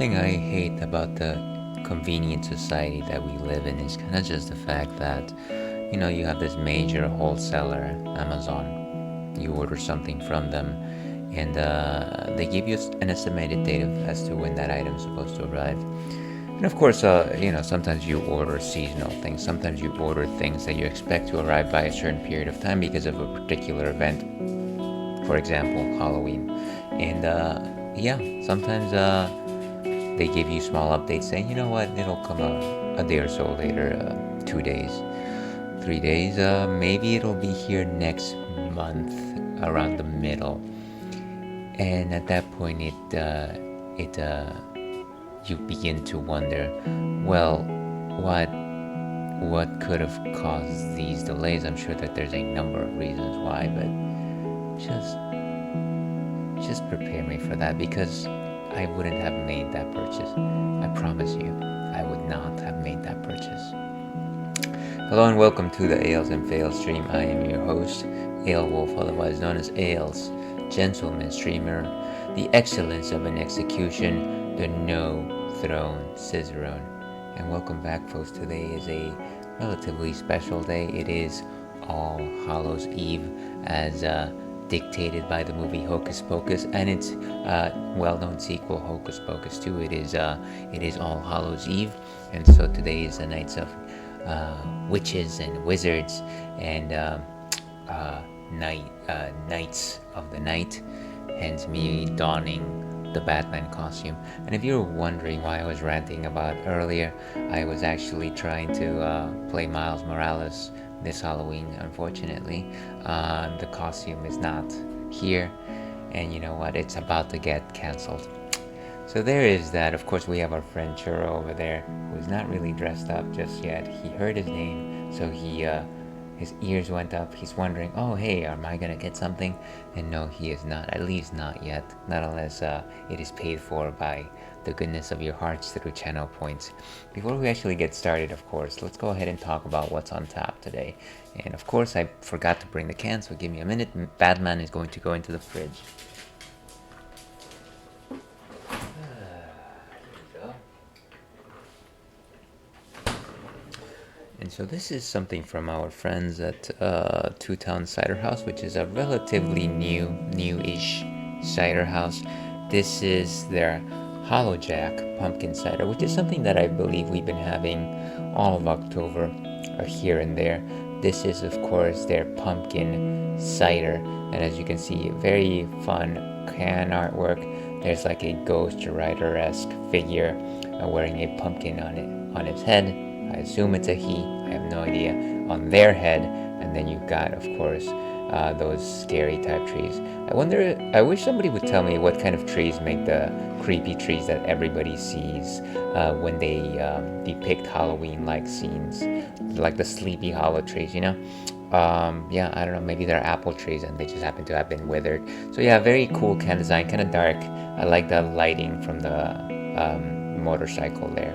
thing I hate about the convenient society that we live in is kind of just the fact that, you have this major wholesaler, Amazon. You order something from them, and they give you an estimated date as to when that item is supposed to arrive. And of course, sometimes you order seasonal things. Sometimes you order things that you expect to arrive by a certain period of time because of a particular event. For example, Halloween. And yeah, sometimes they give you small updates saying, you know what, it'll come a day or so later, 2 days, 3 days. Maybe it'll be here next month around the middle. And at that point, you begin to wonder, well, what could have caused these delays? I'm sure that there's a number of reasons why, but just prepare me for that, because I wouldn't have made that purchase. I promise you, I would not have made that purchase. Hello and welcome to the Ales and Fails stream. I am your host, Ale Wolf, otherwise known as Ales, gentleman streamer, the excellence of an execution, the no-throne Cicerone. And welcome back, folks. Today is a relatively special day. It is All Hallows Eve, as dictated by the movie Hocus Pocus and its well-known sequel Hocus Pocus 2. It is All Hallows Eve, and so today is the nights of witches and wizards and Knights of the Night, hence me donning the Batman costume. And if you're wondering why I was ranting about earlier, I was actually trying to play Miles Morales this Halloween. Unfortunately, the costume is not here, and you know what, it's about to get cancelled. So there is that. Of course, we have our friend Churro over there, who's not really dressed up just yet. He heard his name, so his ears went up. He's wondering, oh hey, am I gonna get something? And no, he is not, at least not yet, not unless it is paid for by the goodness of your hearts through channel points. Before we actually get started, of course, let's go ahead and talk about what's on tap today. And of course, I forgot to bring the can, so give me a minute. Batman is going to go into the fridge. And so this is something from our friends at Two Town Cider House, which is a relatively new-ish cider house. This is their Hollow Jack pumpkin cider, which is something that I believe we've been having all of October, or here and there. This is, of course, their pumpkin cider, and as you can see, very fun can artwork. There's like a Ghost Rider-esque figure wearing a pumpkin on his head. I assume it's a he, I have no idea, on their head. And then you've got, of course, those scary type trees. I wish somebody would tell me what kind of trees make the creepy trees that everybody sees when they depict Halloween-like scenes, like the Sleepy Hollow trees, yeah, I don't know, maybe they're apple trees and they just happen to have been withered. So yeah, very cool can design, kind of dark. I like the lighting from the motorcycle there.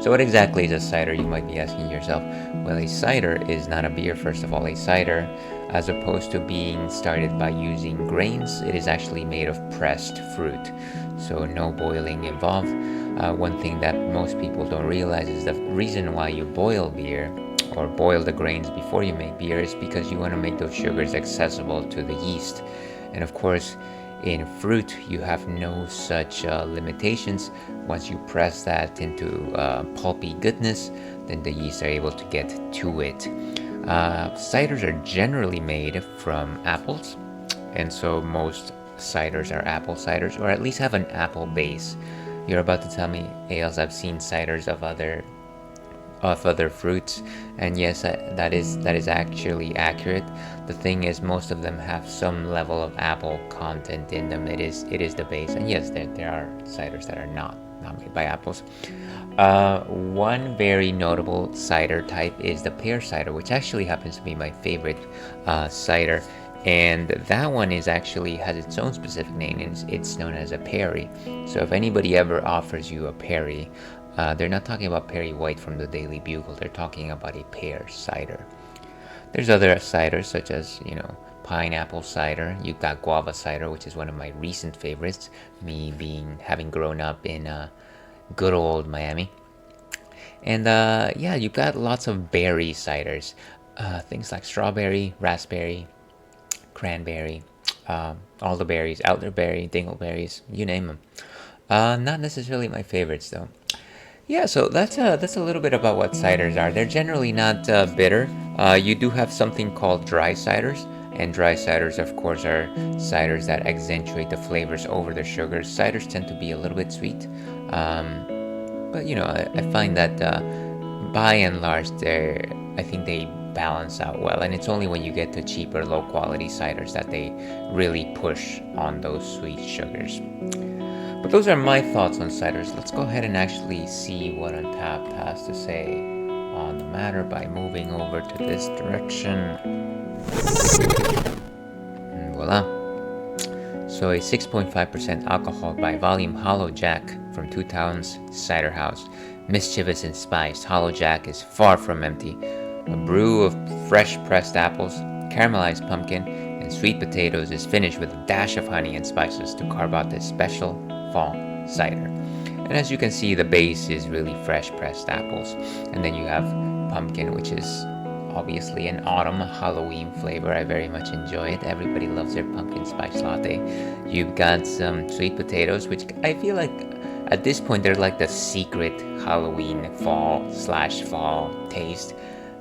So what exactly is a cider, you might be asking yourself? Well, a cider is not a beer, first of all. A cider, as opposed to being started by using grains, it is actually made of pressed fruit. So no boiling involved. One thing that most people don't realize is the reason why you boil beer or boil the grains before you make beer is because you want to make those sugars accessible to the yeast. And of course, in fruit, you have no such limitations. Once you press that into pulpy goodness, then the yeast are able to get to it. Ciders are generally made from apples, and so most ciders are apple ciders, or at least have an apple base. You're about to tell me, Ales, I've seen ciders of other fruits, and yes, that is actually accurate. The thing is, most of them have some level of apple content in them. It is the base, and yes, there are ciders that are not made by apples. One very notable cider type is the pear cider, which actually happens to be my favorite cider, and that one has its own specific name, and it's known as a Perry. So if anybody ever offers you a Perry, they're not talking about Perry White from the Daily Bugle. They're talking about a pear cider. There's other ciders such as, pineapple cider. You've got guava cider, which is one of my recent favorites, me having grown up in good old Miami. And yeah, you've got lots of berry ciders, things like strawberry, raspberry, cranberry, all the berries, elderberry, dingleberries, you name them. Not necessarily my favorites though. Yeah, so that's a little bit about what ciders are. They're generally not bitter. You do have something called dry ciders, and dry ciders, of course, are ciders that accentuate the flavors over the sugars. Ciders tend to be a little bit sweet, but I find that by and large, I think they balance out well. And it's only when you get to cheaper, low quality ciders that they really push on those sweet sugars. But those are my thoughts on ciders. Let's go ahead and actually see what Untapped has to say on the matter by moving over to this direction. And voila. So a 6.5% alcohol by volume Hollow Jack from Two Towns Cider House. Mischievous and spiced, Hollow Jack is far from empty. A brew of fresh pressed apples, caramelized pumpkin, and sweet potatoes is finished with a dash of honey and spices to carve out this special fall cider. And as you can see, the base is really fresh pressed apples, and then you have pumpkin, which is obviously an autumn Halloween flavor. I very much enjoy it. Everybody loves their pumpkin spice latte. You've got some sweet potatoes, which I feel like at this point they're like the secret Halloween fall/fall taste,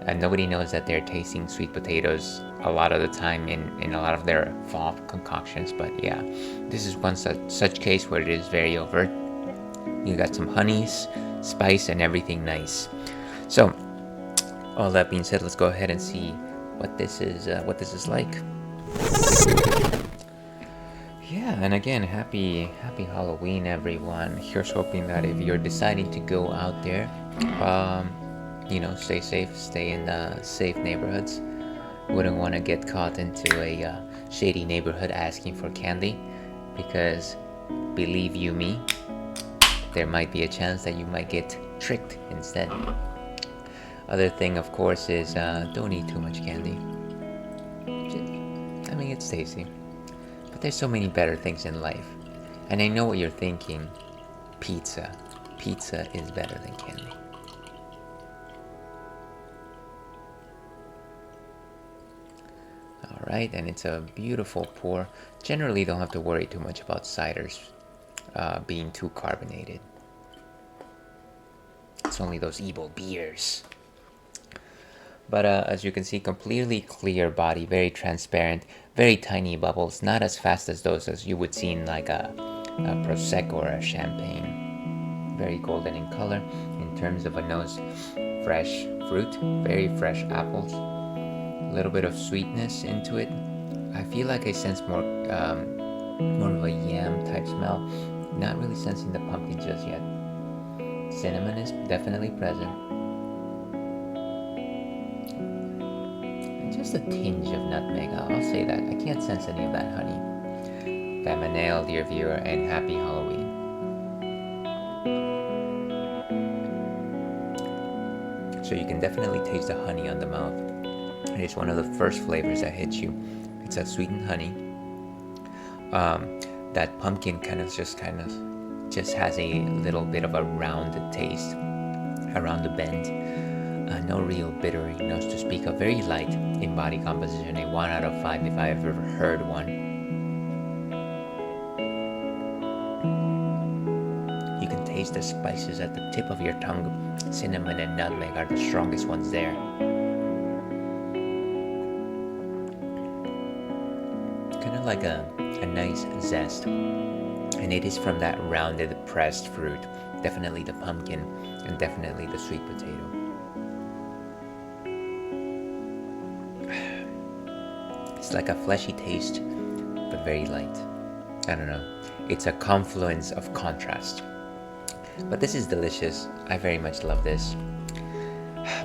and nobody knows that they're tasting sweet potatoes a lot of the time in a lot of their fall concoctions. But yeah, this is one such case where it is very overt. You got some honeys, spice, and everything nice. So all that being said, let's go ahead and see what this is like. Yeah, and again, happy Halloween, everyone. Here's hoping that if you're deciding to go out there, stay safe, stay in safe neighborhoods. Wouldn't want to get caught into a shady neighborhood asking for candy, because believe you me, there might be a chance that you might get tricked instead. Other thing, of course, is don't eat too much candy. I mean, it's tasty, but there's so many better things in life. And I know what you're thinking. Pizza is better than candy. Alright, and it's a beautiful pour. Generally don't have to worry too much about ciders being too carbonated. It's only those evil beers. But as you can see, completely clear body, very transparent, very tiny bubbles, not as fast as those as you would see in like a Prosecco or a Champagne. Very golden in color. In terms of a nose, fresh fruit, very fresh apples. A little bit of sweetness into it. I feel like I sense more of a yam type smell. Not really sensing the pumpkin just yet. Cinnamon is definitely present. And just a tinge of nutmeg, I'll say that. I can't sense any of that honey. Femme dear viewer, and happy Halloween. So you can definitely taste the honey on the mouth. It is one of the first flavors that hits you. It's a sweetened honey. That pumpkin just has a little bit of a rounded taste around the bend. No real bitter notes to speak of. Very light in body composition. A 1 out of 5 if I've ever heard one. You can taste the spices at the tip of your tongue. Cinnamon and nutmeg are the strongest ones there. Kind of like a nice zest. And it is from that rounded pressed fruit. Definitely the pumpkin and definitely the sweet potato. It's like a fleshy taste, but very light. I don't know. It's a confluence of contrast. But this is delicious. I very much love this.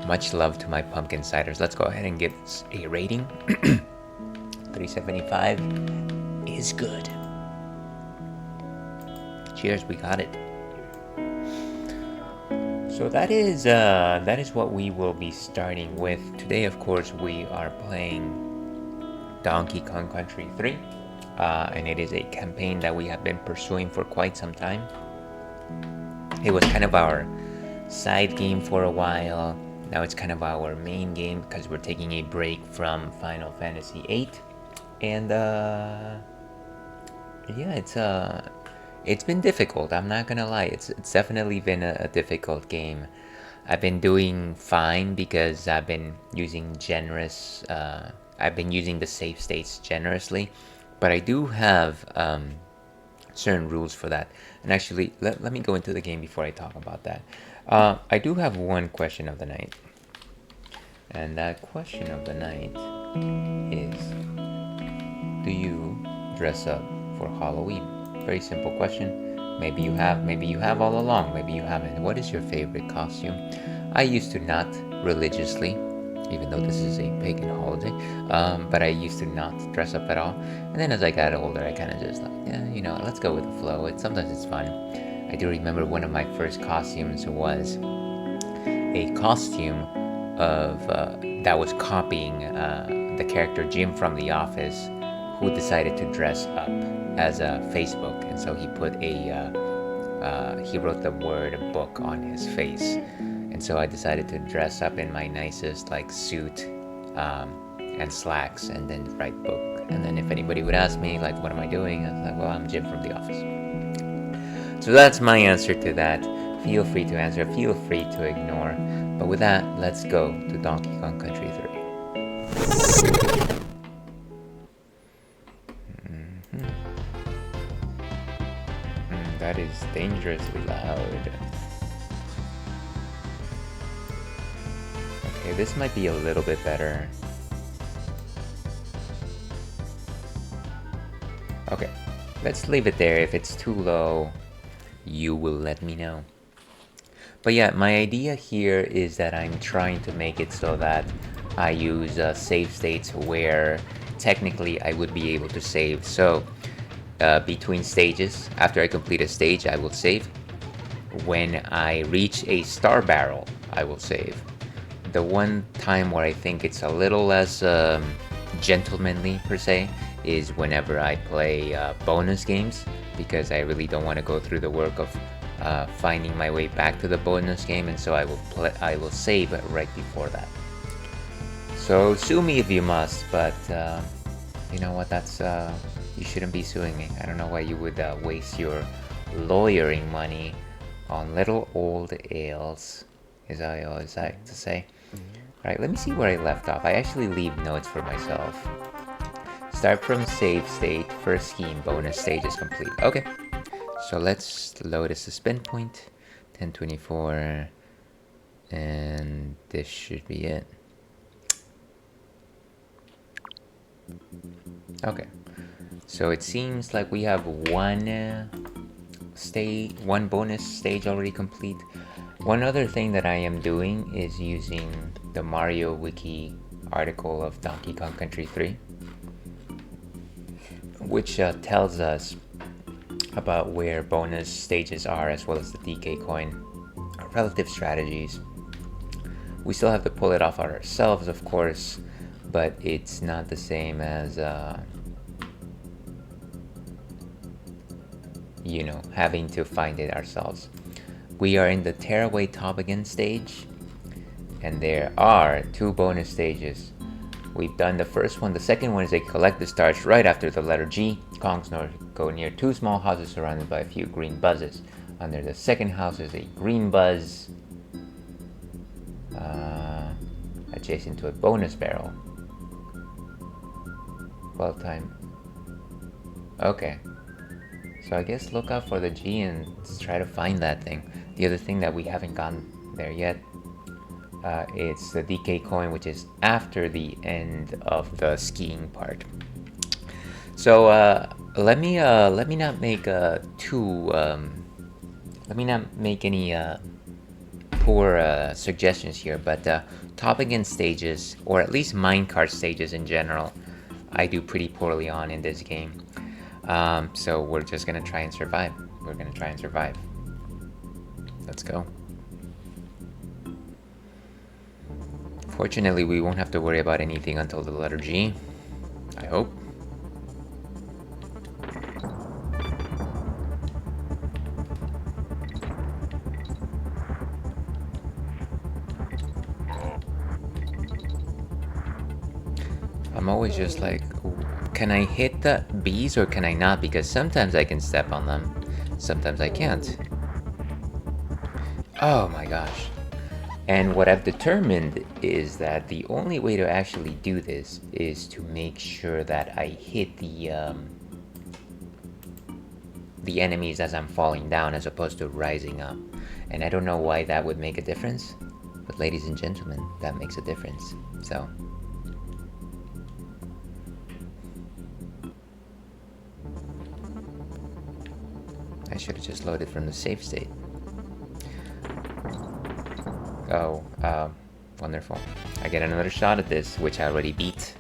Much love to my pumpkin ciders. Let's go ahead and give this a rating. 375 is good. Cheers, we got it. So that is what we will be starting with today. Of course, we are playing Donkey Kong Country 3, and it is a campaign that we have been pursuing for quite some time. It was kind of our side game for a while. Now it's kind of our main game because we're taking a break from Final Fantasy VIII, and yeah, it's been difficult. I'm not gonna lie. It's definitely been a difficult game. I've been doing fine because I've been using generous. I've been using the save states generously, but I do have certain rules for that. And actually, let me go into the game before I talk about that. I do have one question of the night, and that question of the night is: do you dress up for Halloween? Very simple question. Maybe you have all along, maybe you haven't. What is your favorite costume? I used to not religiously, even though this is a pagan holiday, but I used to not dress up at all. And then as I got older, I kind of just like, yeah, let's go with the flow. Sometimes it's fun. I do remember one of my first costumes was a costume of that was copying the character Jim from The Office, who decided to dress up as a Facebook, and so he put he wrote the word book on his face, and so I decided to dress up in my nicest like suit and slacks, and then write book. And then if anybody would ask me like, what am I doing, I was like, well, I'm Jim from The Office. So that's my answer to that. Feel free to answer, feel free to ignore. But with that, let's go to Donkey Kong Country 3. That is dangerously loud. Okay, this might be a little bit better. Okay, let's leave it there. If it's too low, you will let me know. But yeah, my idea here is that I'm trying to make it so that I use save states where technically I would be able to save. So between stages, after I complete a stage, I will save. When I reach a star barrel, I will save. The one time where I think it's a little less gentlemanly per se is whenever I play bonus games, because I really don't want to go through the work of finding my way back to the bonus game, and so I will save right before that. So sue me if you must, but you know what? That's you shouldn't be suing me. I don't know why you would waste your lawyering money on little old ales, as I always like to say. Right, let me see where I left off. I actually leave notes for myself. Start from save state, first scheme, bonus stage is complete. Okay, so let's load a suspend point, 1024, and this should be it. Okay, so it seems like we have one bonus stage already complete. One other thing that I am doing is using the Mario Wiki article of Donkey Kong Country 3, which tells us about where bonus stages are, as well as the DK coin, relative strategies. We still have to pull it off ourselves, of course, but it's not the same as having to find it ourselves. We are in the Tearaway Toboggan stage, and there are 2 bonus stages. We've done the first one. The second one is a collect the stars right after the letter G. Kongs go near 2 small houses surrounded by a few green buzzes. Under the second house is a green buzz adjacent to a bonus barrel. Well timed. Okay. So I guess look out for the G and try to find that thing. The other thing that we haven't gotten there yet, it's the DK coin, which is after the end of the skiing part. So let me not make any poor suggestions here, but Toboggan stages, or at least minecart stages in general, I do pretty poorly on in this game. So we're just gonna try and survive. Let's go. Fortunately, we won't have to worry about anything until the letter G. I hope. I'm always just like, can I hit the bees or can I not? Because sometimes I can step on them, sometimes I can't. Oh my gosh. And what I've determined is that the only way to actually do this is to make sure that I hit the enemies as I'm falling down as opposed to rising up. And I don't know why that would make a difference, but ladies and gentlemen, that makes a difference. So I should have just loaded from the save state. Oh, wonderful. I get another shot at this, which I already beat.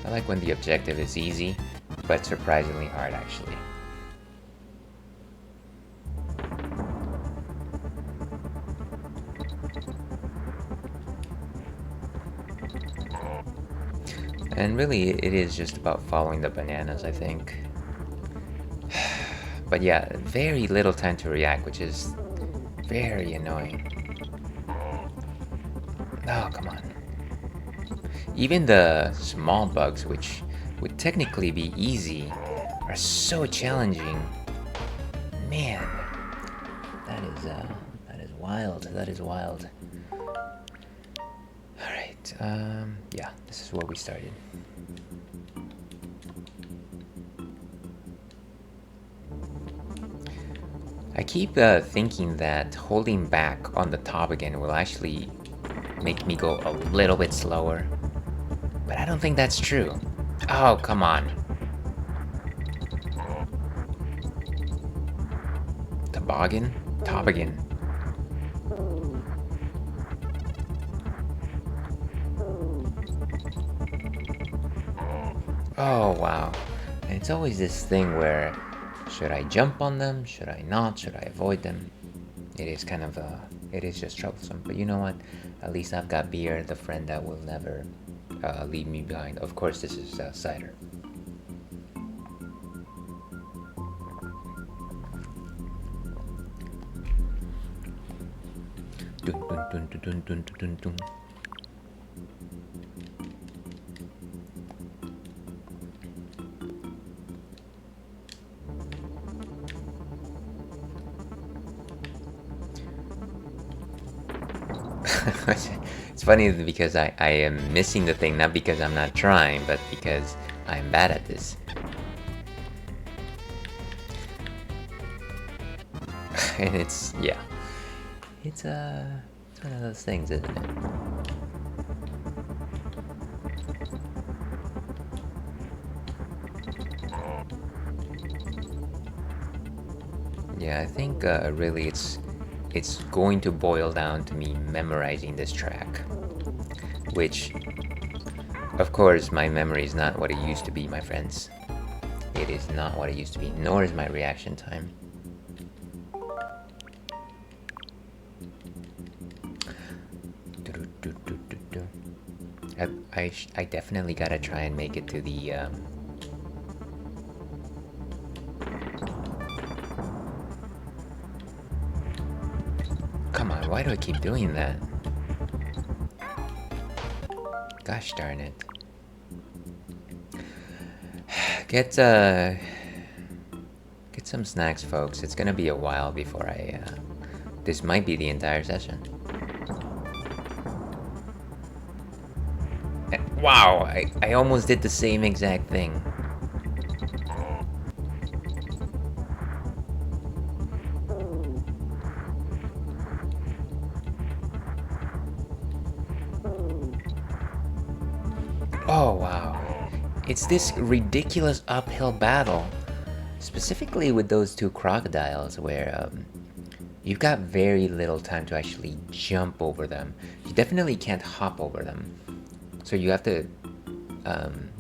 I like when the objective is easy, but surprisingly hard actually. And really, it is just about following the bananas, I think. But yeah, very little time to react, which is very annoying. Oh, come on. Even the small bugs, which would technically be easy, are so challenging. Man, that is wild. That is wild. Alright, yeah, this is where we started. I keep thinking that holding back on the top again will actually make me go a little bit slower. But I don't think that's true. Oh, come on. Toboggan? Toboggan. Oh, wow. And it's always this thing where, should I jump on them? Should I not? Should I avoid them? It is kind of, it is just troublesome. But you know what? At least I've got beer, the friend that will never leave me behind. Of course, this is cider. Dun, dun, dun, dun, dun, dun, dun, dun. It's funny because I am missing the thing, not because I'm not trying, but because I'm bad at this. And it's, yeah. It's one of those things, isn't it? Yeah, I think really it's going to boil down to me memorizing this track, which, of course, my memory is not what it used to be, my friends. It is not what it used to be, nor is my reaction time. I definitely gotta try and make it to the Come on, why do I keep doing that? Gosh darn it. Get some snacks, folks. It's gonna be a while before I this might be the entire session. Wow, I almost did the same exact thing. Oh wow. It's this ridiculous uphill battle, specifically with those two crocodiles where you've got very little time to actually jump over them. You definitely can't hop over them. So you have to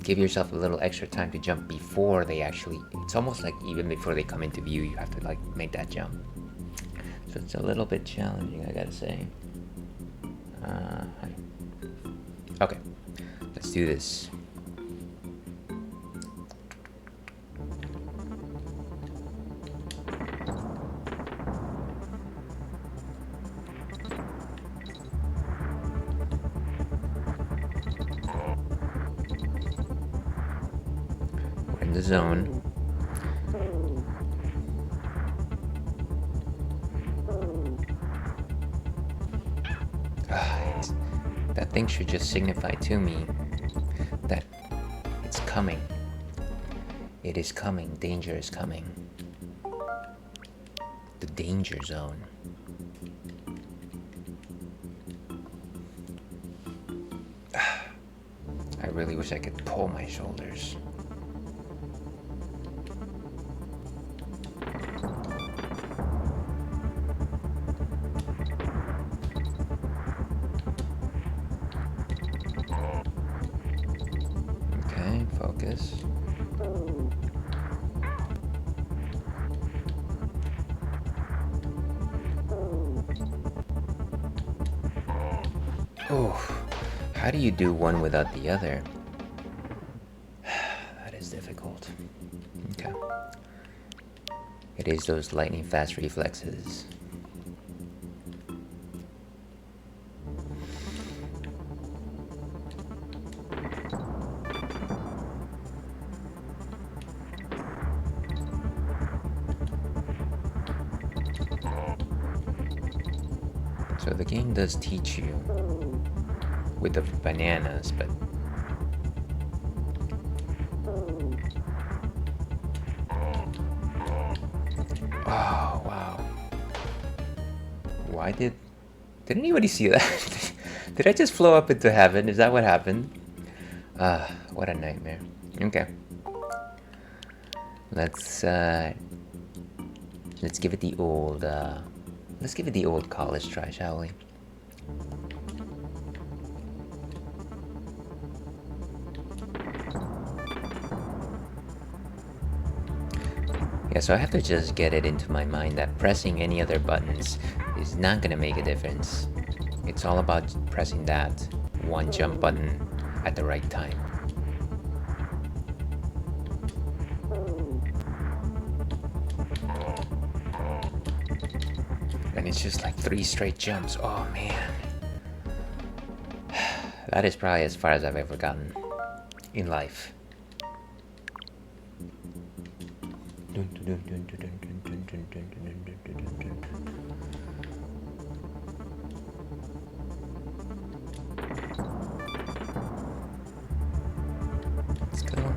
give yourself a little extra time to jump before they actually, it's almost like even before they come into view, you have to like make that jump. So it's a little bit challenging, I gotta say. Okay, let's do this. We're in the zone. That thing should just signify to me that it's coming. It is coming. Danger is coming. The danger zone. I really wish I could pull my shoulders. Okay, focus. Oh, how do you do one without the other? That is difficult. Okay. It is those lightning fast reflexes. So the game does teach you with the bananas, but oh wow. Why did anybody see that? Did I just flow up into heaven? Is that what happened? What a nightmare. Okay. Let's give it the old college try, shall we? Yeah, so I have to just get it into my mind that pressing any other buttons is not gonna make a difference. It's all about pressing that one jump button at the right time. And it's just like 3 straight jumps. Oh man. That is probably as far as I've ever gotten in life. Let's go.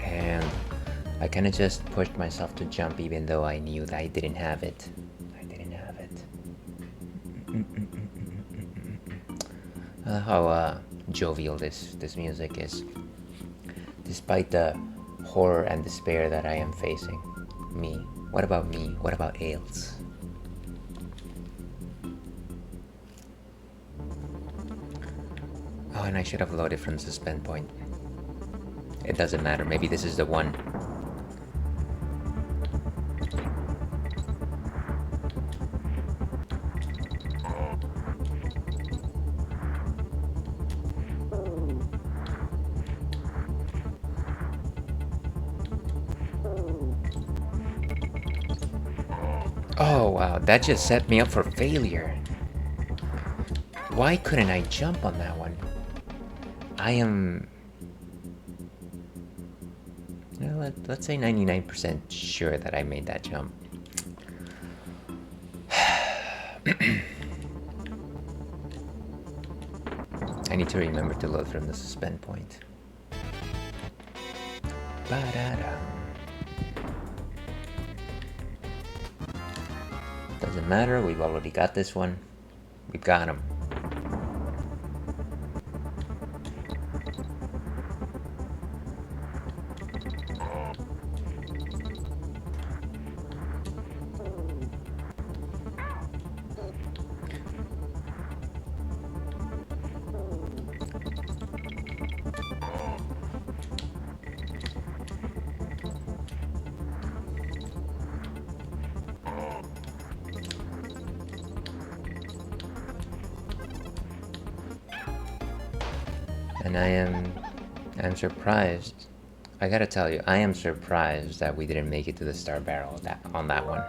And I kind of just pushed myself to jump even though I knew that I didn't have it. How jovial this music is. Despite the horror and despair that I am facing. Me. What about me? What about Ailes? Oh, and I should have loaded from suspend point. It doesn't matter. Maybe this is the one. Oh wow, that just set me up for failure. Why couldn't I jump on that one? I am... well, let's say 99% sure that I made that jump. I need to remember to load from the suspend point. Ba-da-da. Doesn't matter, we've already got this one. We've got him. And I'm surprised. I gotta tell you, I am surprised that we didn't make it to the Star Barrel on that one.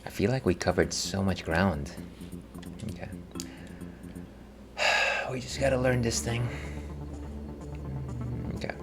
I feel like we covered so much ground. Okay. We just gotta learn this thing. Okay.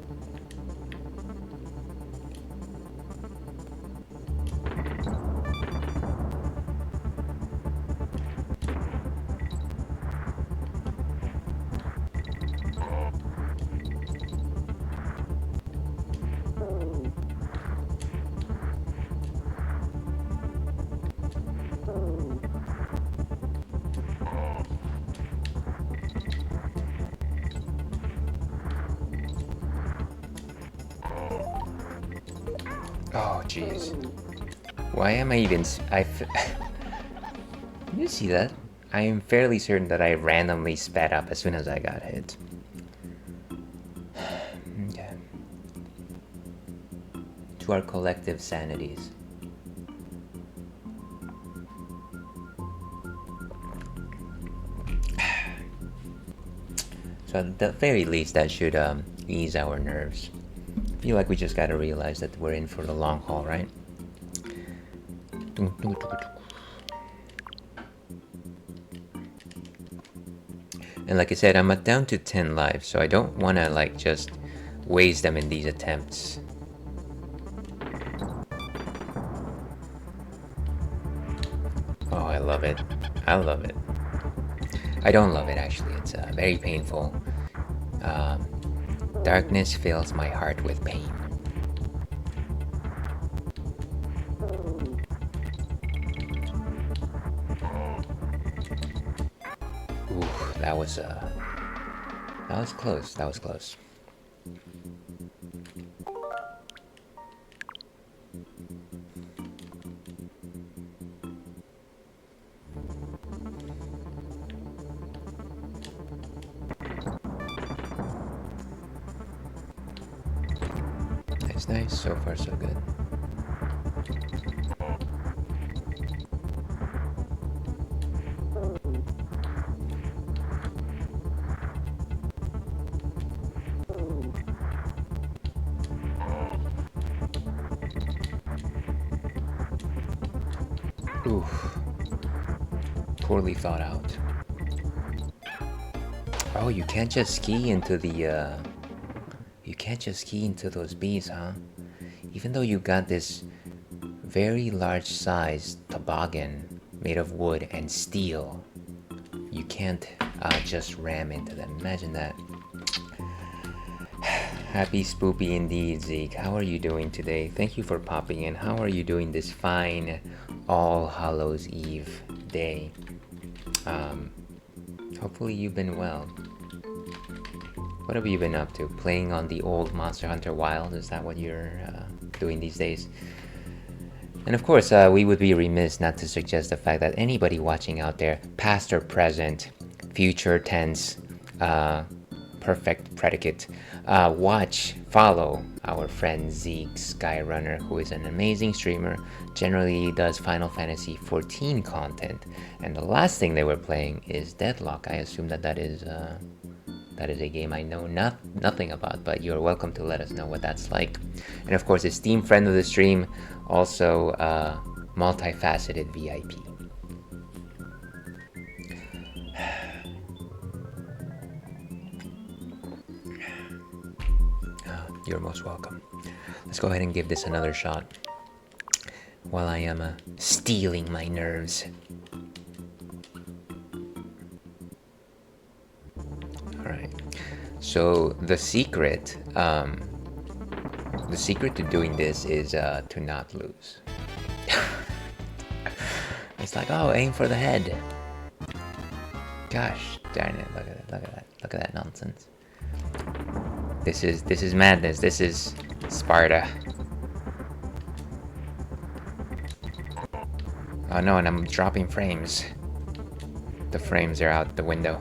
Oh, jeez. Why am I even... You see that? I am fairly certain that I randomly sped up as soon as I got hit. Okay. To our collective sanities. So at the very least, that should ease our nerves. I feel like we just gotta realize that we're in for the long haul, right? And like I said, I'm down to 10 lives, so I don't want to like just waste them in these attempts. Oh, I love it. I love it. I don't love it, actually. It's very painful. Darkness fills my heart with pain. Ooh, that was close. That was close. Nice, so far so good. Oof. Poorly thought out. Oh, you can't just ski into the you can't just ski into those bees, huh? Even though you got this very large size toboggan made of wood and steel, you can't just ram into them. Imagine that. Happy spoopy indeed, Zeke. How are you doing today? Thank you for popping in. How are you doing this fine All Hallows Eve day? Hopefully you've been well. What have you been up to? Playing on the old Monster Hunter Wild? Is that what you're doing these days? And of course, we would be remiss not to suggest the fact that anybody watching out there, past or present, future tense, perfect predicate, follow our friend Zeke Skyrunner, who is an amazing streamer, generally does Final Fantasy XIV content, and the last thing they were playing is Deadlock. I assume that is a game I know nothing about, but you're welcome to let us know what that's like. And of course, esteemed friend of the stream, also multifaceted VIP. You're most welcome. Let's go ahead and give this another shot while I am stealing my nerves. Alright, so the secret to doing this is to not lose. It's like, oh, aim for the head. Gosh darn it, look at that nonsense. This is madness, this is Sparta. Oh no, and I'm dropping frames. The frames are out the window.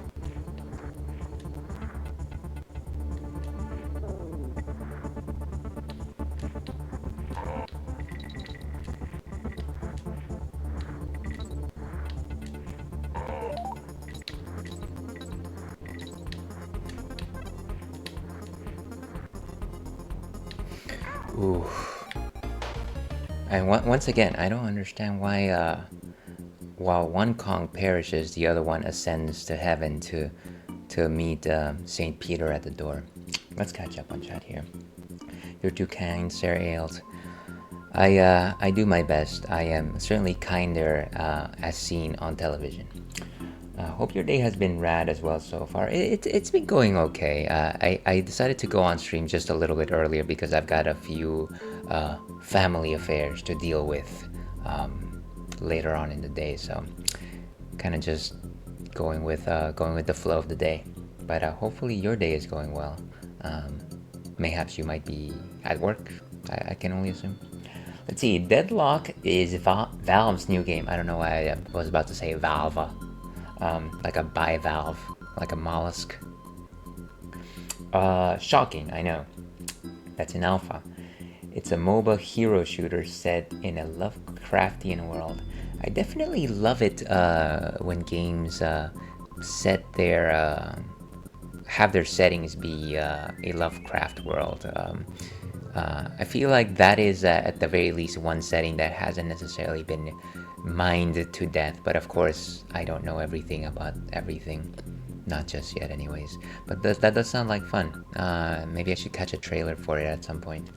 Ooh. And once again, I don't understand why, while one Kong perishes, the other one ascends to heaven to meet Saint Peter at the door. Let's catch up on chat here. You're too kind, Sarah Ailes. I do my best. I am certainly kinder as seen on television. Hope your day has been rad as well so far. It's been going okay. I decided to go on stream just a little bit earlier because I've got a few family affairs to deal with later on in the day. So kind of just going with the flow of the day. But hopefully your day is going well. Mayhaps you might be at work. I can only assume. Let's see. Deadlock is Valve's new game. I don't know why I was about to say Valve. Like a bivalve, like a mollusk. Shocking, I know. That's an alpha. It's a MOBA hero shooter set in a Lovecraftian world. I definitely love it when games set their have their settings be a Lovecraft world. I feel like that is at the very least one setting that hasn't necessarily been mined to death, but of course I don't know everything about everything, not just yet anyways. But that does sound like fun. Maybe I should catch a trailer for it at some point.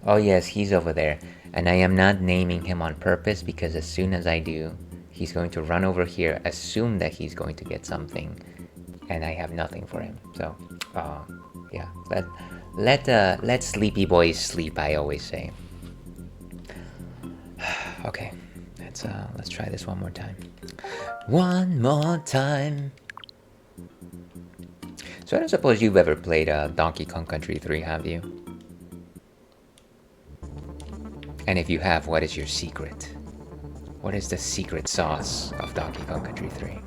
Oh yes, he's over there, and I am not naming him on purpose because as soon as I do, he's going to run over here, assume that he's going to get something, and I have nothing for him. So yeah, let sleepy boys sleep, I always say. Okay, let's try this one more time. One more time. So I don't suppose you've ever played Donkey Kong Country 3, have you? And if you have, what is your secret? What is the secret sauce of Donkey Kong Country 3?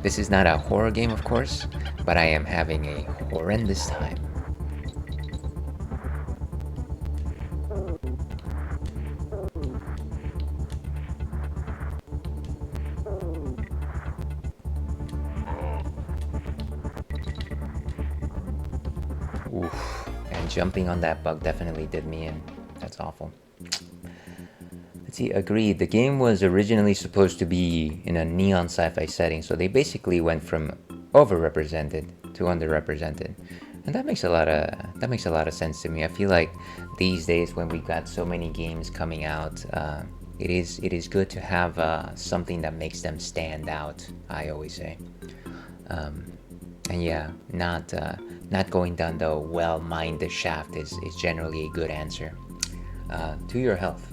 This is not a horror game, of course, but I am having a horrendous time. Oof. And jumping on that bug definitely did me in. That's awful. Let's see, agreed. The game was originally supposed to be in a neon sci-fi setting, so they basically went from overrepresented to underrepresented. And that makes a lot of sense to me. I feel like these days when we've got so many games coming out, it is good to have something that makes them stand out, I always say. And yeah, not going down the well-mined shaft is generally a good answer. To your health.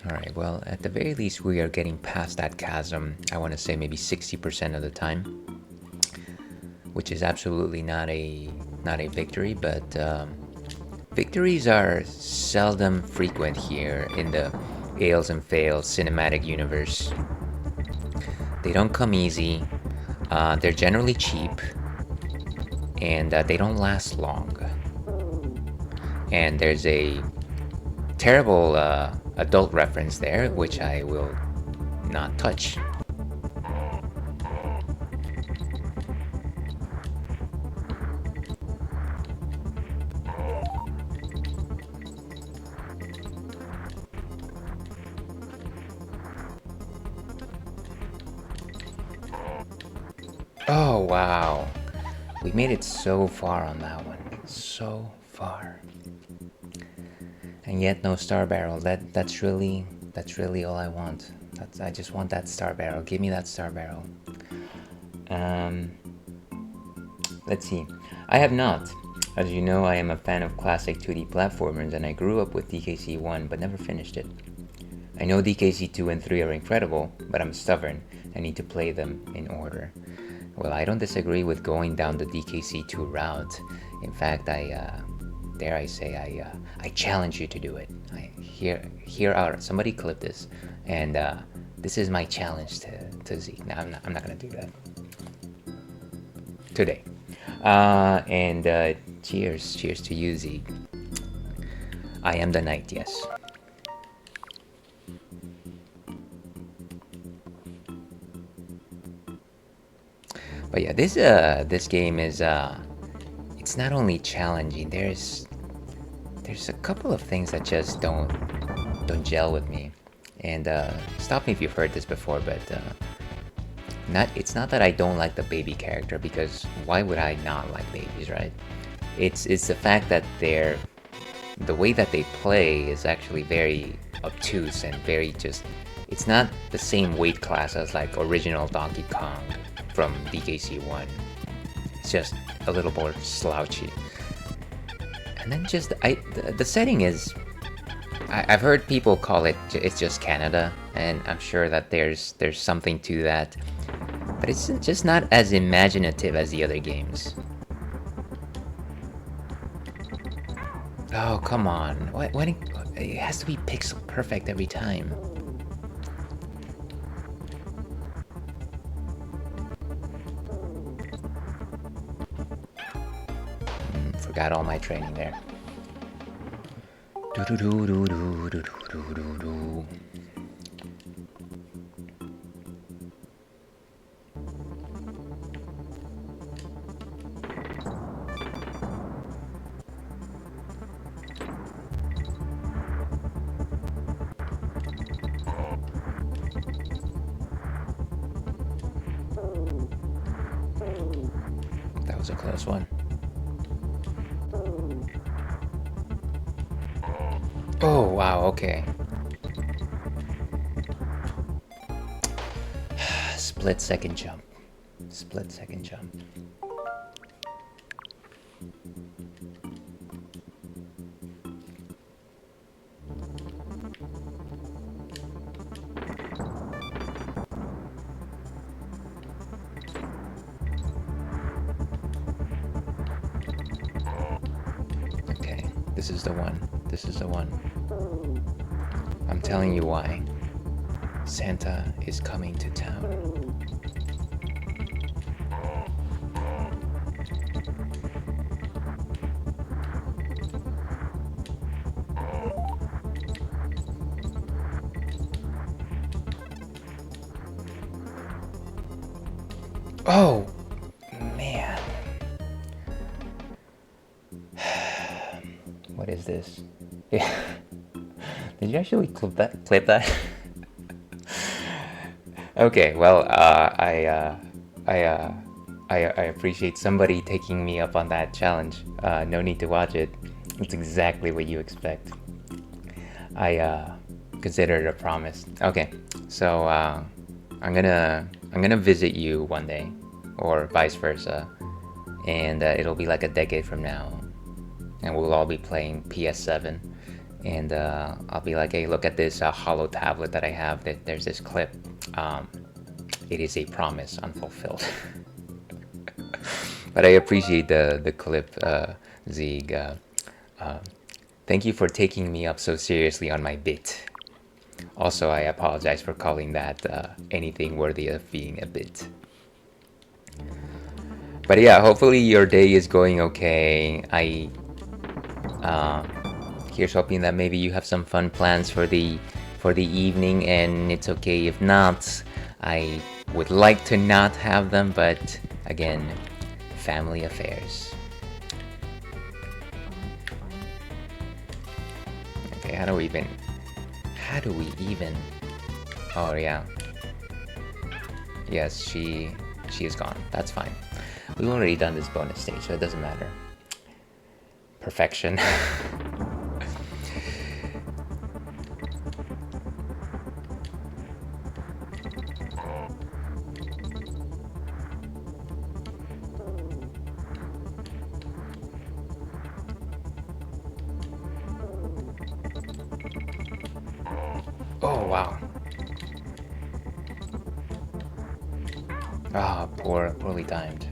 Alright, well, at the very least we are getting past that chasm, I want to say maybe 60% of the time. Which is absolutely not a victory, but victories are seldom frequent here in the Ales and Fails cinematic universe. They don't come easy, they're generally cheap, and they don't last long. And there's a terrible adult reference there, which I will not touch. Oh wow, we made it so far on that one, so far, and yet no star barrel. That's really all I want. I just want that star barrel. Give me that star barrel. Let's see. I have not. As you know, I am a fan of classic 2D platformers, and I grew up with DKC 1 but never finished it. I know DKC 2 and 3 are incredible, but I'm stubborn. I need to play them in order. Well, I don't disagree with going down the DKC 2 route. In fact, I challenge you to do it. Here out. Somebody clip this, and this is my challenge to Zeke. Now I'm not gonna do that today. And cheers to you, Zeke. I am the knight. Yes. But yeah, this game is it's not only challenging. There's a couple of things that just don't gel with me. And stop me if you've heard this before, but not it's not that I don't like the baby character, because why would I not like babies, right? It's the fact that the way that they play is actually very obtuse and very just, it's not the same weight class as like original Donkey Kong from DKC1. It's just a little more slouchy. And then just the setting is, I've heard people call it it's just Canada, and I'm sure that there's something to that, but it's just not as imaginative as the other games. Oh, come on. Why it has to be pixel perfect every time. Forgot all my training there. That was a close one. Oh, wow, okay. Split second jump. Split second jump. Okay, this is the one. This is the one. I'm telling you why. Santa is coming to town. Oh, man. What is this? Yeah. Did you actually clip that? Okay, well, I appreciate somebody taking me up on that challenge. No need to watch it. It's exactly what you expect. I consider it a promise. Okay, so I'm gonna visit you one day, or vice versa, and it'll be like a decade from now, and we'll all be playing PS7. And I'll be like, hey, look at this hollow tablet that I have. There's this clip. It is a promise unfulfilled. But I appreciate the clip, Zieg. Thank you for taking me up so seriously on my bit. Also, I apologize for calling that anything worthy of being a bit. But yeah, hopefully your day is going okay. Here's hoping that maybe you have some fun plans for the evening, and it's okay if not. I would like to not have them, but again, family affairs. Okay, how do we even? Oh yeah. Yes, she is gone. That's fine. We've already done this bonus stage, so it doesn't matter. Perfection. Oh, wow. Ah, poorly timed.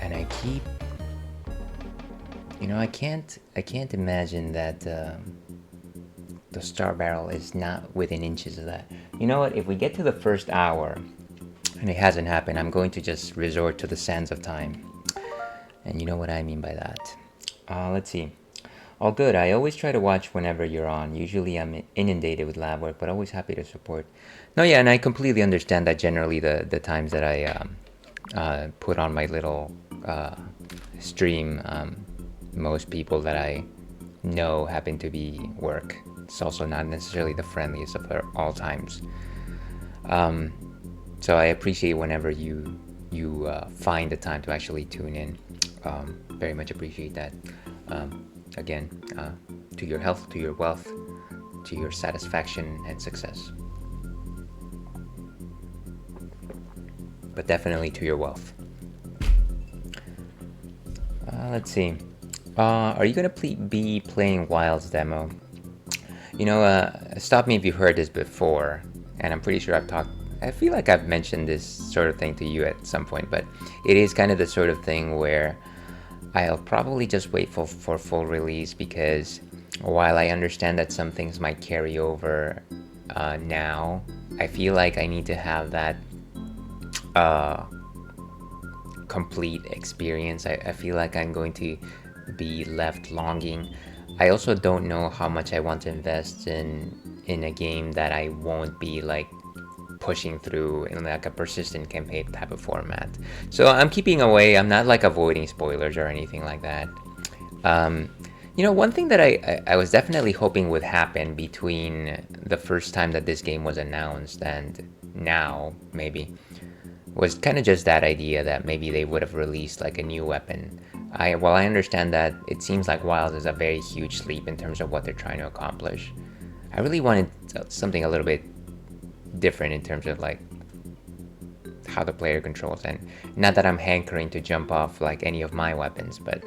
And I keep, I can't imagine that the star barrel is not within inches of that. You know what? If we get to the first hour and it hasn't happened, I'm going to just resort to the sands of time. And you know what I mean by that. Let's see. All good. I always try to watch whenever you're on. Usually I'm inundated with lab work, but always happy to support. No, yeah, and I completely understand that generally the times that I put on my little stream, most people that I know happen to be work. It's also not necessarily the friendliest of all times. So I appreciate whenever you find the time to actually tune in. Very much appreciate that. Again, to your health, to your wealth, to your satisfaction and success. But definitely to your wealth. Let's see. Are you gonna be playing Wild's demo? You know, stop me if you've heard this before, and I'm pretty sure I feel like I've mentioned this sort of thing to you at some point, but it is kind of the sort of thing where I'll probably just wait for full release, because while I understand that some things might carry over now, I feel like I need to have that complete experience. I feel like I'm going to be left longing. I also don't know how much I want to invest in a game that I won't be like pushing through in like a persistent campaign type of format. So I'm keeping away. I'm not like avoiding spoilers or anything like that. You know, one thing that I was definitely hoping would happen between the first time that this game was announced and now, maybe, was kind of just that idea that maybe they would have released like a new weapon. While I understand that it seems like Wild is a very huge leap in terms of what they're trying to accomplish, I really wanted something a little bit different in terms of like how the player controls. And not that I'm hankering to jump off like any of my weapons, but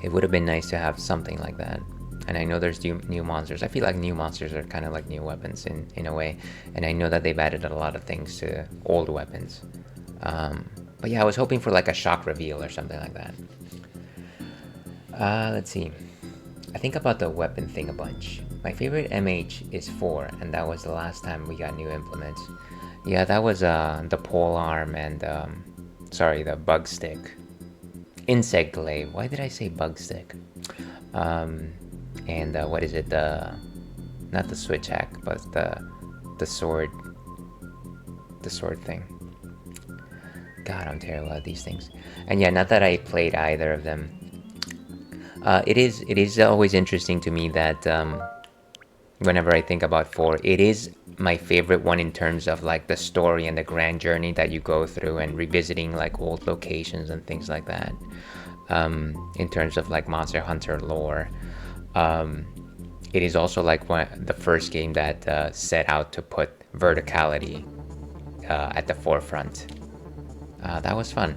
it would have been nice to have something like that. And I know there's new monsters. I feel like new monsters are kind of like new weapons in a way, and I know that they've added a lot of things to old weapons. But yeah, I was hoping for like a shock reveal or something like that. Let's see. I think about the weapon thing a bunch. My favorite MH is 4, and that was the last time we got new implements. Yeah, that was the pole arm and sorry, the bug stick. Insect glaive. Why did I say bug stick? And what is it? Not the switch hack, but the sword. The sword thing. God, I'm terrible at these things. And yeah, not that I played either of them. It is always interesting to me that whenever I think about 4, it is my favorite one in terms of like the story and the grand journey that you go through and revisiting like old locations and things like that. In terms of like Monster Hunter lore, it is also like the first game that set out to put verticality at the forefront. That was fun.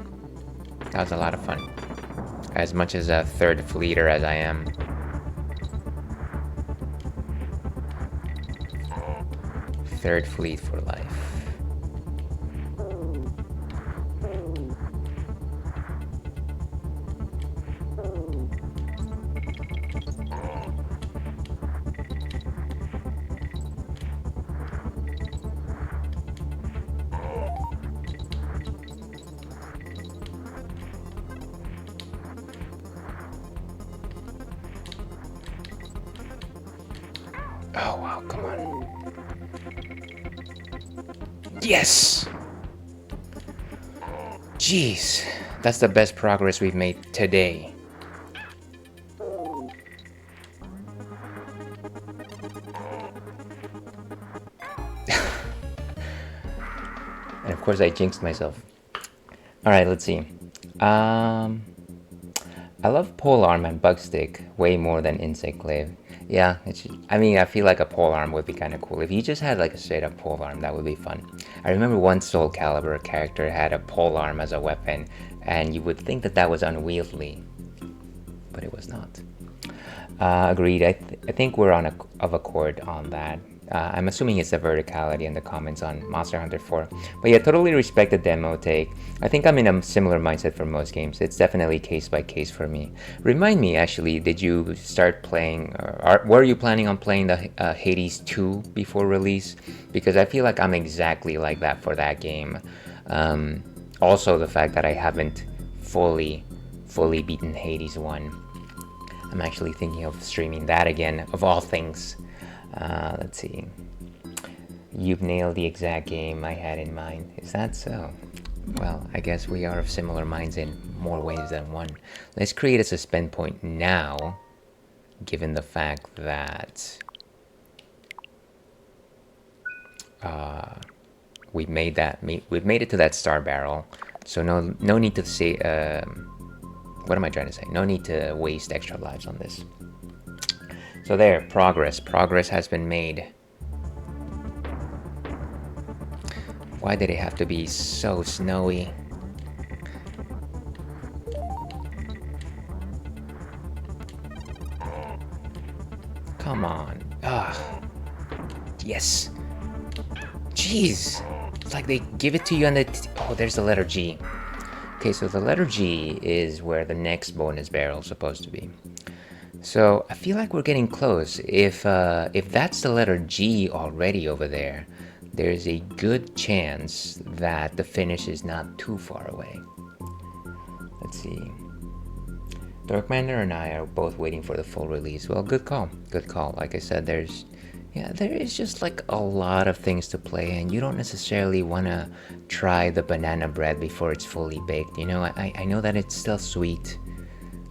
That was a lot of fun. As much as a third fleeter as I am. Third fleet for life. Oh wow, come on. Yes! Jeez, that's the best progress we've made today. And of course I jinxed myself. Alright, let's see. I love polearm and bug stick way more than insect glaive. Yeah, I mean, I feel like a polearm would be kind of cool. If you just had like a straight up polearm, that would be fun. I remember one Soul Calibur character had a polearm as a weapon, and you would think that that was unwieldy, but it was not. Agreed. I think we're of accord on that. I'm assuming it's the verticality in the comments on Monster Hunter 4. But yeah, totally respect the demo take. I think I'm in a similar mindset for most games. It's definitely case by case for me. Remind me, actually, did you start playing, or were you planning on playing the Hades 2 before release? Because I feel like I'm exactly like that for that game. Also, the fact that I haven't fully beaten Hades 1. I'm actually thinking of streaming that again, of all things. Let's see. You've nailed the exact game I had in mind. Is that so? Well, I guess we are of similar minds in more ways than one. Let's create a suspend point now, given the fact that we've made it to that star barrel. So no need to say. What am I trying to say? No need to waste extra lives on this. So there, progress has been made. Why did it have to be so snowy? Come on. Yes. Jeez. It's like they give it to you on the... Oh, there's the letter G. Okay, so the letter G is where the next bonus barrel is supposed to be. So I feel like we're getting close. If that's the letter G already over there, there's a good chance that the finish is not too far away. Let's see. Dorkmander and I are both waiting for the full release. Well, good call. Good call. Like I said, there is just like a lot of things to play, and you don't necessarily want to try the banana bread before it's fully baked. You know, I know that it's still sweet.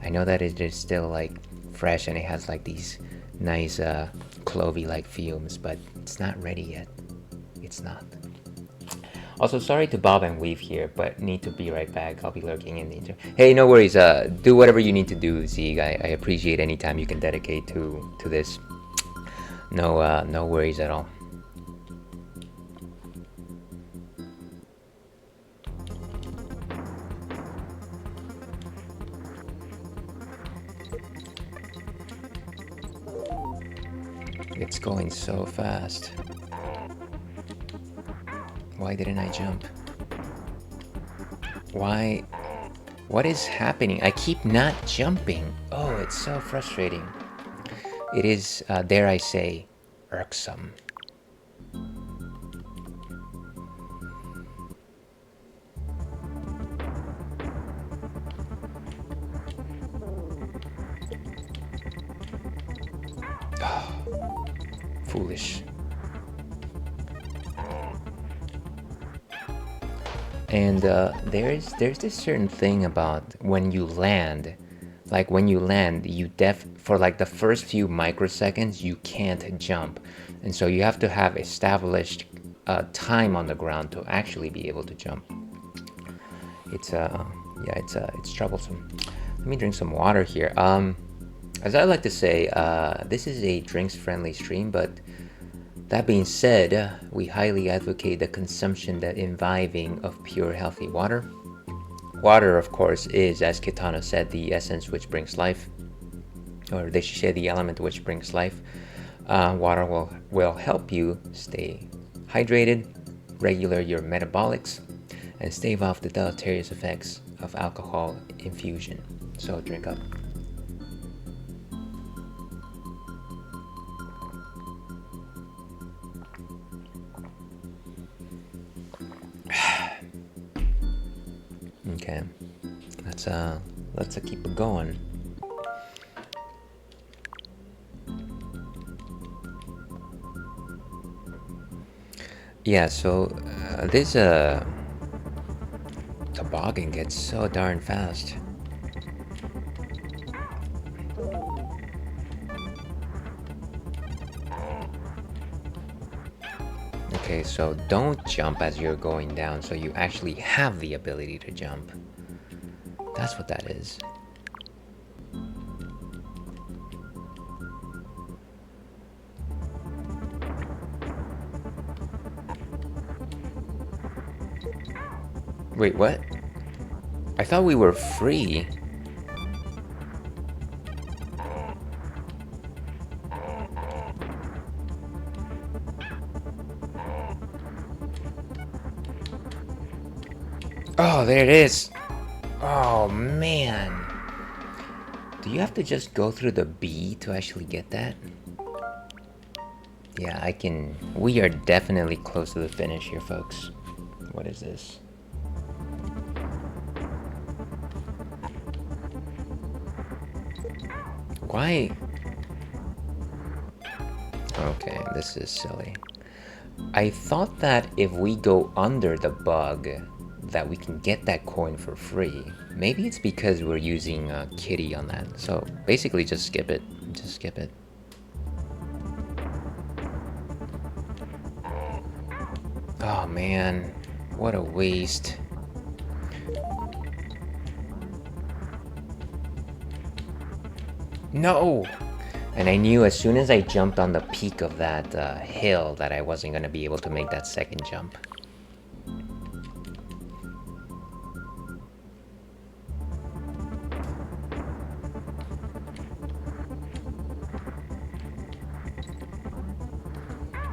I know that it is still like fresh and it has like these nice clovey-like fumes, but it's not ready yet. It's not. Also, sorry to bob and weave here, but need to be right back. I'll be lurking in the inter. Hey, no worries. Do whatever you need to do, Zeke. I appreciate any time you can dedicate to this. No worries at all. It's going so fast. Why didn't I jump? Why? What is happening? I keep not jumping. Oh, it's so frustrating. It is, dare I say, irksome. Oh, foolish. And there's this certain thing about when you land, like when you land, for like the first few microseconds you can't jump, and so you have to have established time on the ground to actually be able to jump. It's troublesome. Let me drink some water here. As I like to say, this is a drinks-friendly stream, but that being said, we highly advocate the consumption, the imbibing of pure, healthy water. Water, of course, is, as Kitano said, the essence which brings life, or they should say the element which brings life. Water will help you stay hydrated, regulate your metabolics, and stave off the deleterious effects of alcohol infusion. So drink up. Okay, let's keep it going. Yeah, so this toboggan gets so darn fast. Okay, so don't jump as you're going down, so you actually have the ability to jump. That's what that is. Wait, what? I thought we were free. Oh, there it is. Oh, man. Do you have to just go through the B to actually get that? Yeah, I can... We are definitely close to the finish here, folks. What is this? Why? Okay, this is silly. I thought that if we go under the bug, that we can get that coin for free. Maybe it's because we're using Kitty on that. So basically just skip it. Just skip it. Oh man, what a waste. No! And I knew as soon as I jumped on the peak of that hill that I wasn't going to be able to make that second jump.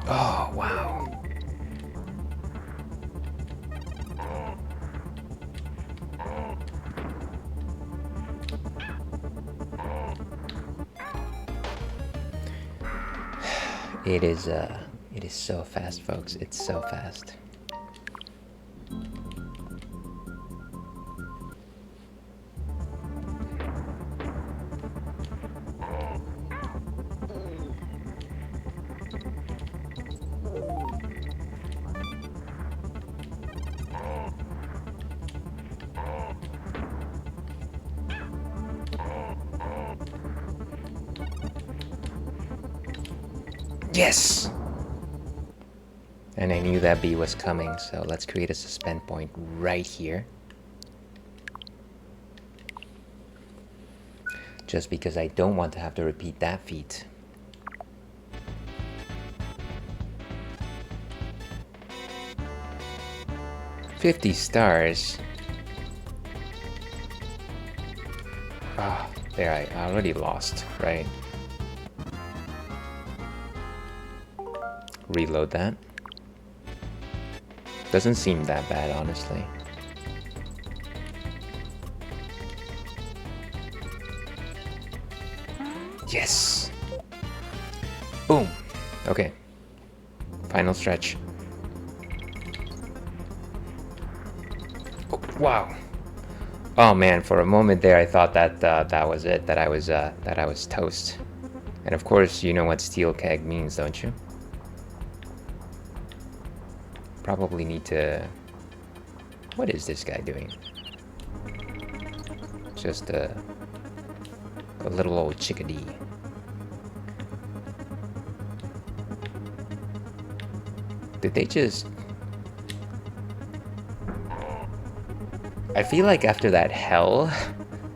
Oh, wow. It is so fast, folks. It's so fast. Yes! And I knew that bee was coming, so let's create a suspend point right here. Just because I don't want to have to repeat that feat. $50 stars. Ah, there, I already lost, right? Reload that. Doesn't seem that bad, honestly. Yes! Boom! Okay. Final stretch. Oh, wow! Oh man, for a moment there I thought that that was it, that I was toast. And of course, you know what steel keg means, don't you? Probably need to... What is this guy doing? Just a little old chickadee. Did they just... I feel like after that hell...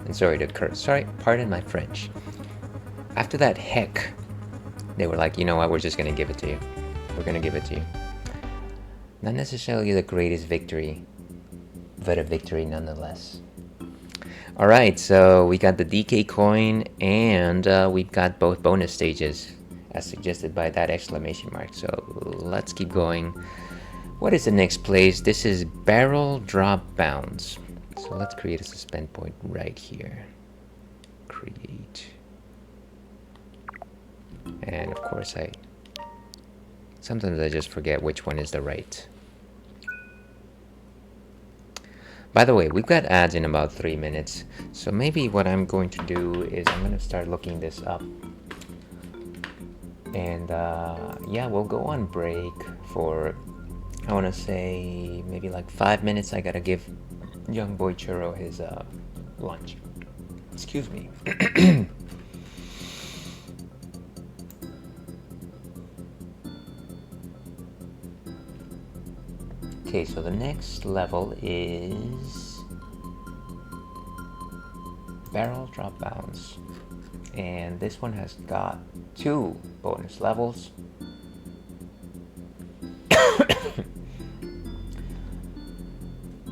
And sorry to curse, sorry, pardon my French. After that heck, they were like, you know what, we're just gonna give it to you. We're gonna give it to you. Not necessarily the greatest victory, but a victory nonetheless. Alright, so we got the DK coin, and we've got both bonus stages, as suggested by that exclamation mark. So let's keep going. What is the next place? This is barrel drop bounds. So let's create a suspend point right here. Create. And of course sometimes I just forget which one is the right. By the way, we've got ads in about 3 minutes, so maybe what I'm going to do is I'm going to start looking this up. And yeah, we'll go on break for, I want to say, maybe like 5 minutes. I gotta give young boy Churro his lunch. Excuse me. Okay, so the next level is barrel drop bounds, and this one has got 2 bonus levels.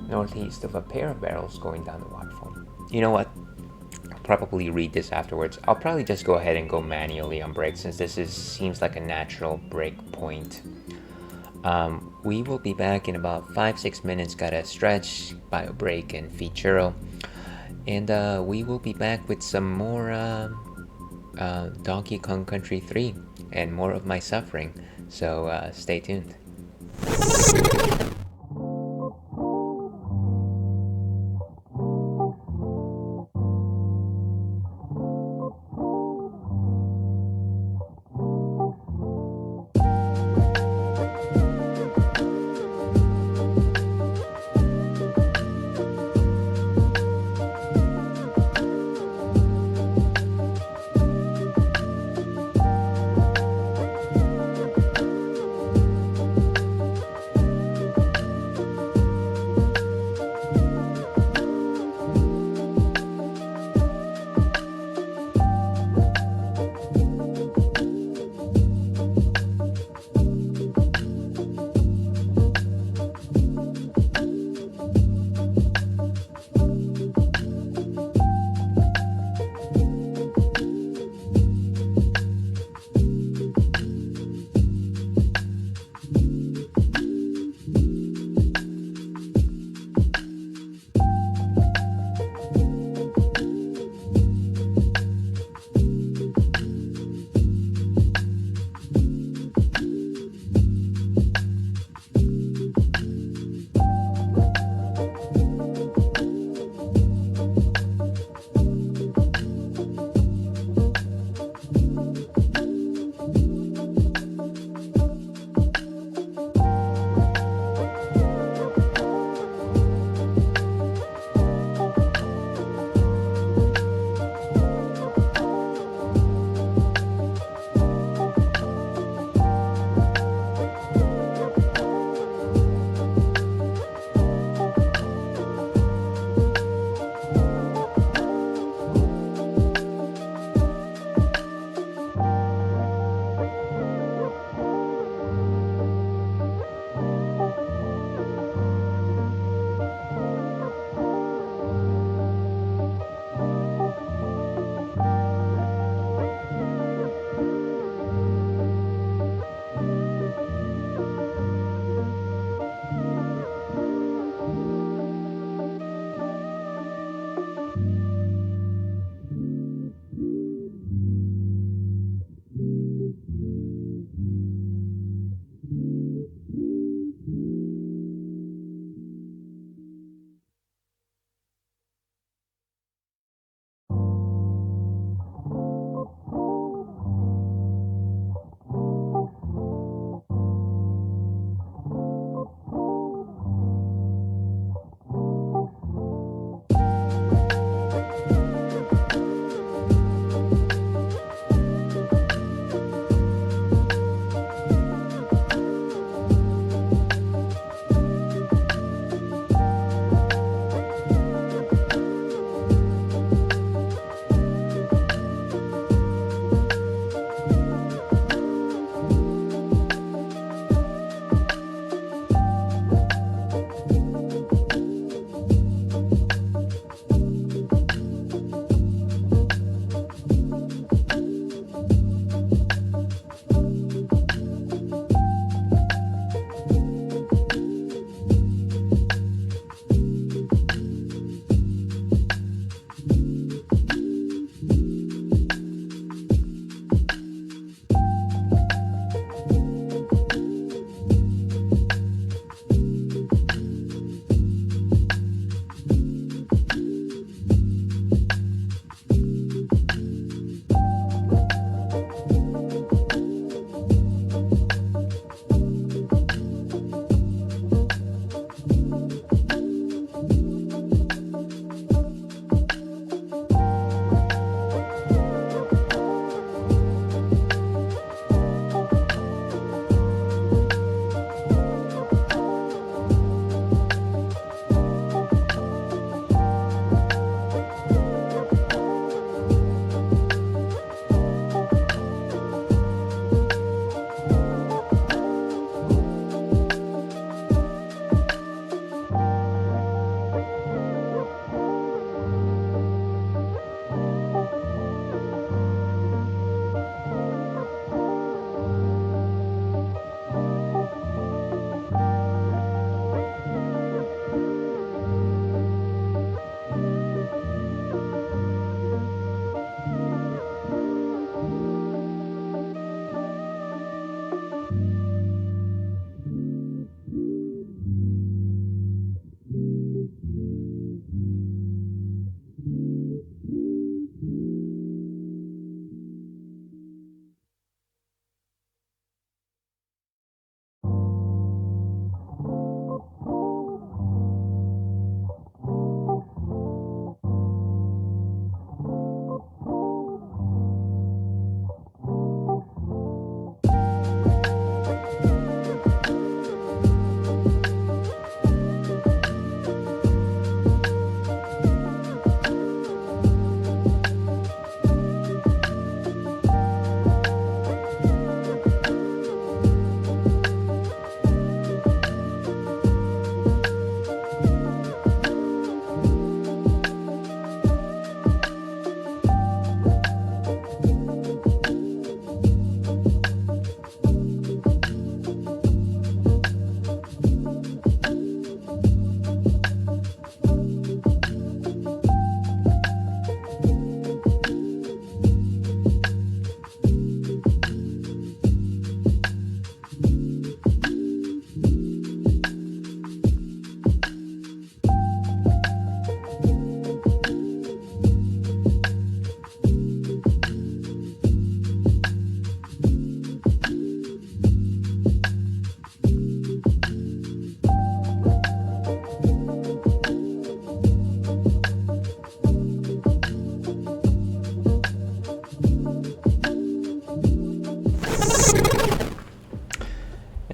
Northeast of a pair of barrels going down the waterfall. You know what? I'll probably read this afterwards. I'll probably just go ahead and go manually on break, since this seems like a natural break point. We will be back in about 5-6 minutes. Gotta stretch, bio break, and feed Churro. And we will be back with some more Donkey Kong Country 3 and more of my suffering. So stay tuned.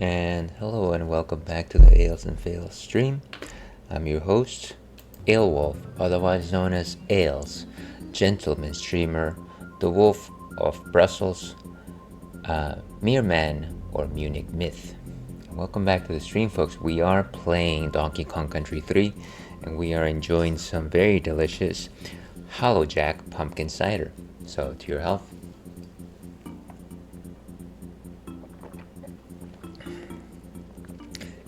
And hello and welcome back to the Ales and Fails stream. I'm your host, Alewolf, otherwise known as Ales, gentleman streamer, the Wolf of Brussels, mere man, or Munich myth. Welcome back to the stream, folks. We are playing Donkey Kong Country 3, and we are enjoying some very delicious Hollow Jack pumpkin cider. So, to your health.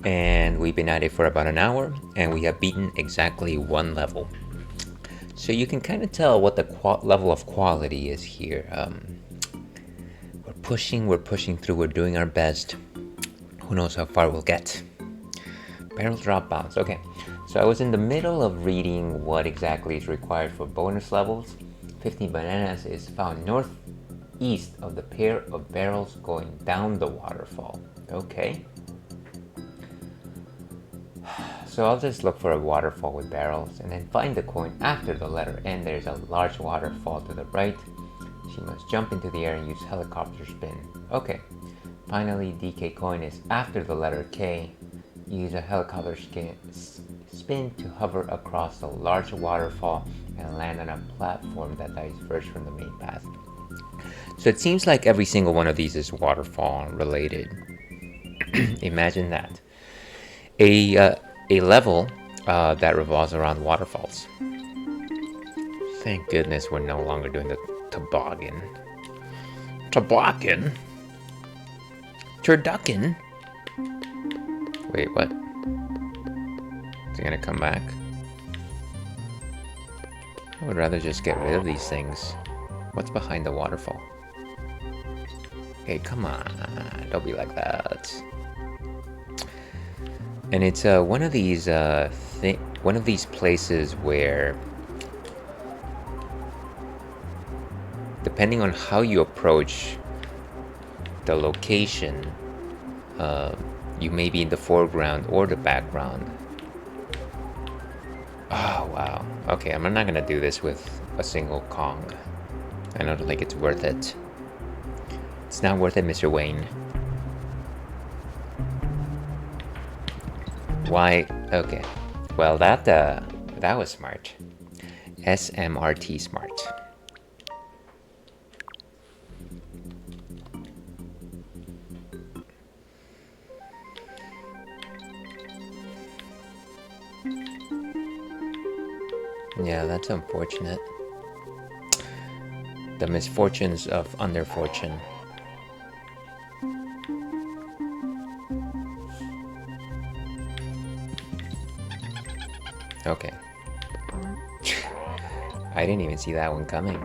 And we've been at it for about an hour, and we have beaten exactly one level. So you can kind of tell what the level of quality is here. We're pushing through, we're doing our best. Who knows how far we'll get. Barrel drop bounce. Okay, so I was in the middle of reading what exactly is required for bonus levels. 15 bananas is found northeast of the pair of barrels going down the waterfall. Okay. So I'll just look for a waterfall with barrels and then find the coin after the letter N. There's a large waterfall to the right. She must jump into the air and use helicopter spin. Okay. Finally, DK coin is after the letter K. Use a helicopter spin to hover across the large waterfall and land on a platform that diverges from the main path. So it seems like every single one of these is waterfall related. Imagine that. A level that revolves around waterfalls. Thank goodness we're no longer doing the toboggan. Toboggan? Turducken? Wait, what? Is he gonna come back? I would rather just get rid of these things. What's behind the waterfall? Hey, come on, don't be like that. And it's one of these places where, depending on how you approach the location, you may be in the foreground or the background. Oh wow. Okay, I'm not gonna do this with a single Kong. I don't think it's worth it. It's not worth it, Mr. Wayne. Why? Okay. Well, that was smart. SMRT smart. Yeah, that's unfortunate. The misfortunes of underfortune. Okay. I didn't even see that one coming.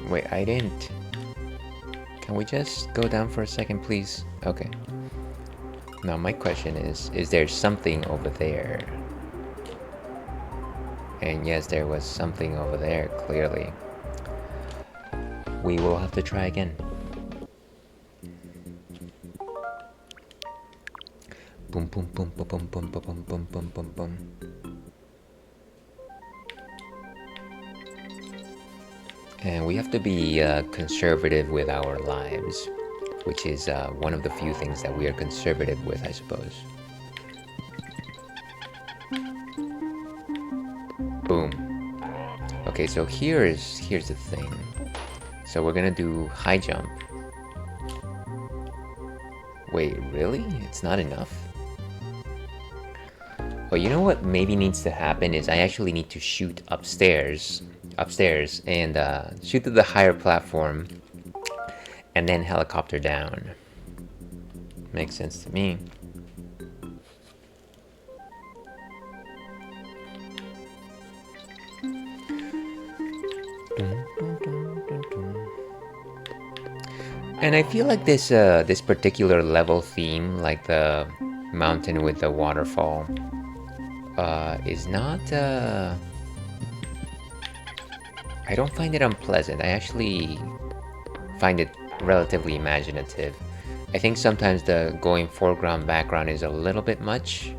Wait, I didn't. Can we just go down for a second, please? Okay. Now my question is there something over there? And yes, there was something over there, clearly. We will have to try again. Boom, boom, boom, boom, boom, boom, boom, boom, boom, boom, boom. And we have to be conservative with our lives, which is one of the few things that we are conservative with, I suppose. Boom. Okay, so here's the thing. So we're gonna do high jump. Wait, really? It's not enough? Well, you know what maybe needs to happen is I actually need to shoot upstairs and shoot to the higher platform and then helicopter down. Makes sense to me. And I feel like this this particular level theme, like the mountain with the waterfall, is not I don't find it unpleasant. I actually find it relatively imaginative. I think sometimes the going foreground background is a little bit much,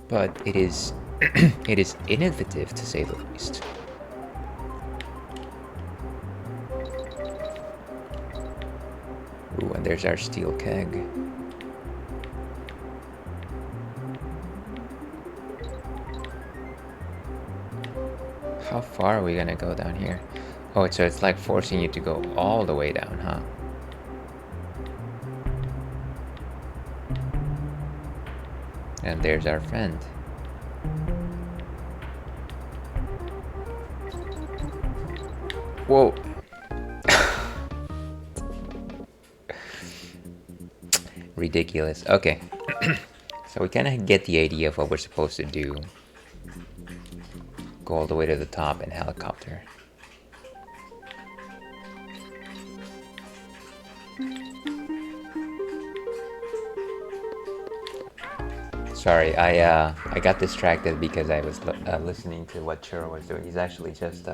but it is it is innovative to say the least. Ooh, and there's our steel keg. How far are we gonna go down here? Oh, so it's like forcing you to go all the way down, huh? And there's our friend. Whoa. Ridiculous. Okay. So we kind of get the idea of what we're supposed to do. Go all the way to the top and helicopter. Sorry, I got distracted because I was listening to what Churro was doing. He's actually just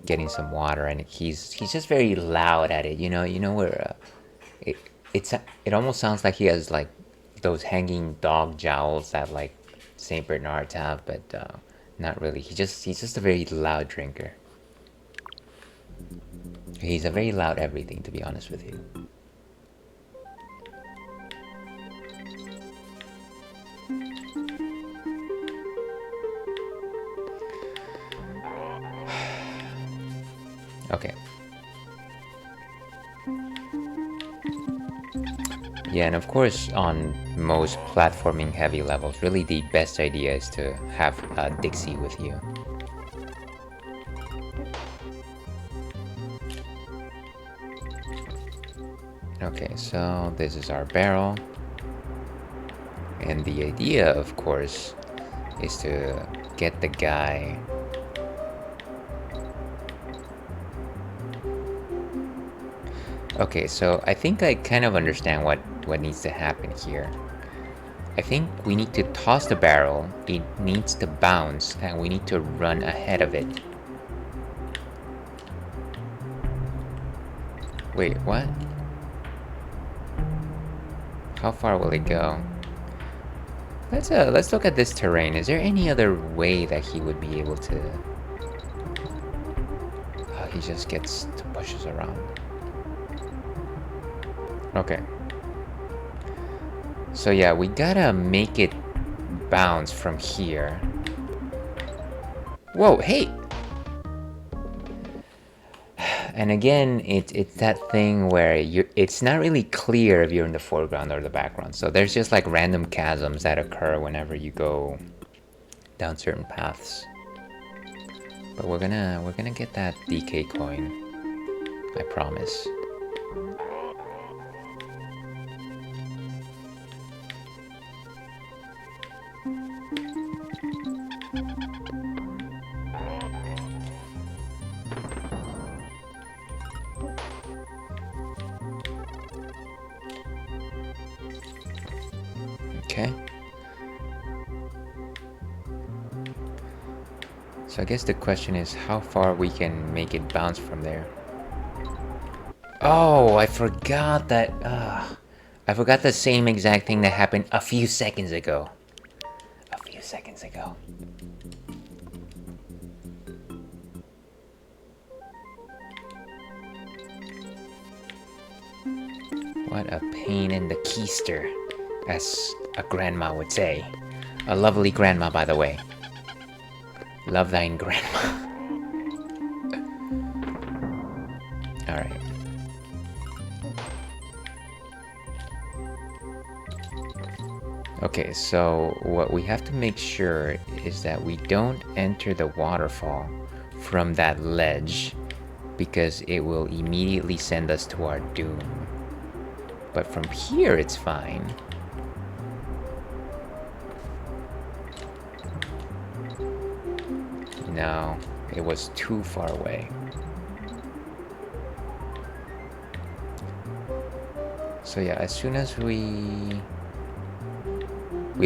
getting some water, and he's just very loud at it. You know where it almost sounds like he has like those hanging dog jowls that like Saint Bernards have, but not really. He's just a very loud drinker. He's a very loud everything, to be honest with you. Okay. Yeah, and of course, on most platforming heavy levels, really the best idea is to have Dixie with you. Okay, so this is our barrel. And the idea, of course, is to get the guy... Okay, so I think I kind of understand what needs to happen here. I think we need to toss the barrel, it needs to bounce, and we need to run ahead of it. Wait, what? How far will it go? Let's look at this terrain. Is there any other way that he would be able to... Oh, he just gets to push us around. Okay. So yeah, we gotta make it bounce from here. Whoa, hey! And again, it's that thing where it's not really clear if you're in the foreground or the background. So there's just like random chasms that occur whenever you go down certain paths. But we're gonna get that DK coin. I promise. Okay. So I guess the question is how far we can make it bounce from there. Oh, I forgot that. I forgot the same exact thing that happened a few seconds ago. What a pain in the keister, as a grandma would say. A lovely grandma, by the way. Love thine grandma. Alright. Okay, so what we have to make sure is that we don't enter the waterfall from that ledge, because it will immediately send us to our doom. But from here, it's fine. No, it was too far away. So yeah, as soon as we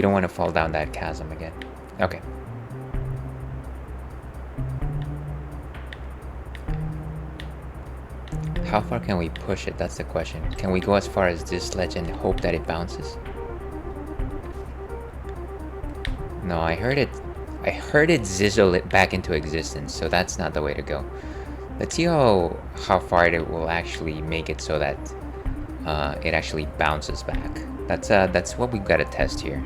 don't want to fall down that chasm again. Okay. How far can we push it? That's the question. Can we go as far as this ledge and hope that it bounces? No, I heard it zizzle it back into existence, so that's not the way to go. Let's see how far it will actually make it so that it actually bounces back. That's what we've got to test here.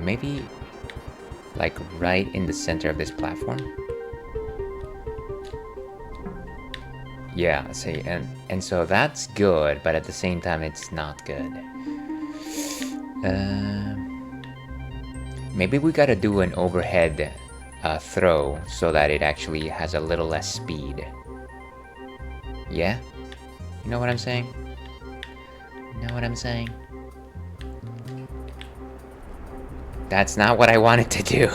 Maybe like right in the center of this platform. Yeah, see, and so that's good, but at the same time it's not good. Maybe we gotta do an overhead throw so that it actually has a little less speed. Yeah? You know what I'm saying? You know what I'm saying? That's not what I wanted to do.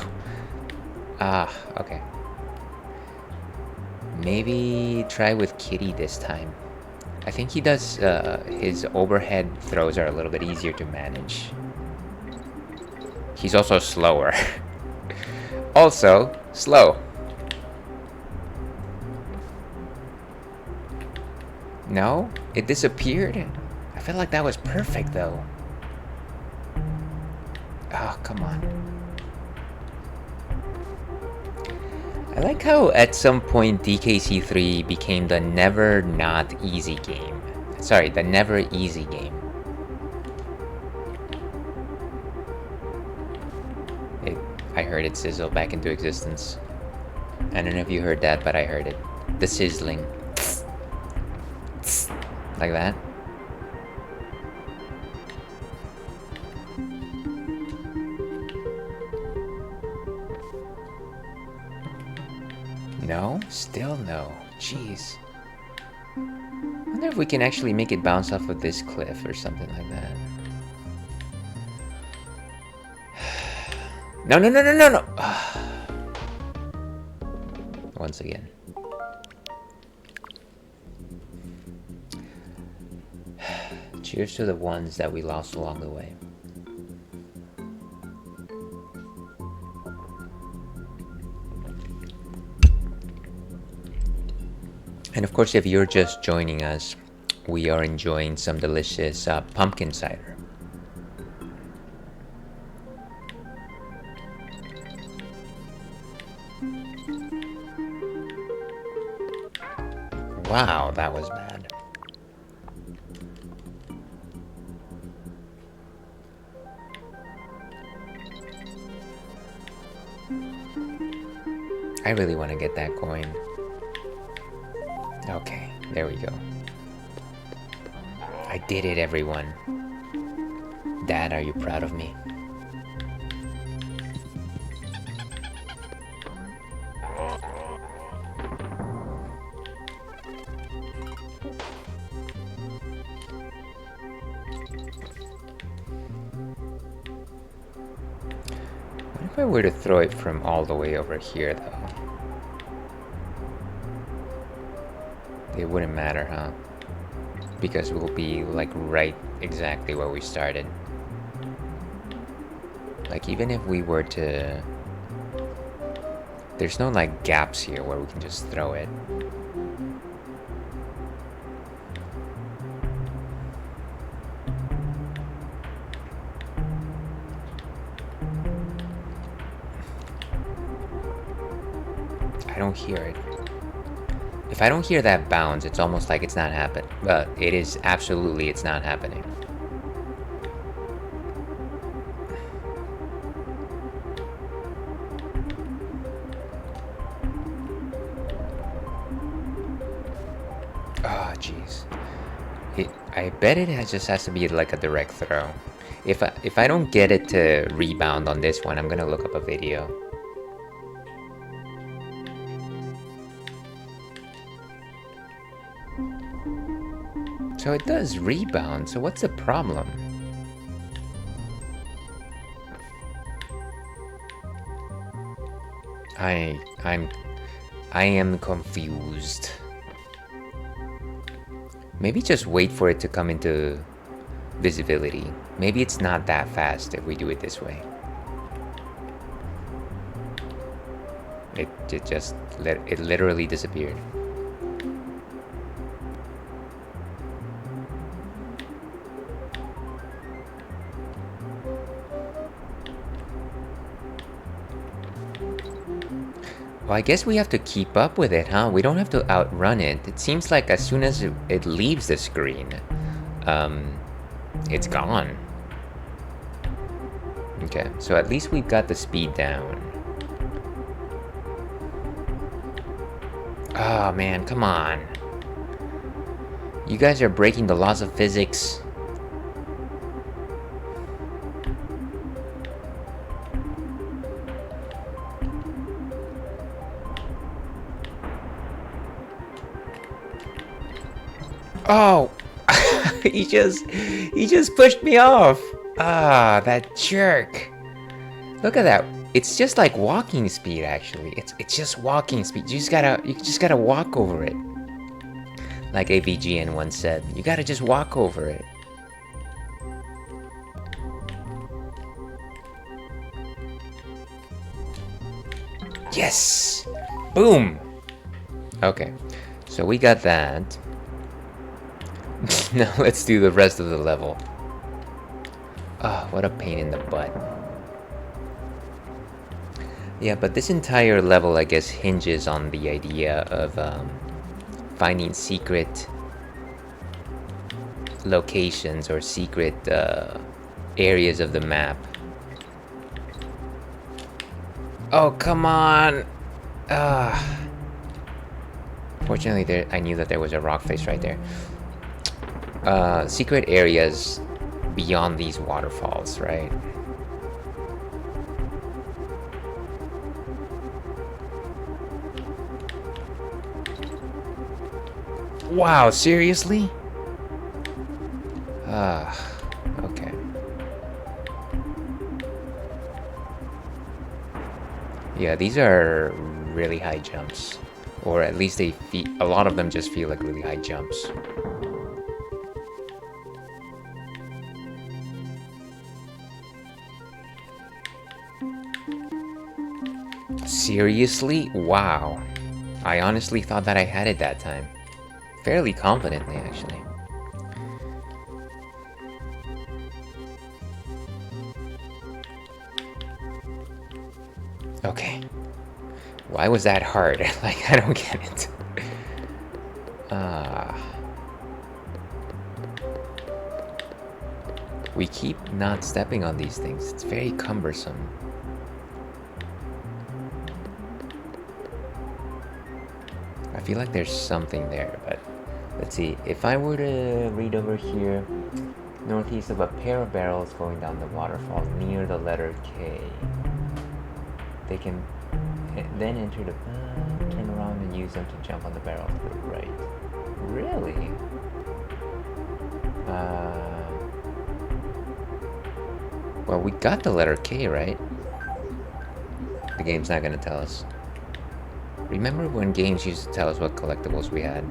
Ah, okay. Maybe try with Kitty this time. I think he does, his overhead throws are a little bit easier to manage. He's also slower. Also, slow. No? It disappeared? I felt like that was perfect, though. Oh, come on. I like how at some point DKC3 became the never not easy game. Sorry, the never easy game. I heard it sizzle back into existence. I don't know if you heard that, but I heard it. The sizzling. Like that. No? Still no. Jeez. I wonder if we can actually make it bounce off of this cliff or something like that. No, no, no, no, no, no! Once again. Cheers to the ones that we lost along the way. And of course, if you're just joining us, we are enjoying some delicious pumpkin cider. Wow, that was bad. I really want to get that coin. Okay, there we go. I did it, everyone. Dad, are you proud of me? What if I were to throw it from all the way over here, though? It wouldn't matter, huh? Because we'll be like right exactly where we started. Like even if we were to... There's no like gaps here where we can just throw it. I don't hear it. If I don't hear that bounce, it's almost like it's not happening. But it is absolutely, it's not happening. Oh, jeez. I bet it just has to be like a direct throw. If I don't get it to rebound on this one, I'm gonna look up a video. So it does rebound, so what's the problem? I am confused. Maybe just wait for it to come into visibility. Maybe it's not that fast if we do it this way. It literally disappeared. Well, I guess we have to keep up with it, huh? We don't have to outrun it. It seems like as soon as it leaves the screen, it's gone. Okay, so at least we've got the speed down. Oh man, come on. You guys are breaking the laws of physics. Oh! he just pushed me off. Ah, that jerk. Look at that. It's just like walking speed actually. It's just walking speed. You just gotta walk over it. Like AVGN once said, you gotta just walk over it. Yes! Boom! Okay, so we got that. Now let's do the rest of the level. Oh, what a pain in the butt. Yeah, but this entire level, I guess, hinges on the idea of finding secret locations or secret areas of the map. Oh, come on! Fortunately, I knew that there was a rock face right there. Secret areas beyond these waterfalls, right? Wow, seriously? Okay. Yeah, these are really high jumps. Or at least a lot of them just feel like really high jumps. Seriously? Wow. I honestly thought that I had it that time. Fairly confidently, actually. Okay. Why was that hard? Like, I don't get it. We keep not stepping on these things. It's very cumbersome. I feel like there's something there, but let's see. If I were to read over here, northeast of a pair of barrels going down the waterfall near the letter K. They can then enter the turn around and use them to jump on the barrel to the right. Really? Well, we got the letter K, right? The game's not gonna tell us. Remember when games used to tell us what collectibles we had?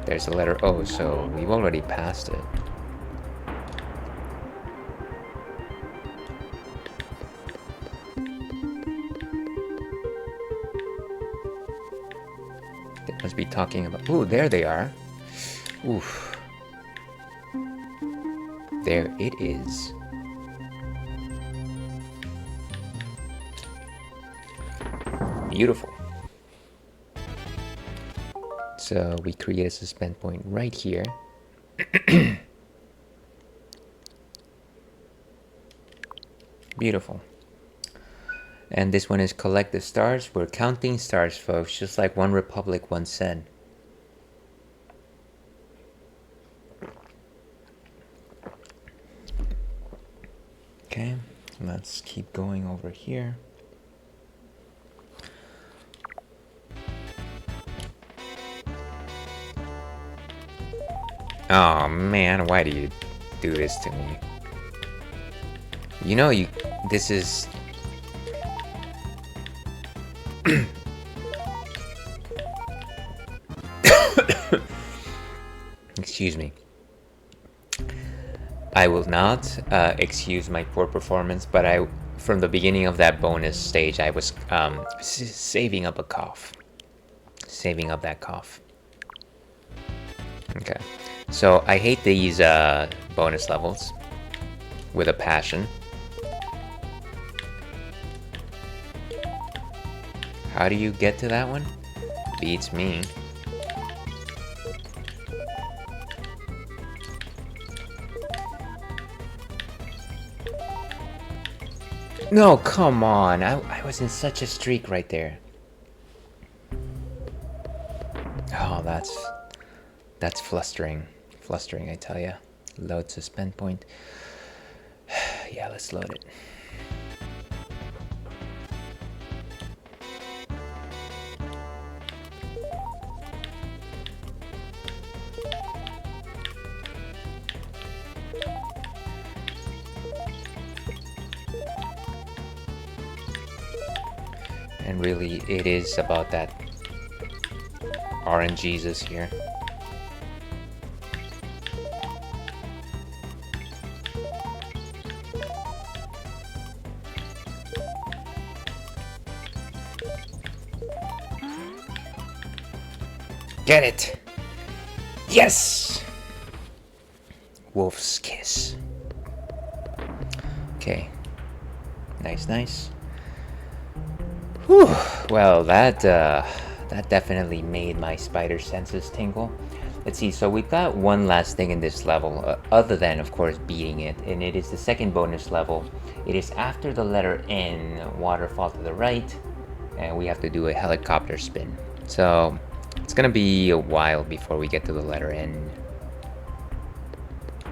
There's the letter O, so we've already passed it. They must be talking about... Ooh, there they are. Oof. There it is. Beautiful. So we create a suspend point right here. Beautiful. And this one is collect the stars. We're counting stars, folks, just like One Republic once said. Okay, let's keep going over here. Oh man, why do you do this to me? You know, this is... Excuse me. I will not excuse my poor performance, but from the beginning of that bonus stage, I was saving up a cough. Saving up that cough. Okay. So I hate these bonus levels with a passion. How do you get to that one? Beats me. No, come on. I was in such a streak right there. Oh, that's flustering. Flustering, I tell ya. Load suspend point. Yeah, let's load it. And really, it is about that RNGesus here. Get it! Yes! Wolf's kiss. Okay. Nice, nice. Whew. Well, that definitely made my spider senses tingle. Let's see, so we've got one last thing in this level, other than, of course, beating it, and it is the second bonus level. It is after the letter N, waterfall to the right, and we have to do a helicopter spin. So, it's gonna be a while before we get to the letter N.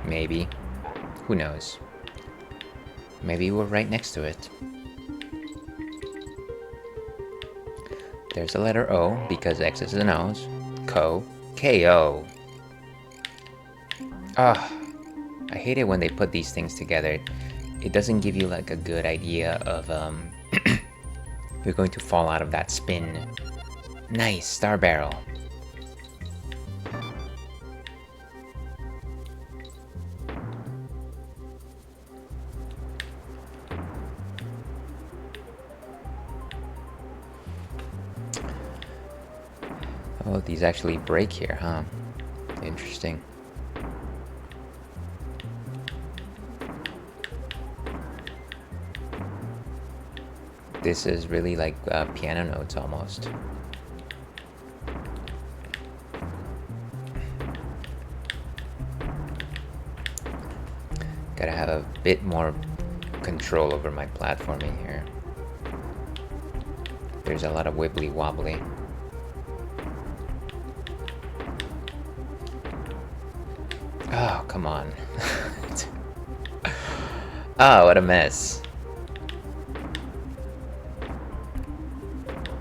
Maybe. Who knows? Maybe we're right next to it. There's a letter O, because X is a nose. Ko. K-O. Ah, I hate it when they put these things together. It doesn't give you like a good idea of you're going to fall out of that spin. Nice, star barrel. Oh, these actually break here, huh? Interesting. This is really like piano notes almost. Gotta have a bit more control over my platforming here. There's a lot of wibbly wobbly. Oh, come on. Oh, what a mess.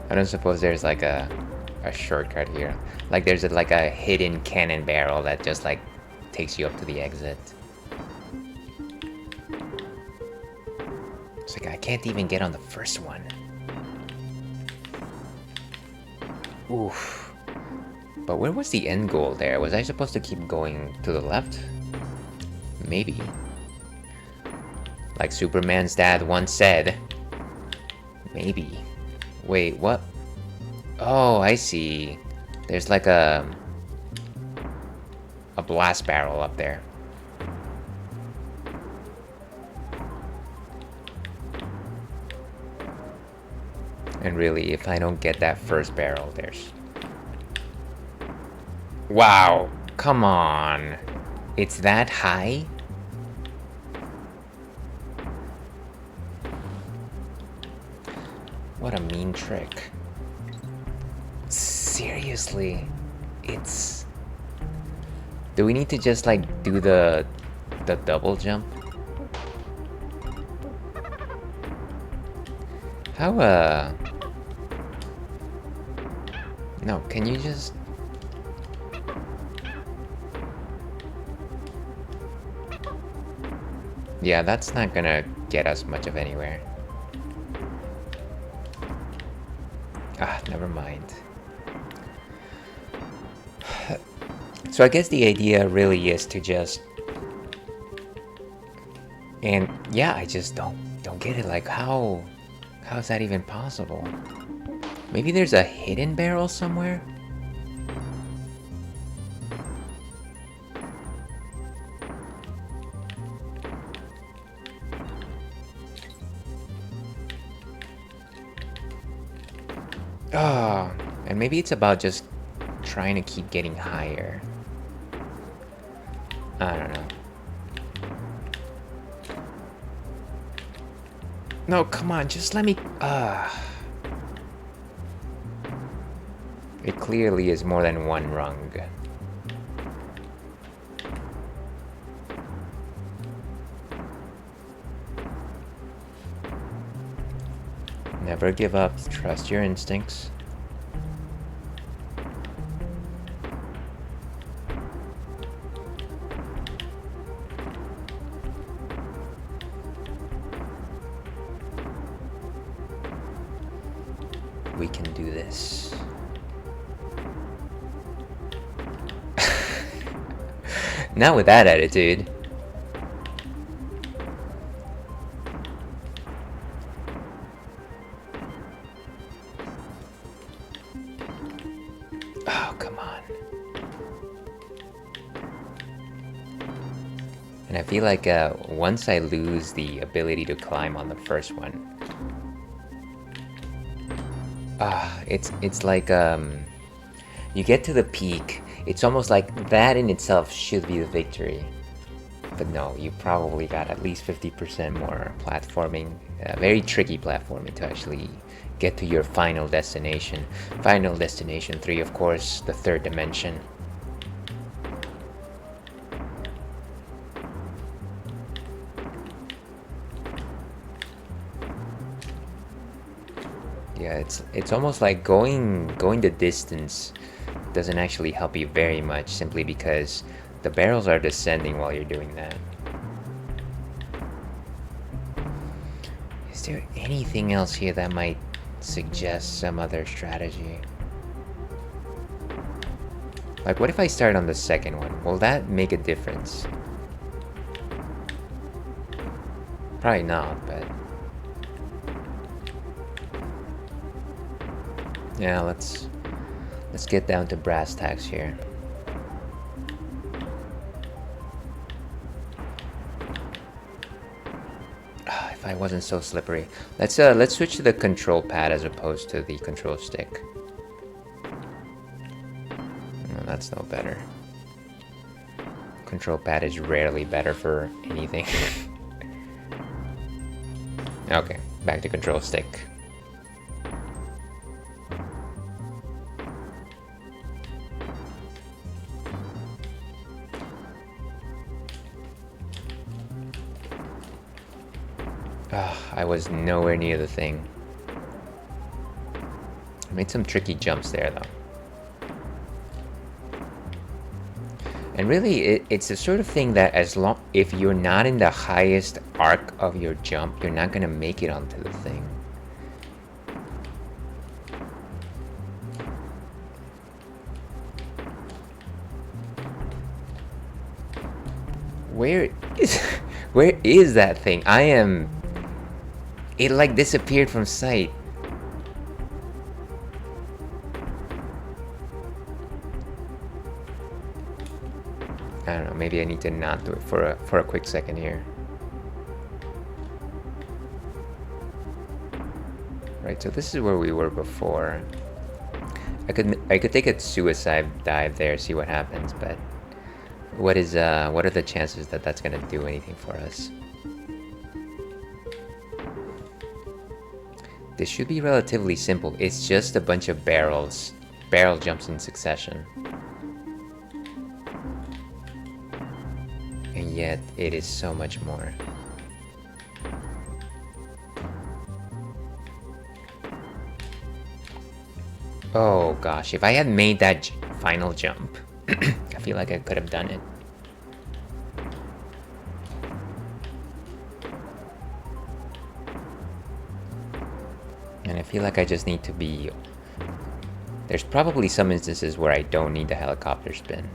I don't suppose there's like a shortcut here. Like there's like a hidden cannon barrel that just like takes you up to the exit. It's like I can't even get on the first one. Oof. But where was the end goal there? Was I supposed to keep going to the left? Maybe. Like Superman's dad once said. Maybe. Wait, what? Oh, I see. There's like a blast barrel up there. And really, if I don't get that first barrel, there's... Wow, come on. It's that high? What a mean trick. Seriously, it's... Do we need to just like do the double jump? How No, can you just... Yeah, that's not gonna get us much of anywhere. Ah, never mind. So I guess the idea really is to just... And yeah, I just don't get it. Like, how is that even possible? Maybe there's a hidden barrel somewhere? Oh, and maybe it's about just trying to keep getting higher. I don't know. No, come on, just let me... It clearly is more than one rung. Never give up. Trust your instincts. We can do this. Not with that attitude. Oh, come on. And I feel like once I lose the ability to climb on the first one, it's like you get to the peak. It's almost like that in itself should be the victory. But no, you probably got at least 50% more platforming, very tricky platforming to actually get to your final destination. Final destination 3, of course, the third dimension. Yeah, it's almost like going the distance doesn't actually help you very much, simply because the barrels are descending while you're doing that. Is there anything else here that might suggest some other strategy? Like, what if I start on the second one? Will that make a difference? Probably not, but... yeah, let's get down to brass tacks here. If I wasn't so slippery. Let's switch to the control pad as opposed to the control stick. No, that's no better. Control pad is rarely better for anything. Okay, back to control stick. I was nowhere near the thing. I made some tricky jumps there, though. And really, it's the sort of thing that if you're not in the highest arc of your jump, you're not gonna make it onto the thing. Where is that thing? It like disappeared from sight. I don't know, maybe I need to not do it for a quick second here. Right, so this is where we were before. I could take a suicide dive there, see what happens, but what are the chances that that's gonna do anything for us? This should be relatively simple. It's just a bunch of barrel jumps in succession. And yet, it is so much more. Oh gosh, if I had made that final jump, I feel like I could have done it. And I feel like I just need to be... There's probably some instances where I don't need the helicopter spin.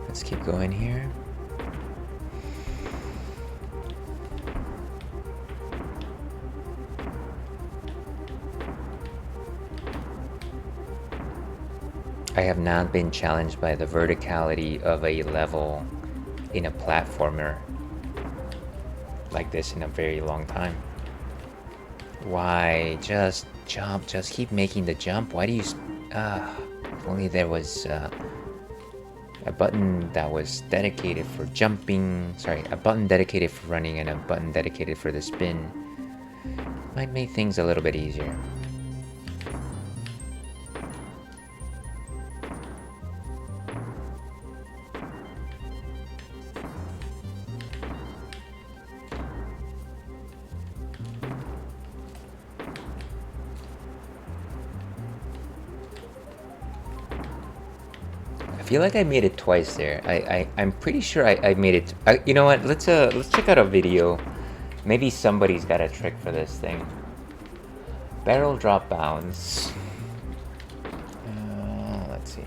Let's keep going here. I have not been challenged by the verticality of a level in a platformer like this in a very long time. Why? Just jump. Just keep making the jump. Why do you... if only there was a button that was dedicated for jumping. Sorry, a button dedicated for running and a button dedicated for the spin. Might make things a little bit easier. I feel like I made it twice there. I'm pretty sure I made it. You know what? Let's check out a video. Maybe somebody's got a trick for this thing. Barrel drop bounce. Let's see.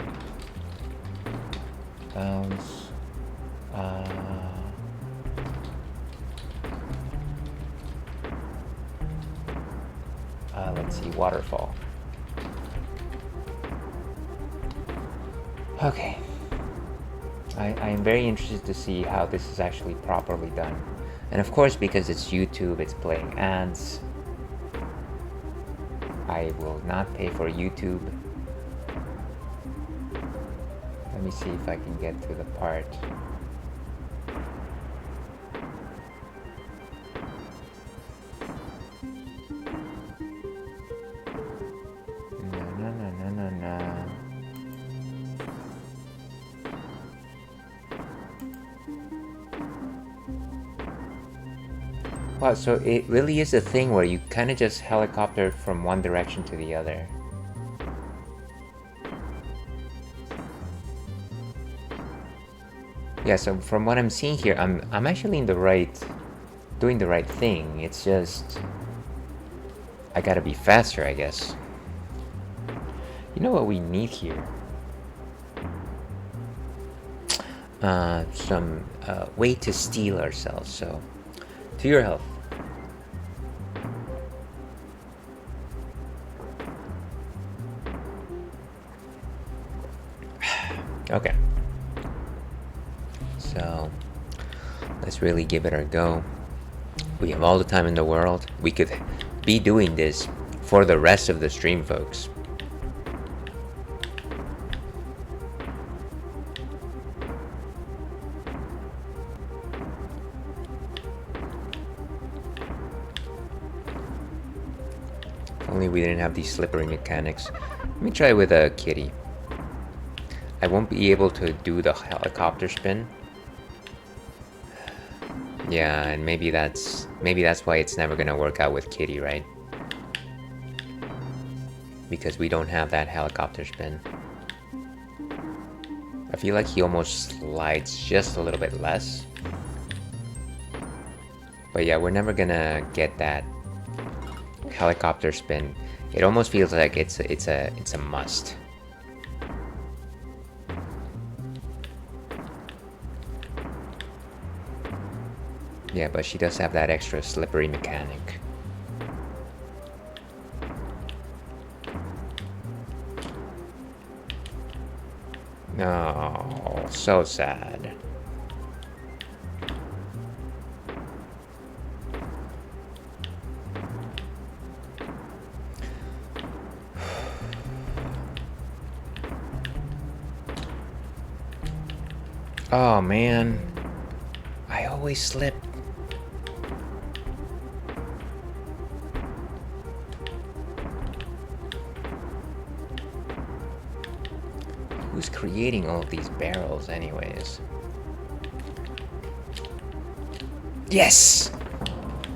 Bounce. Let's see. Waterfall. Okay. I am very interested to see how this is actually properly done. And of course, because it's YouTube, it's playing ads. I will not pay for YouTube. Let me see if I can get to the part. No. Wow, so it really is a thing where you kind of just helicopter from one direction to the other. Yeah, so from what I'm seeing here, I'm actually doing the right thing. It's just I gotta be faster, I guess. You know what we need here? Some way to steal ourselves. So, to your health. Okay. So, let's really give it our go. We have all the time in the world. We could be doing this for the rest of the stream, folks. If only we didn't have these slippery mechanics. Let me try with a kitty. I won't be able to do the helicopter spin. Yeah, and maybe that's why it's never gonna work out with Kitty, right? Because we don't have that helicopter spin. I feel like he almost slides just a little bit less. But yeah, we're never gonna get that helicopter spin. It almost feels like it's a must. Yeah, but she does have that extra slippery mechanic. No, so sad. Oh man, I always slip. Who's creating all of these barrels anyways? Yes!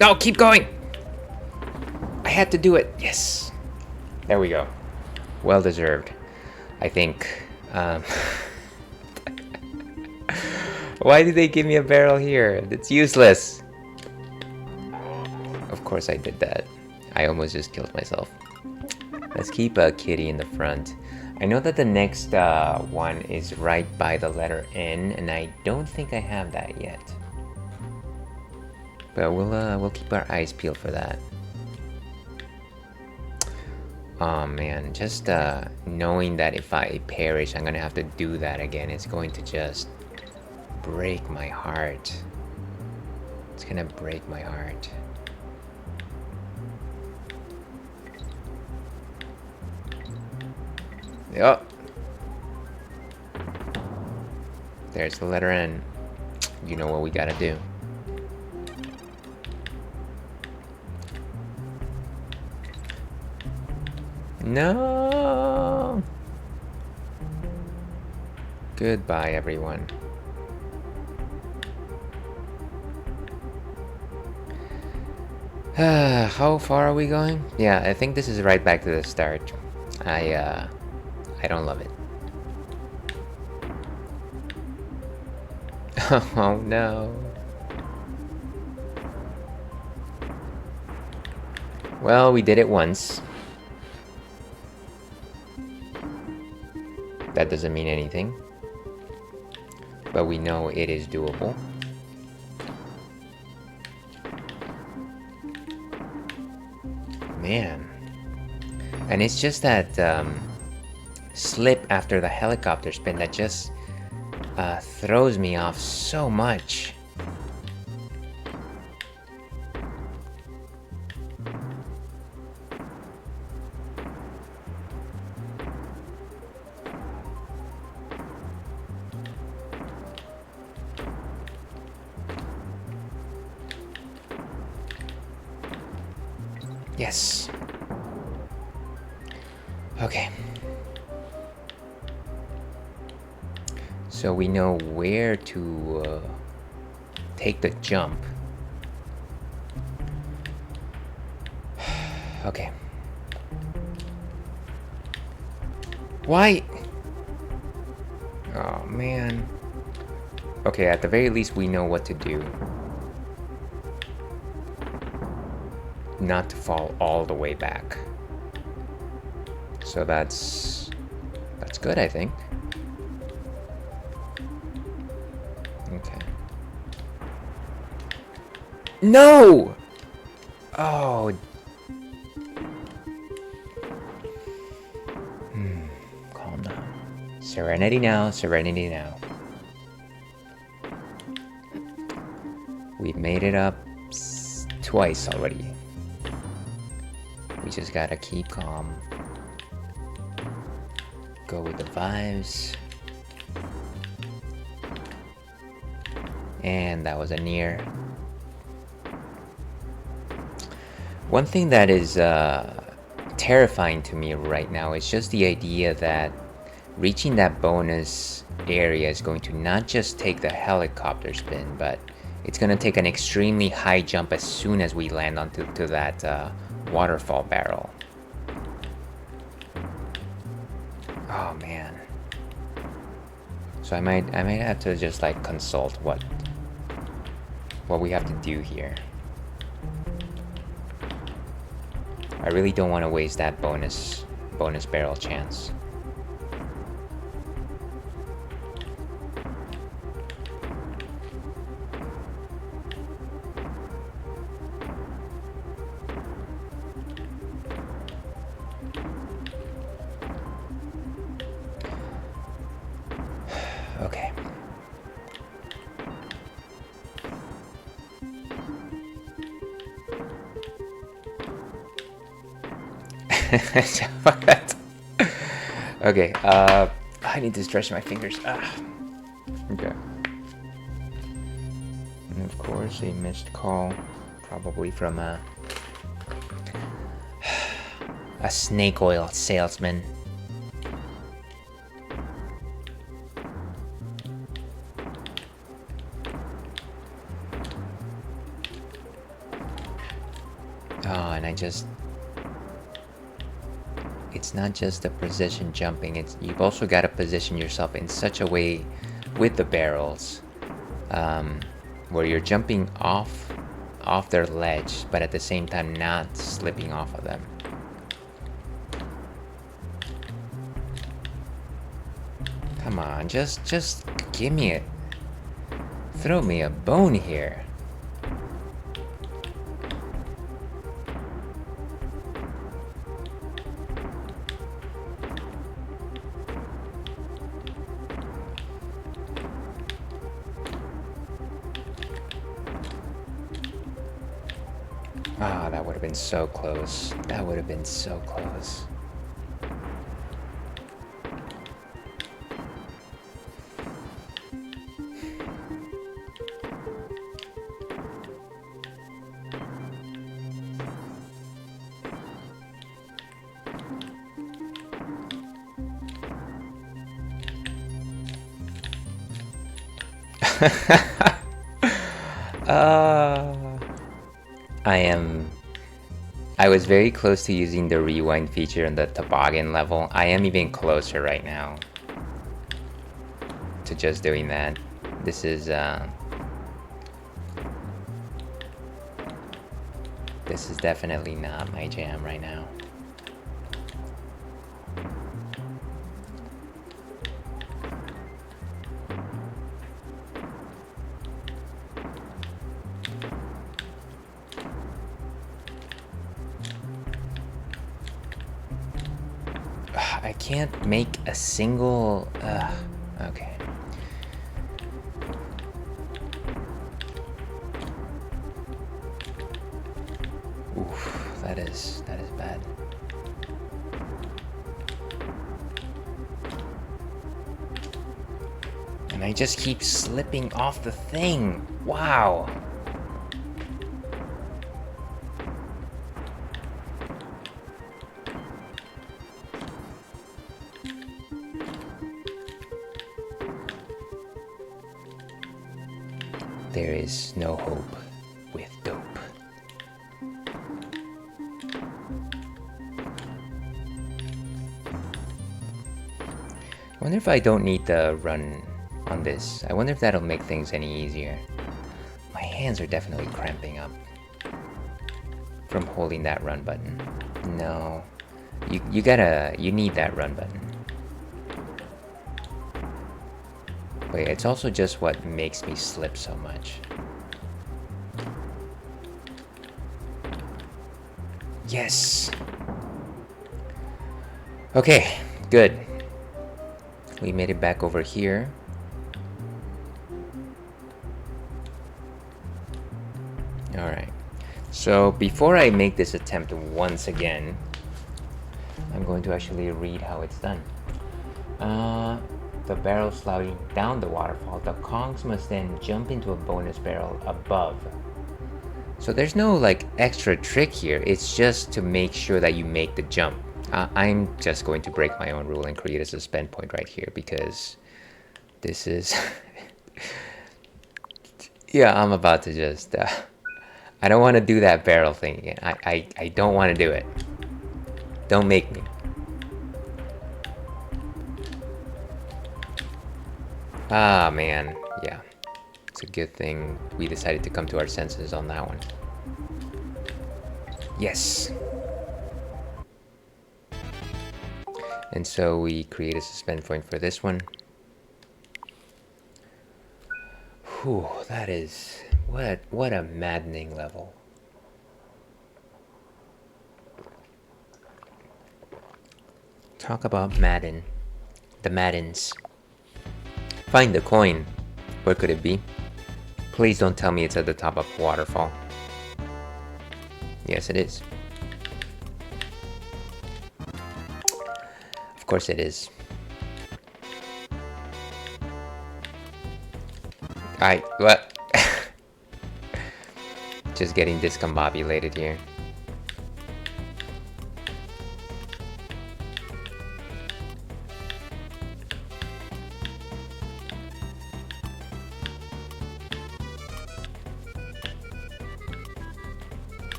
No, keep going! I had to do it. Yes! There we go. Well deserved. I think. Why did they give me a barrel here? It's useless. Of course I did that. I almost just killed myself. Let's keep a kitty in the front. I know that the next one is right by the letter N, and I don't think I have that yet. But we'll keep our eyes peeled for that. Oh man, just knowing that if I perish, I'm gonna have to do that again. It's going to just break my heart. It's gonna break my heart. Yup. There's the letter N. You know what we gotta do. No. Goodbye, everyone. How far are we going? Yeah, I think this is right back to the start. I don't love it. Oh no. Well, we did it once. That doesn't mean anything. But we know it is doable. Man. And it's just that slip after the helicopter spin that just throws me off so much. Yes. Okay. So we know where to take the jump. Okay. Why? Oh man. Okay, at the very least we know what to do. Not to fall all the way back. So that's good, I think. Okay. No! Oh. Calm down. Serenity now, serenity now. We've made it up twice already. We just gotta keep calm. Go with the vibes. And that was a near. One thing that is terrifying to me right now is just the idea that reaching that bonus area is going to not just take the helicopter spin, but it's going to take an extremely high jump as soon as we land onto that waterfall barrel. Oh man. So I might have to just like consult what we have to do here. I really don't want to waste that bonus barrel chance. Okay. Okay, I need to stretch my fingers. Okay. And of course, a missed call, probably from a snake oil salesman. Oh, and it's not just the precision jumping, you've also got to position yourself in such a way with the barrels where you're jumping off their ledge, but at the same time not slipping off of them. Come on, just give me it. Throw me a bone here. Ah, that would have been so close. That would have been so close. I was very close to using the rewind feature in the toboggan level. I am even closer right now to just doing that. This is definitely not my jam right now. I can't make a single... okay. Oof, that is bad. And I just keep slipping off the thing. Wow. There is no hope with dope. I wonder if I don't need the run on this. I wonder if that'll make things any easier. My hands are definitely cramping up from holding that run button. No. You need that run button. Wait, it's also just what makes me slip so much. Yes! Okay, good. We made it back over here. Alright. So before I make this attempt once again, I'm going to actually read how it's done. The barrel sliding down the waterfall, the congs must then jump into a bonus barrel above. So there's no like extra trick here, it's just to make sure that you make the jump. I'm just going to break my own rule and create a suspend point right here because this is... yeah, I'm about to just... I don't want to do that barrel thing again. I don't want to do it. Don't make me. Ah, man. Yeah. It's a good thing we decided to come to our senses on that one. Yes. And so we create a suspend point for this one. Whew, that is... What a maddening level. Talk about Madden. The Maddens. Find the coin. Where could it be? Please don't tell me it's at the top of a waterfall. Yes, it is. Of course it is. What? Just getting discombobulated here.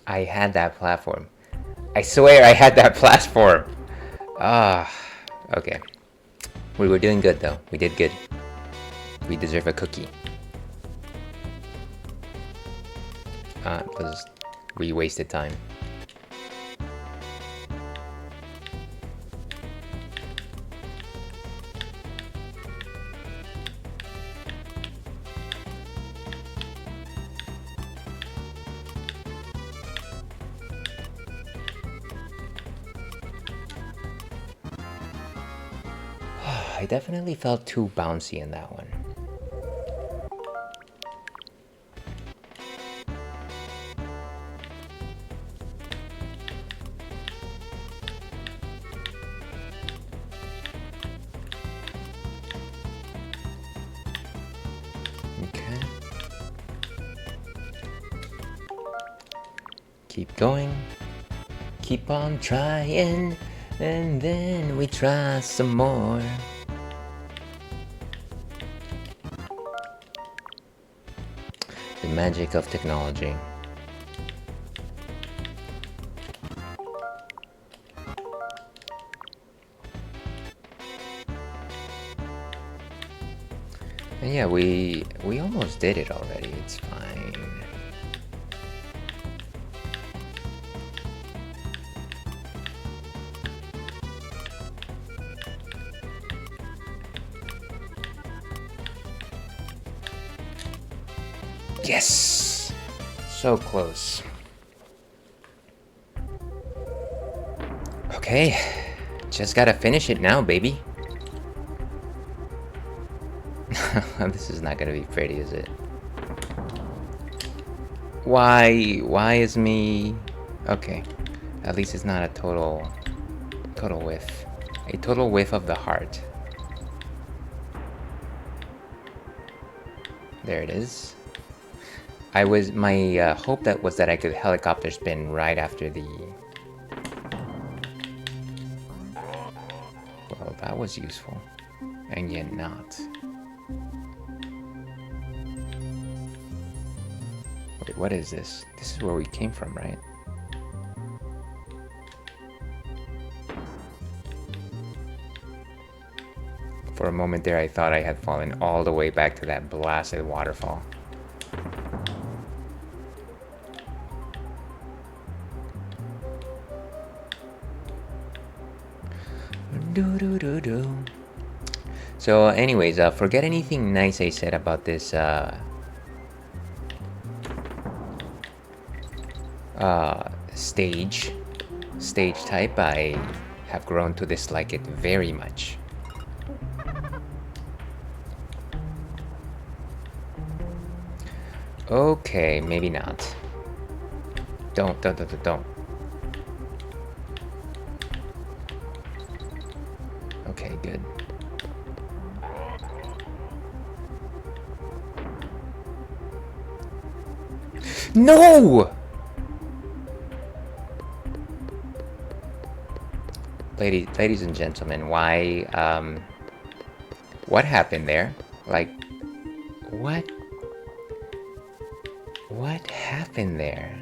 I had that platform. I swear I had that platform. Okay. We were doing good though. We did good. We deserve a cookie. We wasted time. I definitely felt too bouncy in that one. Keep going. Keep on trying. And then we try some more. The magic of technology. And yeah, we almost did it already. It's fine. Yes! So close. Okay, just gotta finish it now, baby. This is not gonna be pretty, is it? Why is me... Okay, at least it's not a total whiff. A total whiff of the heart. There it is. My hope was that I could helicopter spin right after the... Well, that was useful. And yet not. Wait, what is this? This is where we came from, right? For a moment there, I thought I had fallen all the way back to that blasted waterfall. So anyways, forget anything nice I said about this stage type. I have grown to dislike it very much. Okay, maybe not. Don't. Okay, good. No! Ladies and gentlemen, why, what happened there? Like, what happened there?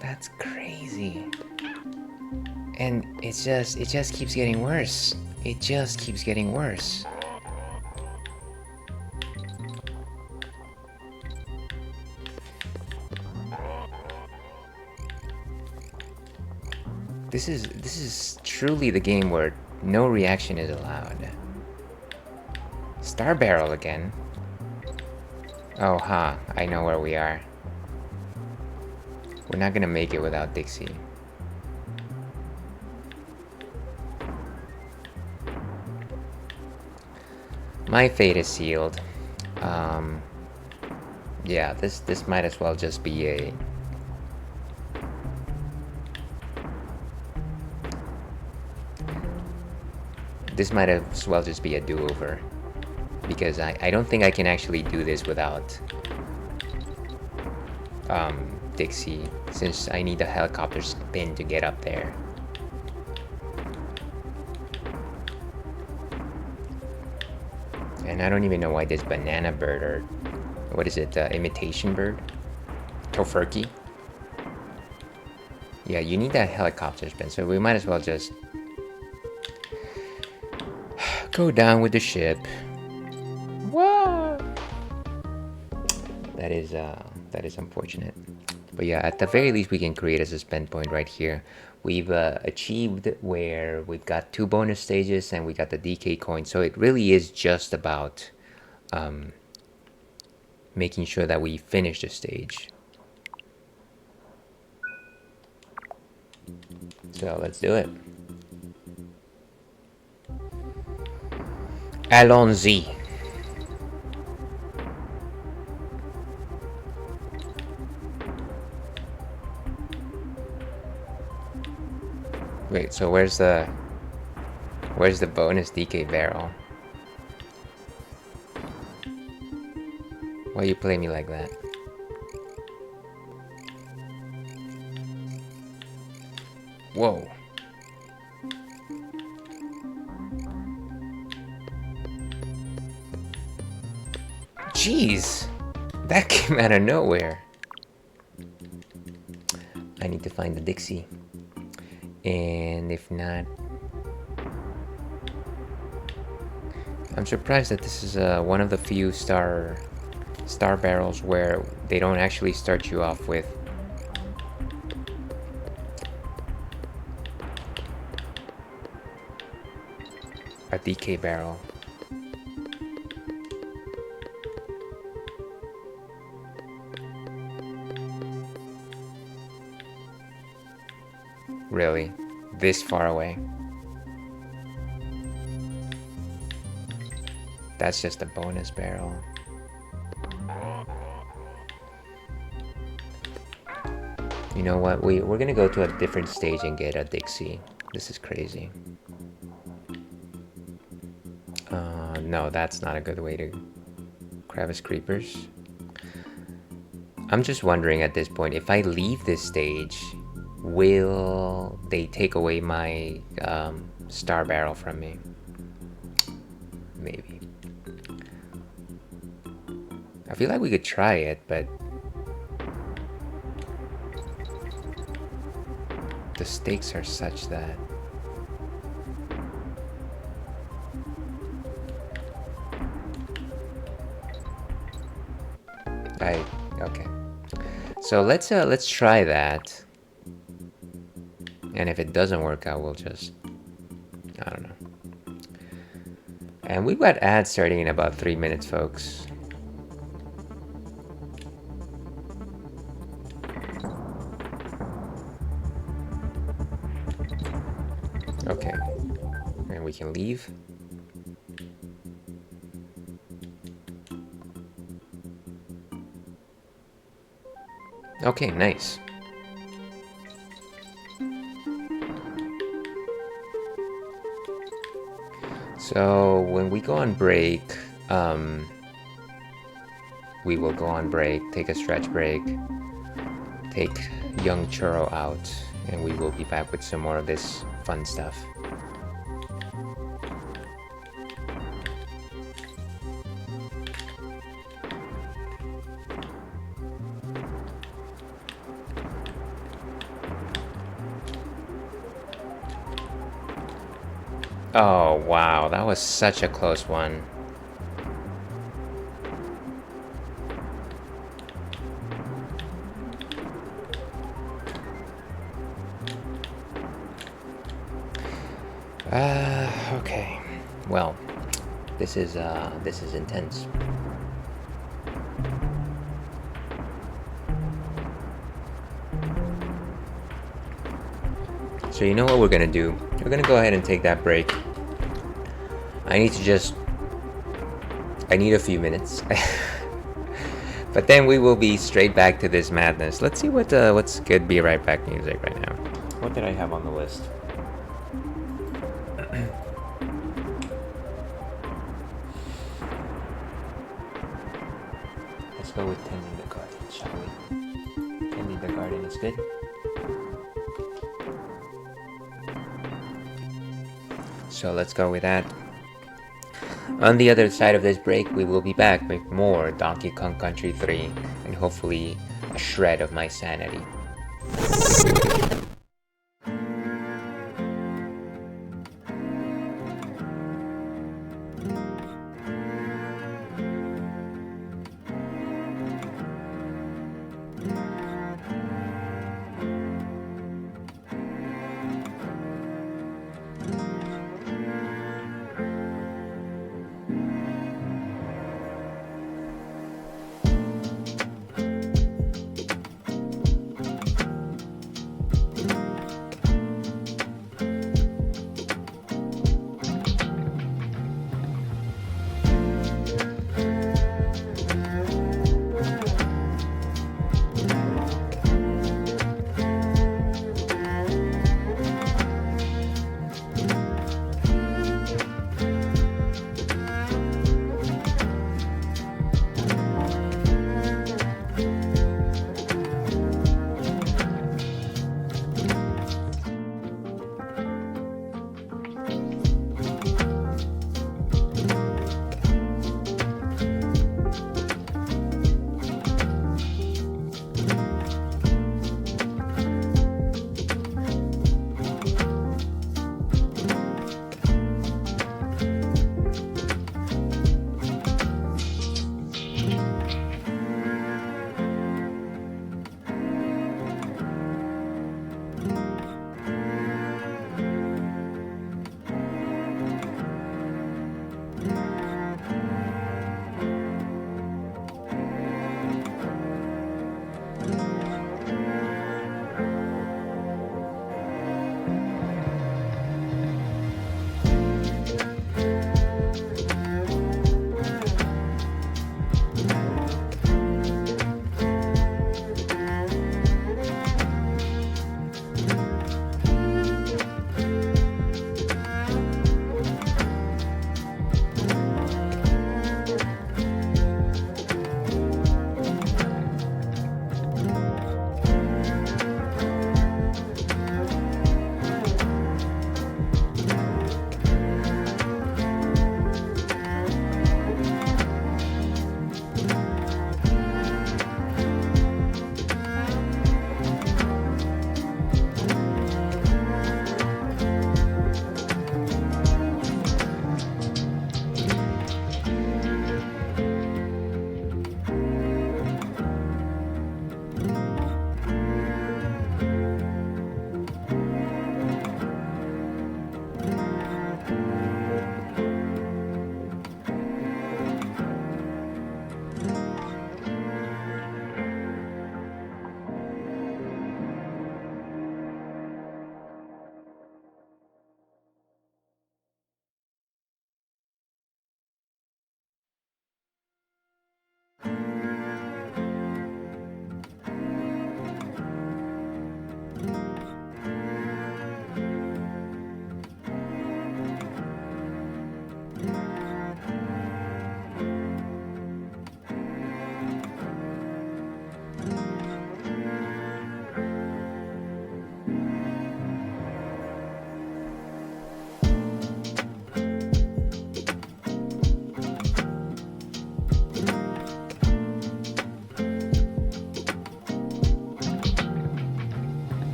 That's crazy. And it just keeps getting worse. It just keeps getting worse. This is truly the game where no reaction is allowed. Star Barrel again. Oh, I know where we are. We're not gonna make it without Dixie. My fate is sealed. Yeah, this might as well just be a... This might as well just be a do-over. Because I don't think I can actually do this without Dixie, since I need a helicopter spin to get up there. And I don't even know why this banana bird, or what is it, imitation bird? Tofurkey? Yeah, you need that helicopter spin, so we might as well just go down with the ship. Whoa! That is unfortunate. But yeah, at the very least we can create a suspend point right here. We've achieved where we've got 2 bonus stages and we got the DK coin, so it really is just about making sure that we finish the stage. So let's do it. Allons-y. Wait, so where's the bonus DK barrel? Why you play me like that? Whoa. Jeez. That came out of nowhere. I need to find the Dixie. And if not... I'm surprised that this is one of the few star barrels where they don't actually start you off with a DK barrel. Really? This far away? That's just a bonus barrel. You know what? We're gonna go to a different stage and get a Dixie. This is crazy. No, that's not a good way to crevice creepers. I'm just wondering at this point, if I leave this stage, will they take away my star barrel from me? Maybe. I feel like we could try it, but the stakes are such that okay. So let's try that. And if it doesn't work out, we'll just, I don't know. And we've got ads starting in about 3 minutes, folks. Okay. And we can leave. Okay, nice. So when we go on break, we will go on break, take a stretch break, take young Churro out, and we will be back with some more of this fun stuff. Oh, wow, that was such a close one. Okay. Well, this is intense. So you know what we're gonna do? We're gonna go ahead and take that break. I need a few minutes. But then we will be straight back to this madness. Let's see what's good Be Right Back music right now. What did I have on the list? Let's go with Tending the Garden, shall we? Tending the Garden is good. So let's go with that. On the other side of this break, we will be back with more Donkey Kong Country 3 and hopefully a shred of my sanity.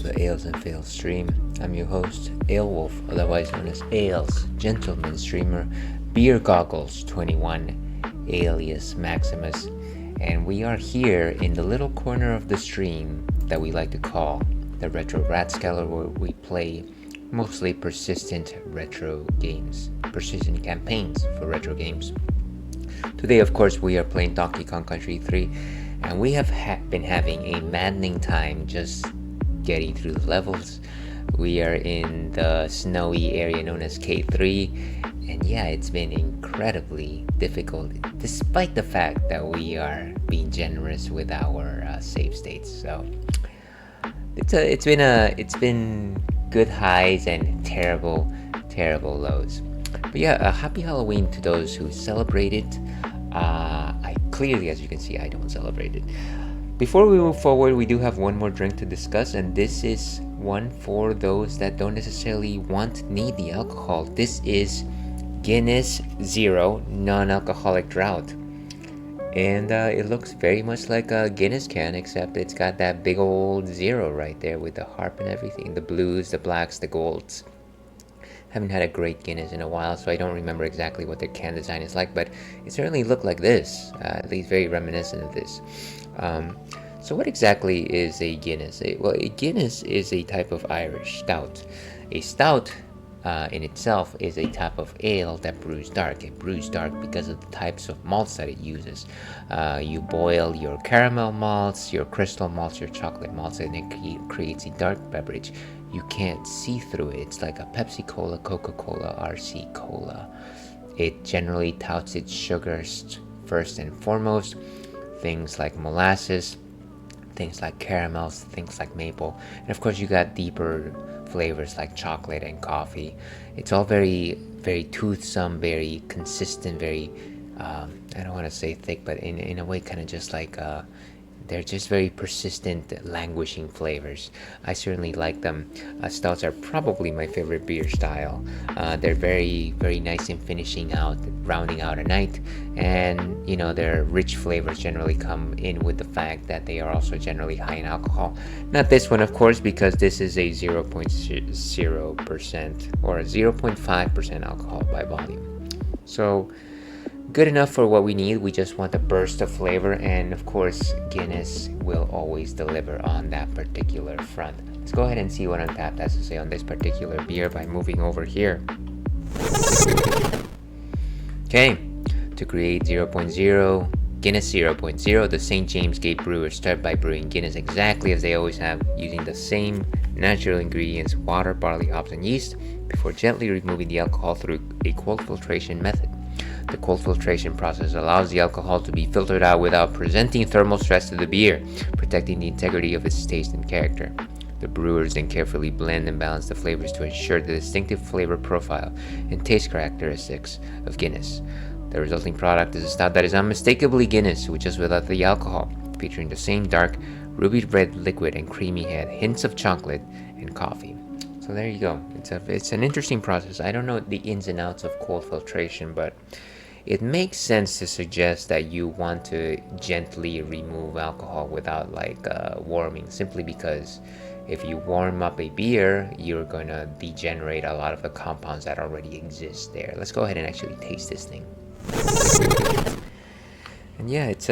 to the Ales and Fails stream. I'm your host, Alewolf, otherwise known as Ales, Gentleman Streamer, Beer Goggles 21, alias Maximus, and we are here in the little corner of the stream that we like to call the Retro Ratskeller, where we play mostly persistent retro games, persistent campaigns for retro games. Today, of course, we are playing Donkey Kong Country 3, and we have been having a maddening time just getting through the levels. We are in the snowy area known as K3, and yeah, it's been incredibly difficult, despite the fact that we are being generous with our save states. So it's been good highs and terrible lows. But yeah, happy Halloween to those who celebrate it. I clearly, as you can see, I don't celebrate it. Before we move forward, we do have one more drink to discuss, and this is one for those that don't necessarily need the alcohol. This is Guinness Zero non-alcoholic drought, and it looks very much like a Guinness can, except it's got that big old zero right there with the harp and everything, the blues, the blacks, the golds. Haven't had a great Guinness in a while, so I don't remember exactly what their can design is like, but it certainly looked like this, at least very reminiscent of this. So what exactly is a Guinness? A Guinness is a type of Irish stout. A stout in itself is a type of ale that brews dark. It brews dark because of the types of malts that it uses. You boil your caramel malts, your crystal malts, your chocolate malts, and it creates a dark beverage. You can't see through it. It's like a Pepsi Cola, Coca-Cola, RC Cola. It generally touts its sugars first and foremost. Things like molasses, things like caramels, things like maple, and of course you got deeper flavors like chocolate and coffee. It's all very, very toothsome, very consistent, very I don't want to say thick, but in a way kind of just like they're just very persistent, languishing flavors. I certainly like them. Stouts are probably my favorite beer style. They're very, very nice in finishing out, rounding out a night, and their rich flavors generally come in with the fact that they are also generally high in alcohol. Not this one, of course, because this is a 0.0% or a 0.5% alcohol by volume. So good enough for what we need. We just want a burst of flavor, and of course Guinness will always deliver on that particular front. Let's go ahead and see what Untapped has to say on this particular beer by moving over here. Okay, to create 0.0 Guinness 0.0, the St. James Gate brewers start by brewing Guinness exactly as they always have, using the same natural ingredients, water, barley, hops, and yeast, before gently removing the alcohol through a cold filtration method. The cold filtration process allows the alcohol to be filtered out without presenting thermal stress to the beer, protecting the integrity of its taste and character. The brewers then carefully blend and balance the flavors to ensure the distinctive flavor profile and taste characteristics of Guinness. The resulting product is a stout that is unmistakably Guinness, just without the alcohol, featuring the same dark, ruby red liquid and creamy head, hints of chocolate and coffee. So there you go. It's an interesting process. I don't know the ins and outs of cold filtration, but it makes sense to suggest that you want to gently remove alcohol without warming, simply because if you warm up a beer, you're going to degenerate a lot of the compounds that already exist there. Let's go ahead and actually taste this thing. And yeah, it's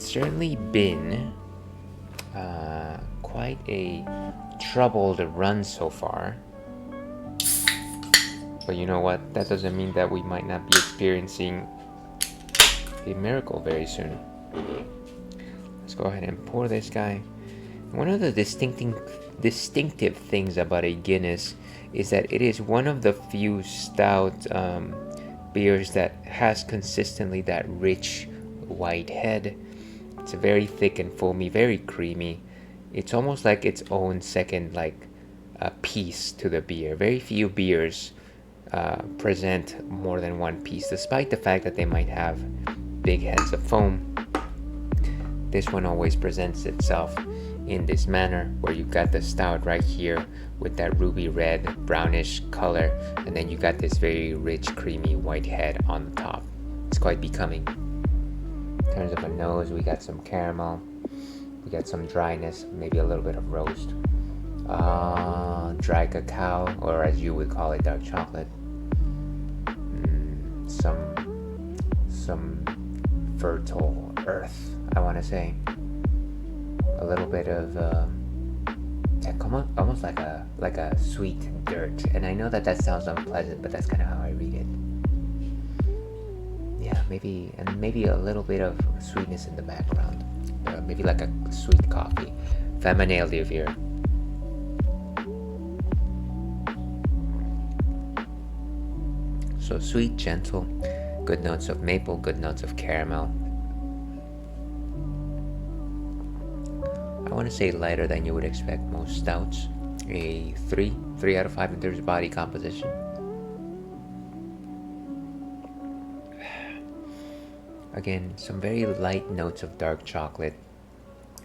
certainly been quite a troubled run so far. But you know what? That doesn't mean that we might not be experiencing a miracle very soon. Let's go ahead and pour this guy. One of the distinctive things about a Guinness is that it is one of the few stout beers that has consistently that rich white head. It's very thick and foamy, very creamy. It's almost like its own second piece to the beer. Very few beers present more than one piece, despite the fact that they might have big heads of foam. This one always presents itself in this manner, where you've got the stout right here with that ruby red brownish color, and then you got this very rich creamy white head on the top. It's quite becoming. In terms of a nose, we got some caramel, we got some dryness, maybe a little bit of roast. Dry cacao, or as you would call it, dark chocolate. Some fertile earth, I want to say. A little bit of almost like a sweet dirt. And I know that sounds unpleasant, but that's kind of how I read it. Yeah, maybe a little bit of sweetness in the background. Maybe like a sweet coffee. Feminine live here. So sweet, gentle, good notes of maple, good notes of caramel. I want to say lighter than you would expect most stouts. A 3 out of 5 in terms of body composition. Again, some very light notes of dark chocolate.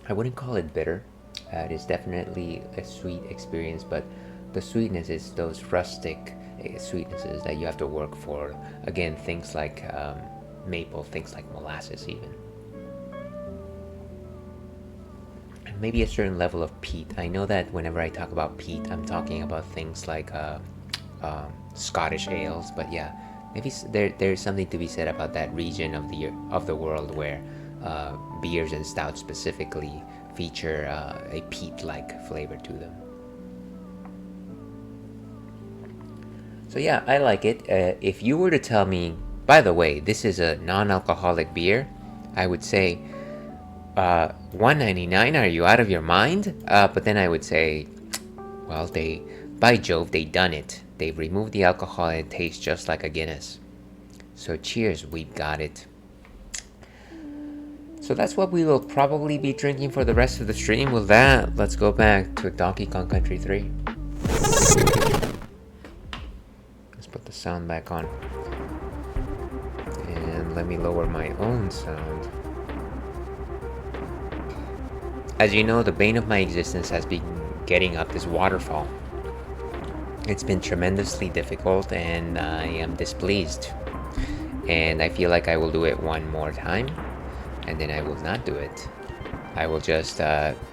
I wouldn't call it bitter. It is definitely a sweet experience, but the sweetness is those rustic sweetnesses that you have to work for. Again, things like maple, things like molasses even. And maybe a certain level of peat. I know that whenever I talk about peat, I'm talking about things like Scottish ales, but yeah, maybe there's something to be said about that region of the world where beers and stouts specifically feature a peat-like flavor to them. So yeah, I like it. If you were to tell me, by the way, this is a non-alcoholic beer, I would say, $1.99. Are you out of your mind? But then I would say, well, by Jove, they done it. They've removed the alcohol and it tastes just like a Guinness. So cheers, we've got it. So that's what we will probably be drinking for the rest of the stream. With that, let's go back to Donkey Kong Country 3. Put the sound back on, and let me lower my own sound. As you know, the bane of my existence has been getting up this waterfall. It's been tremendously difficult and I am displeased, and I feel like I will do it one more time and then I will not do it. I will just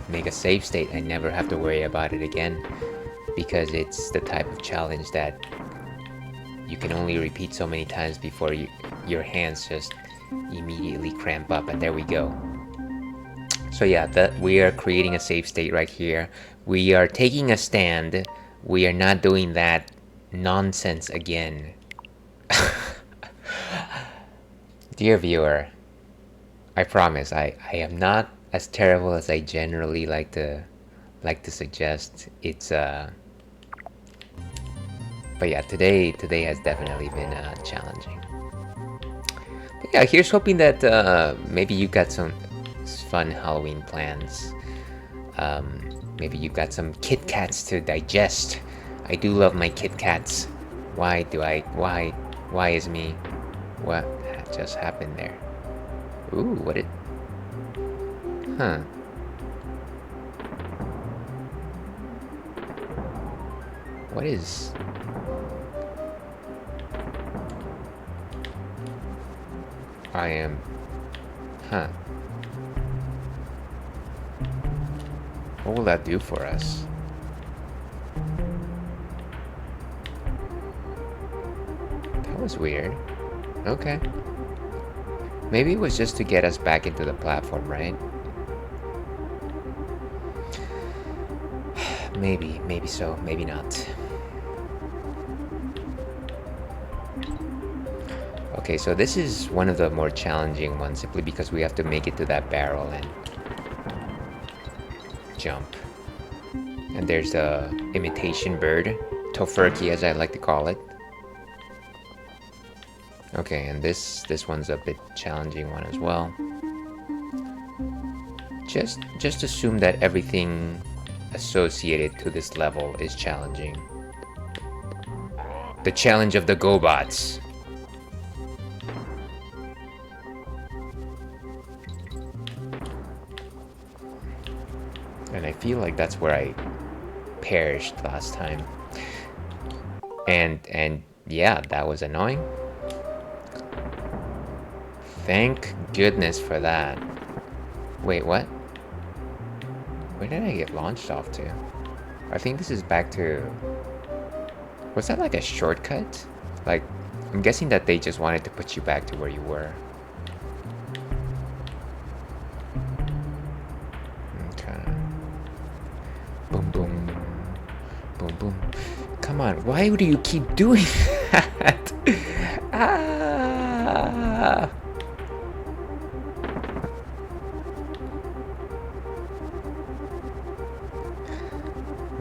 make a save state and never have to worry about it again, because it's the type of challenge that you can only repeat so many times before your hands just immediately cramp up, and there we go. So yeah, we are creating a save state right here. We are taking a stand. We are not doing that nonsense again. Dear viewer, I promise I am not as terrible as I generally like to suggest. It's But yeah, today has definitely been challenging. But yeah, here's hoping that maybe you got some fun Halloween plans. Maybe you got some Kit Kats to digest. I do love my Kit Kats. Why is me? What just happened there? Ooh, what it? Huh. What is? I am... Huh. What will that do for us? That was weird. Okay. Maybe it was just to get us back into the platform, right? Maybe so, maybe not. Okay, so this is one of the more challenging ones, simply because we have to make it to that barrel and jump. And there's the imitation bird, tofurkey as I like to call it. Okay, and this one's a bit challenging one as well. Just assume that everything associated to this level is challenging. The challenge of the GoBots. And I feel like that's where I perished last time. And yeah, that was annoying. Thank goodness for that. Wait, what? Where did I get launched off to? I think this is back to... Was that like a shortcut? Like, I'm guessing that they just wanted to put you back to where you were. Okay. Boom, boom. Boom, boom. Come on, why do you keep doing that? Ah!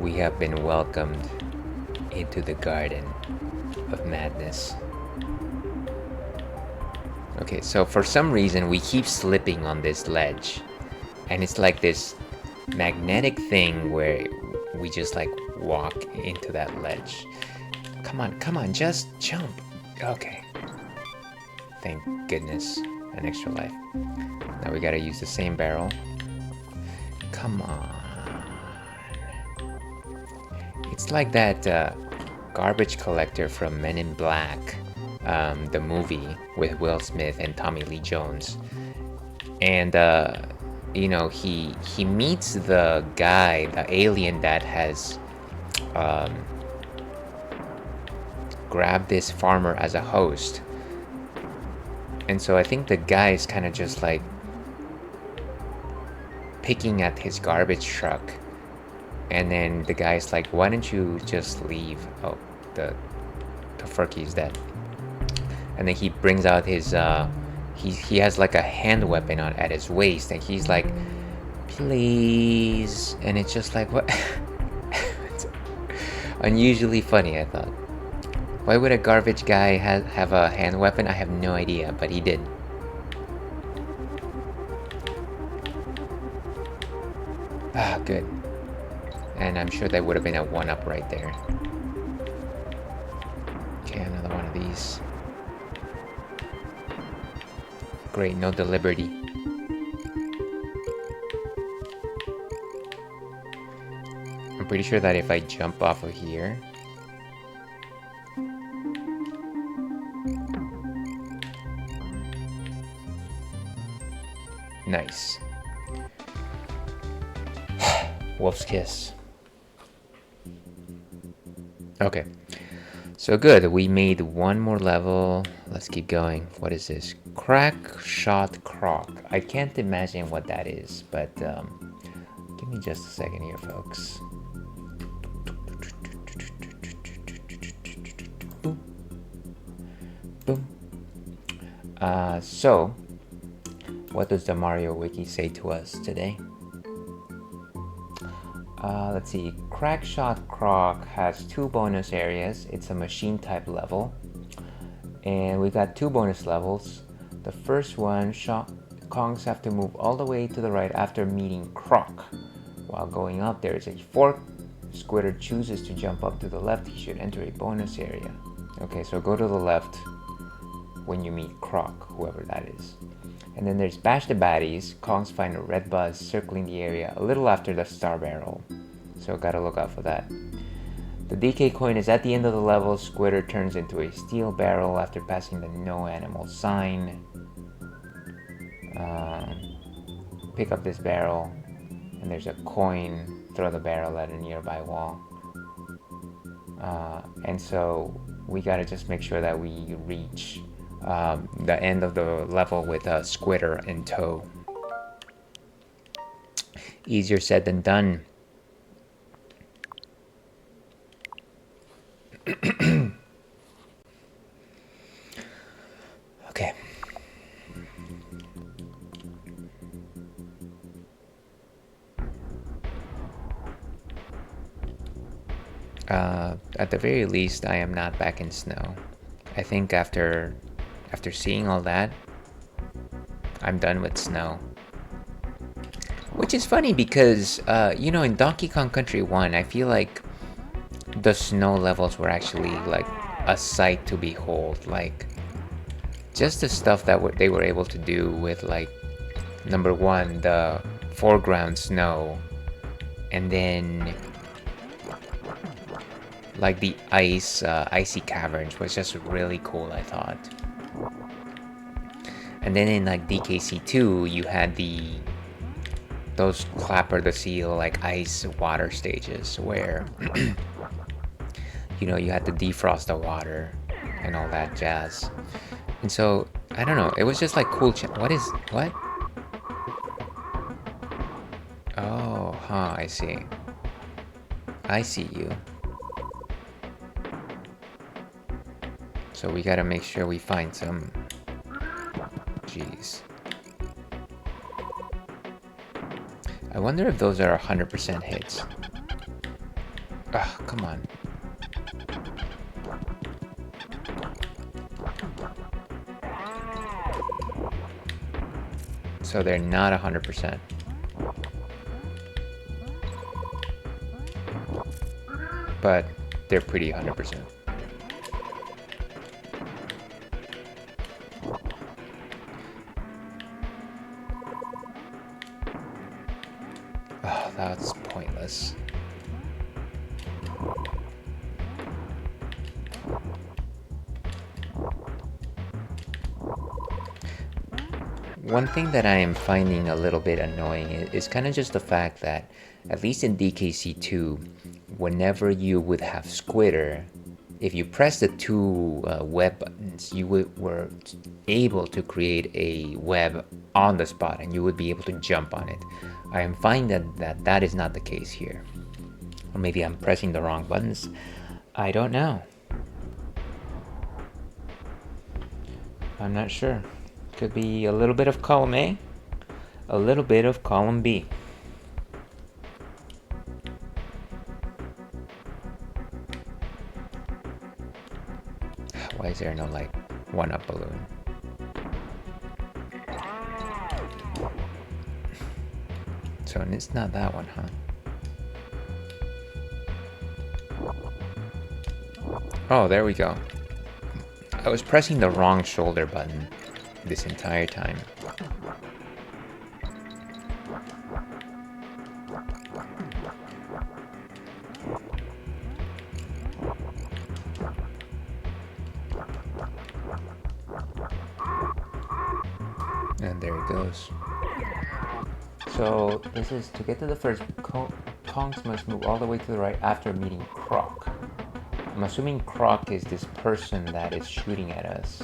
We have been welcomed into the garden of madness. Okay, so for some reason we keep slipping on this ledge, and it's like this magnetic thing where we just like walk into that ledge. Come on, just jump. Okay. Thank goodness, an extra life. Now we gotta use the same barrel. Come on. It's like that garbage collector from Men in Black, the movie with Will Smith and Tommy Lee Jones. And you know, he meets the guy, the alien that has grabbed this farmer as a host. And so I think the guy is kind of just like picking at his garbage truck. And then the guy's like, why don't you just leave? Oh, the Tofurky's dead. And then he brings out his he has like a hand weapon at his waist, and he's like, please. And it's just like, what? It's unusually funny, I thought. Why would a garbage guy have a hand weapon? I have no idea, but he did. Ah, good. And I'm sure that would have been a 1-up right there. Okay, another one of these. Great, no deliberty. I'm pretty sure that if I jump off of here... Nice. Wolf's Kiss. Okay. So good, we made one more level. Let's keep going. What is this? Crack Shot Croc. I can't imagine what that is, but give me just a second here, folks. Boom. Boom. So, what does the Mario Wiki say to us today? Let's see. Crack Shot Croc has 2 bonus areas. It's a machine type level. And we got 2 bonus levels. The first one, Kongs have to move all the way to the right after meeting Croc. While going up, there is a fork. Squitter chooses to jump up to the left. He should enter a bonus area. Okay, so go to the left when you meet Croc, whoever that is. And then there's Bash the Baddies. Kongs find a red buzz circling the area a little after the star barrel. So gotta look out for that. The DK coin is at the end of the level. Squitter turns into a steel barrel after passing the no animal sign. Pick up this barrel, and there's a coin. Throw the barrel at a nearby wall. And so we gotta just make sure that we reach the end of the level with a Squitter in tow. Easier said than done. Okay. At the very least, I am not back in snow. I think after seeing all that, I'm done with snow. Which is funny because, you know, in Donkey Kong Country 1, I feel like the snow levels were actually like a sight to behold. Like, just the stuff that they were able to do with, like, number 1, the foreground snow, and then like the icy caverns was just really cool, I thought. And then in like DKC2, you had the those clapper the seal like ice water stages where you know you had to defrost the water and all that jazz. And so I don't know, it was just like cool. What? Oh, huh, I see. I see you. So we gotta make sure we find some. Jeez. I wonder if those are 100% hits. Ugh, come on. So they're not 100%. But they're pretty 100%. Oh, that's pointless. One thing that I am finding a little bit annoying is kind of just the fact that, at least in DKC2, whenever you would have Squitter, if you press the two web buttons, you were able to create a web on the spot and you would be able to jump on it. I am finding that is not the case here. Or maybe I'm pressing the wrong buttons. I don't know. I'm not sure. Could be a little bit of column A, a little bit of column B. Why is there no like 1-up balloon? So it's not that one, huh? Oh, there we go. I was pressing the wrong shoulder button this entire time. And there it goes. So this is to get to the first. Kongs must move all the way to the right after meeting Croc. I'm assuming Croc is this person that is shooting at us.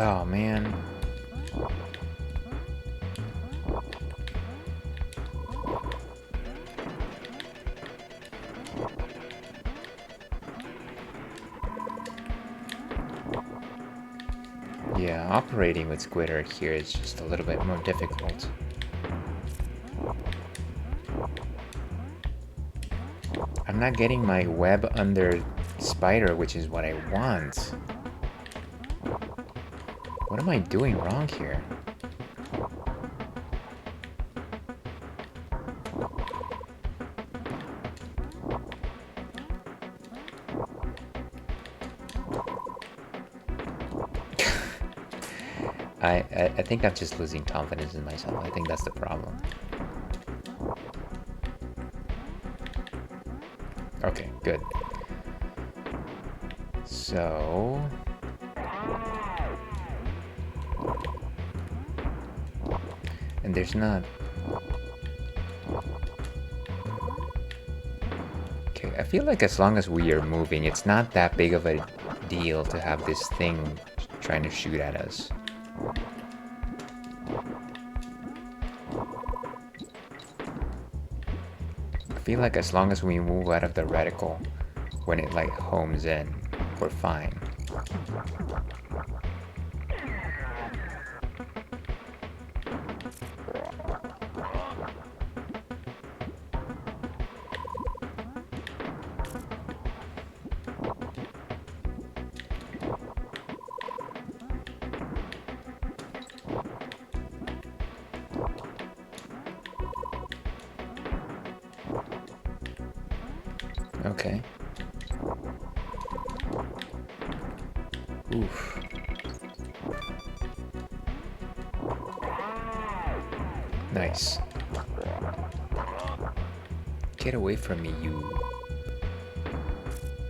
Oh man. Yeah, operating with Squitter here is just a little bit more difficult. I'm not getting my web under Spider, which is what I want. What am I doing wrong here? I think I'm just losing confidence in myself. I think that's the problem. Okay, good. So... and there's not... Okay, I feel like as long as we are moving, it's not that big of a deal to have this thing trying to shoot at us. I feel like as long as we move out of the reticle when it like homes in, we're fine. Okay. Oof. Nice. Get away from me, you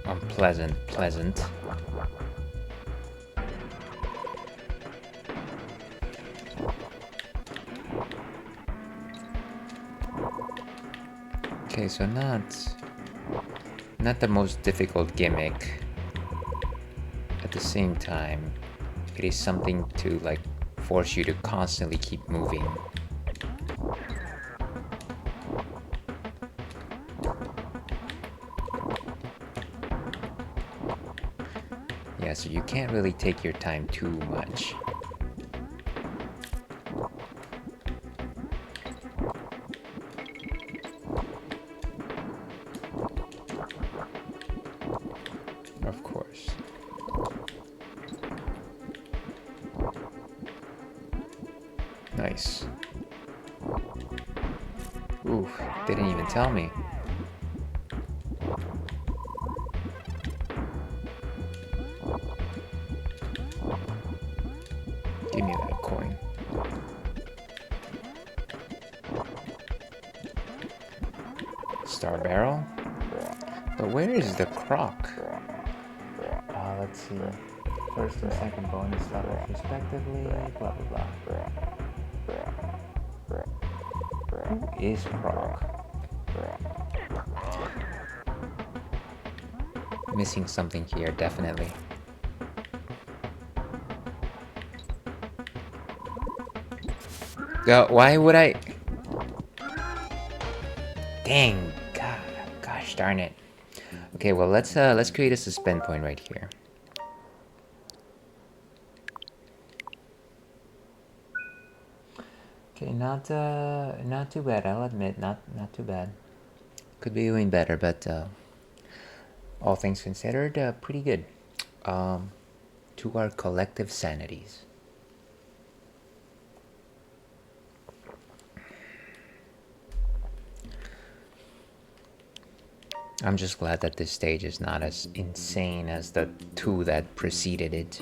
unpleasant pleasant. Okay, so not the most difficult gimmick. At the same time, it is something to like force you to constantly keep moving. Yeah, so you can't really take your time too much. Of course. Nice. Oof, didn't even tell me. Give me that coin. Star barrel? But where is the croc? Let's see. First and second bonus levels respectively, blah blah blah. Who is Croc? Missing something here, definitely. Why would I? Dang, God, gosh darn it. Okay, well let's create a suspend point right here. Okay, not too bad. I'll admit, not too bad. Could be doing better, but all things considered, pretty good. To our collective sanities. I'm just glad that this stage is not as insane as the two that preceded it.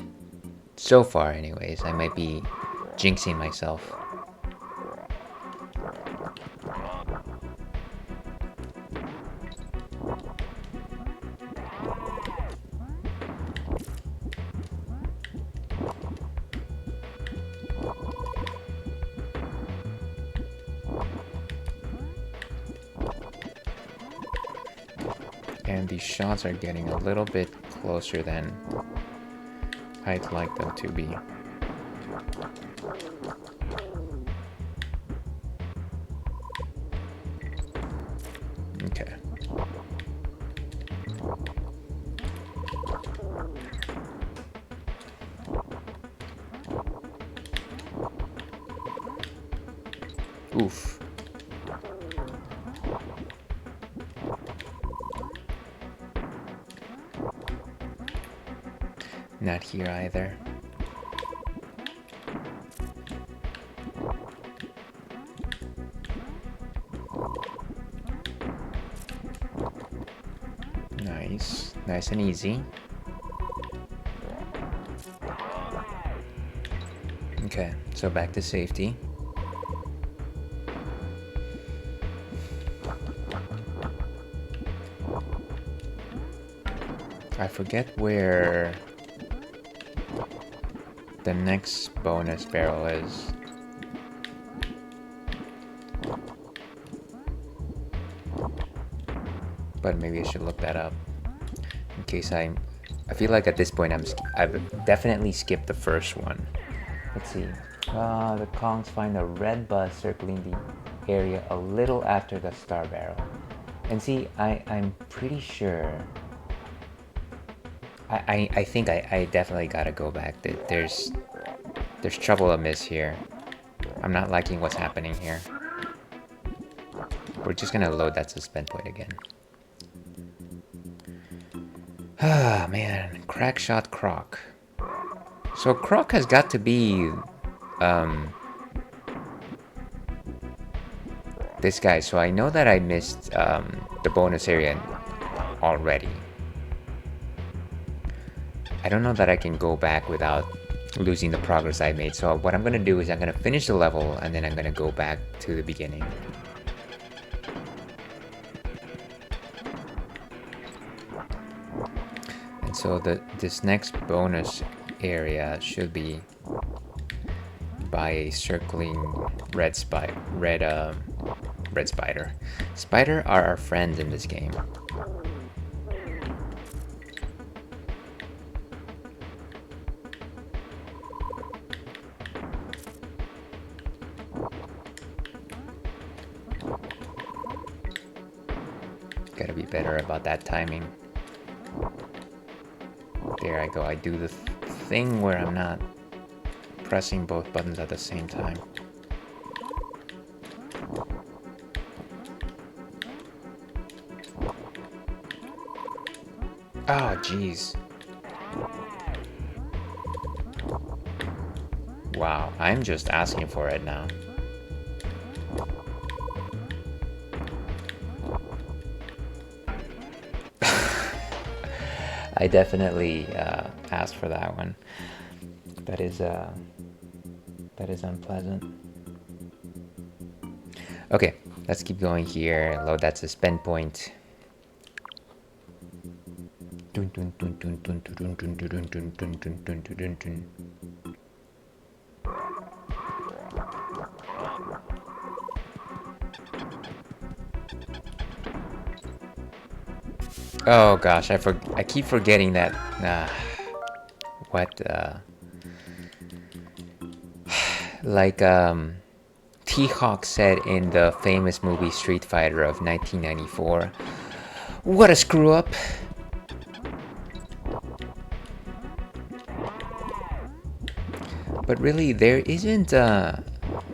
So far, anyways. I might be jinxing myself. And these shots are getting a little bit closer than I'd like them to be. Okay. Oof. Not here either. Nice. Nice and easy. Okay, so back to safety. I forget where the next bonus barrel is. But maybe I should look that up in case I feel like at this point I've definitely skipped the first one. Let's see. The Kongs find a red buzz circling the area a little after the star barrel. And see, I'm pretty sure. I think I definitely gotta go back. There's trouble amiss here. I'm not liking what's happening here. We're just gonna load that suspend point again. Ah, man. Crack shot Croc. So Croc has got to be this guy. So I know that I missed the bonus area already. I don't know that I can go back without losing the progress I made. So what I'm gonna do is I'm gonna finish the level and then I'm gonna go back to the beginning. And so this next bonus area should be by a circling red spider. Spider are our friends in this game. Gotta be better about that timing. There I go. I do the thing where I'm not pressing both buttons at the same time. Oh, jeez. Wow, I'm just asking for it now. I definitely asked for that one. That is unpleasant. Okay, let's keep going here. Load that suspend point. Oh gosh, I keep forgetting that. Like T-Hawk said in the famous movie Street Fighter of 1994. What a screw up! But really, there isn't.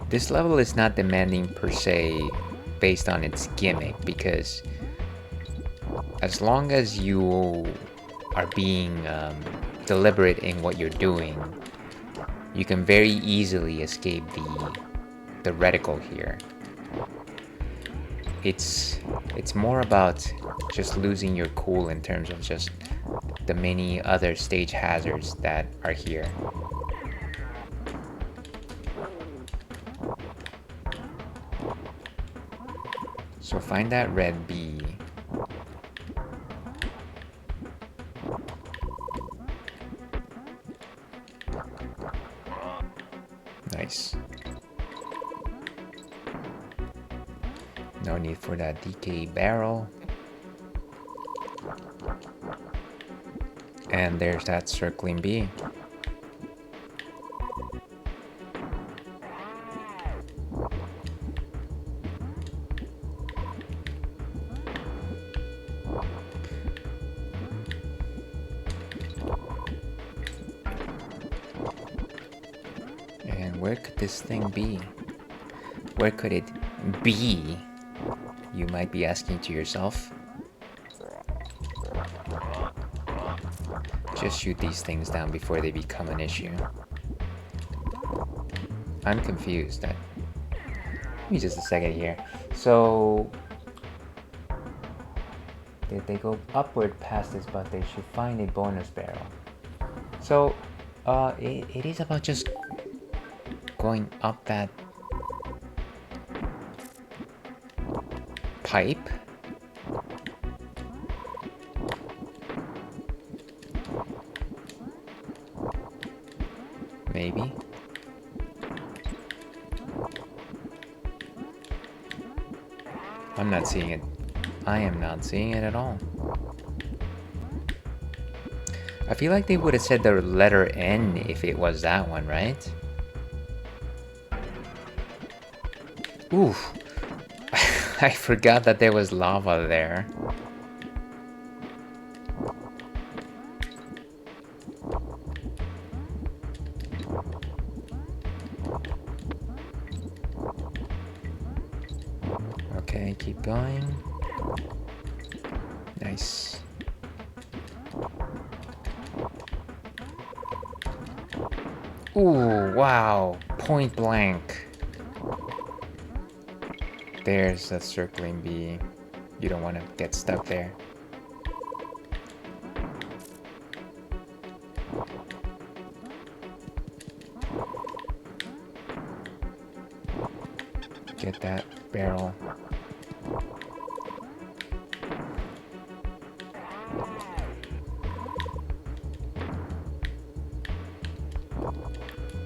This level is not demanding per se, based on its gimmick, because as long as you are being deliberate in what you're doing, you can very easily escape the reticle here. It's more about just losing your cool in terms of just the many other stage hazards that are here. So find that red bee. Nice. No need for that DK barrel. And there's that circling bee. And where could this thing be? Where could it be? You might be asking to yourself. Just shoot these things down before they become an issue. I'm confused. Give me just a second here. So, did they go upward past this, but they should find a bonus barrel. So, it is about just going up that pipe. Maybe. I'm not seeing it. I am not seeing it at all. I feel like they would have said the letter N if it was that one, right? Oof. I forgot that there was lava there. Okay, keep going. Nice. Ooh, wow. Point blank. There's that circling bee. You don't want to get stuck there. Get that barrel.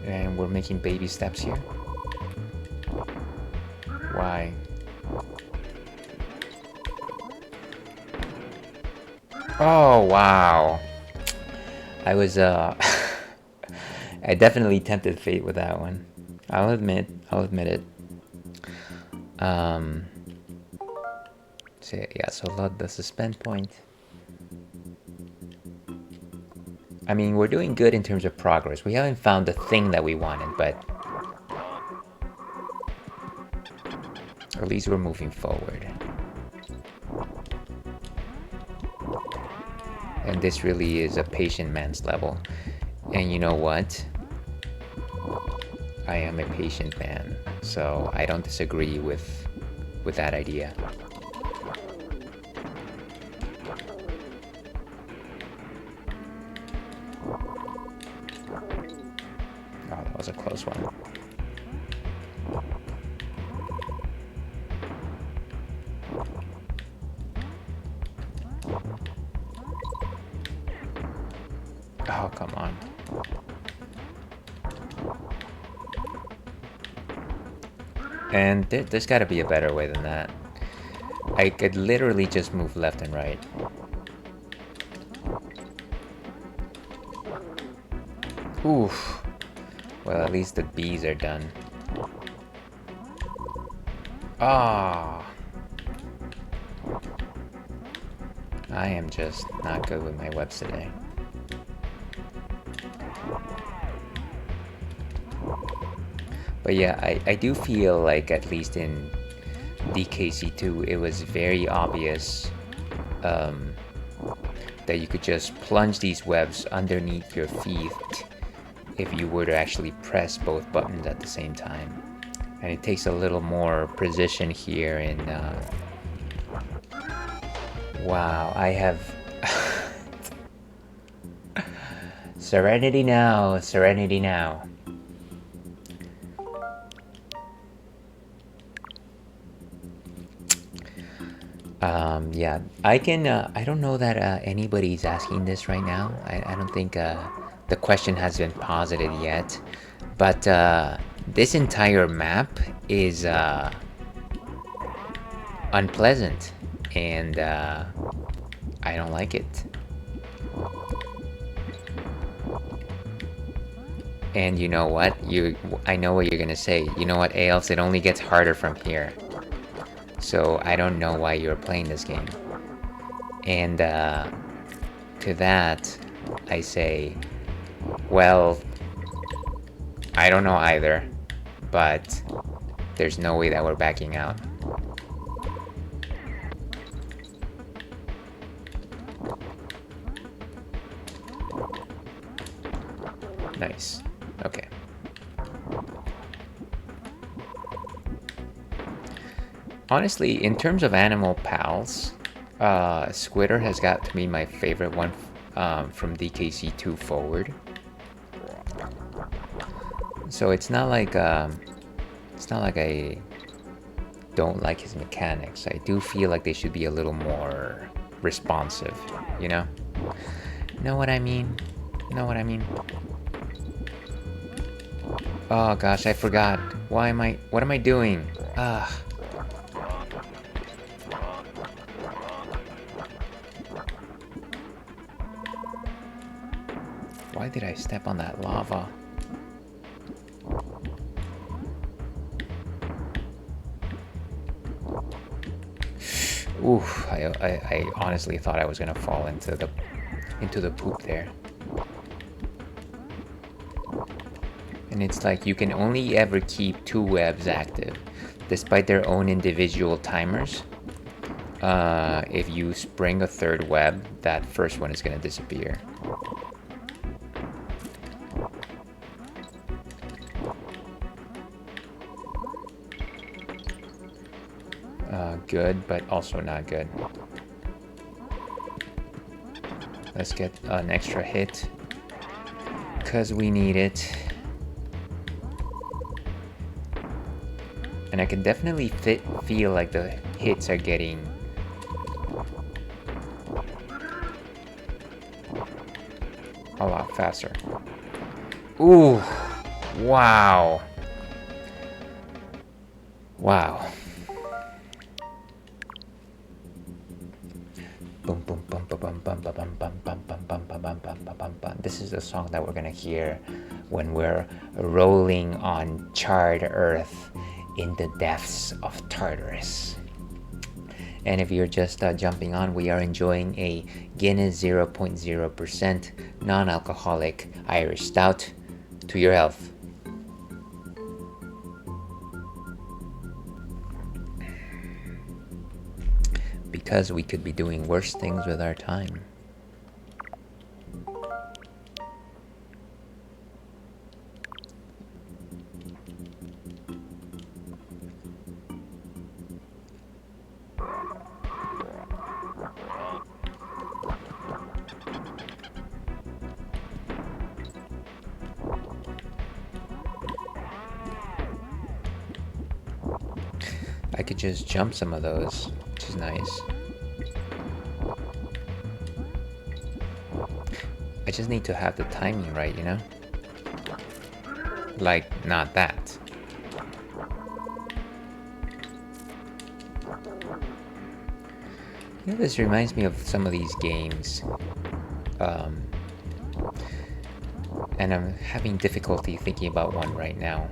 And we're making baby steps here. Why? Oh, wow. I was, I definitely tempted fate with that one. I'll admit it. So yeah, so load the suspend point. I mean, we're doing good in terms of progress. We haven't found the thing that we wanted, but at least we're moving forward. And this really is a patient man's level. And you know what? I am a patient man, so I don't disagree with that idea. Oh, that was a close one. Oh, come on. And there's got to be a better way than that. I could literally just move left and right. Oof. Well, at least the bees are done. Ah. I am just not good with my webs today. But yeah, I do feel like, at least in DKC2, it was very obvious that you could just plunge these webs underneath your feet if you were to actually press both buttons at the same time. And it takes a little more precision here in... Wow, I have... Serenity now, serenity now. Yeah, I can, I don't know that anybody's asking this right now. I don't think the question has been posited yet. But this entire map is unpleasant, and I don't like it. And you know what? I know what you're gonna say. You know what, Ails? It only gets harder from here. So I don't know why you're playing this game. And to that, I say, well, I don't know either, but there's no way that we're backing out. Nice. Okay. Honestly, in terms of animal pals, Squitter has got to be my favorite one from DKC2 forward. So it's not like I don't like his mechanics. I do feel like they should be a little more responsive, you know? Know what I mean? Know what I mean? Oh gosh, I forgot. What am I doing? Ugh. Why did I step on that lava? Oof, I honestly thought I was gonna fall into the poop there. And it's like you can only ever keep 2 webs active, despite their own individual timers. If you spring a 3rd web, that first one is gonna disappear. Good, but also not good. Let's get an extra hit, because we need it. And I can definitely feel like the hits are getting a lot faster. Ooh, wow. Wow. Boom, boom, bum, bum, bum, bum, bum, bum, bum, bum, bum, bum, bum, bum, bum, bum, bum, bum. This is the song that we're gonna hear when we're rolling on charred earth in the depths of Tartarus. And if you're just jumping on, we are enjoying a Guinness 0.0% non-alcoholic Irish Stout. To your health. Because we could be doing worse things with our time. I could just jump some of those, which is nice. I just need to have the timing right, you know? Like, not that. You know, this reminds me of some of these games. And I'm having difficulty thinking about one right now.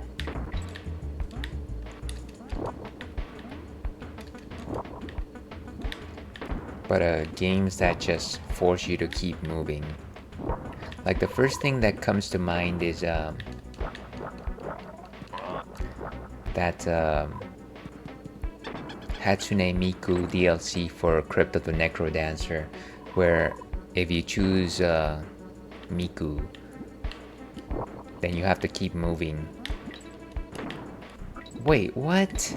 But games that just force you to keep moving. Like the first thing that comes to mind is that Hatsune Miku DLC for Crypt of the Necrodancer, where if you choose Miku, then you have to keep moving. Wait, what?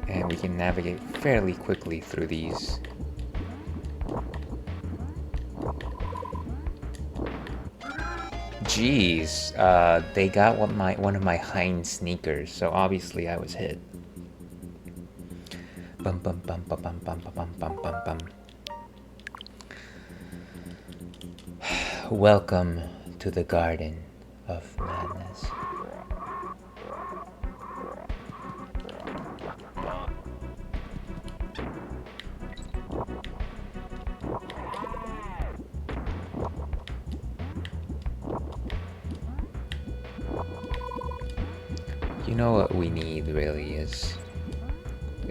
And we can navigate fairly quickly through these. Jeez, they got one of my hind sneakers, so obviously I was hit. Bum bum bum bum bum bum bum bum bum bum. Welcome to the Garden of Madness. You know what we need really is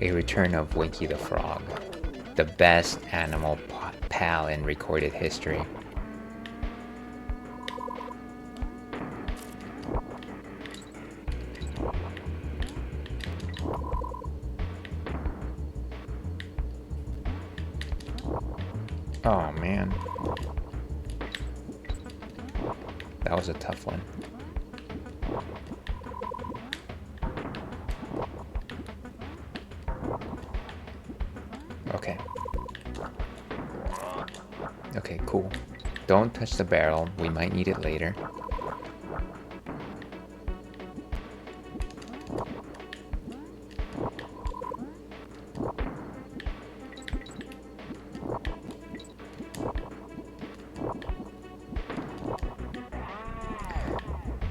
a return of Winky the Frog, the best animal pal in recorded history. Oh man, that was a tough one. Okay. Okay, cool. Don't touch the barrel, we might need it later.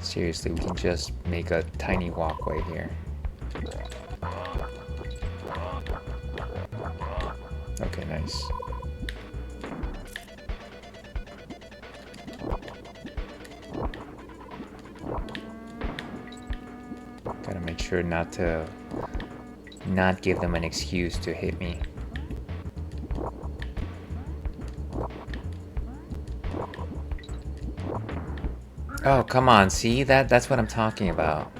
Seriously, we can just make a tiny walkway here. Okay, nice. Gotta make sure not give them an excuse to hit me. Oh, come on, see? That's what I'm talking about.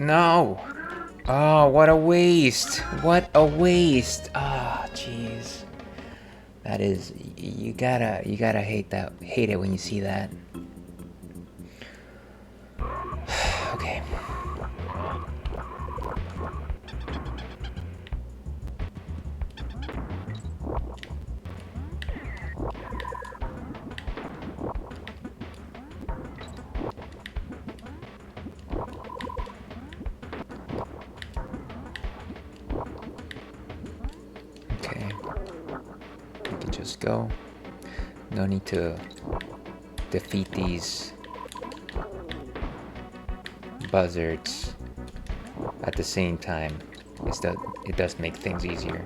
No! Oh, what a waste! What a waste! Ah, oh, jeez. That is, you gotta hate it when you see that. Okay. Okay. We can just go. No need to defeat these buzzards at the same time. It does make things easier.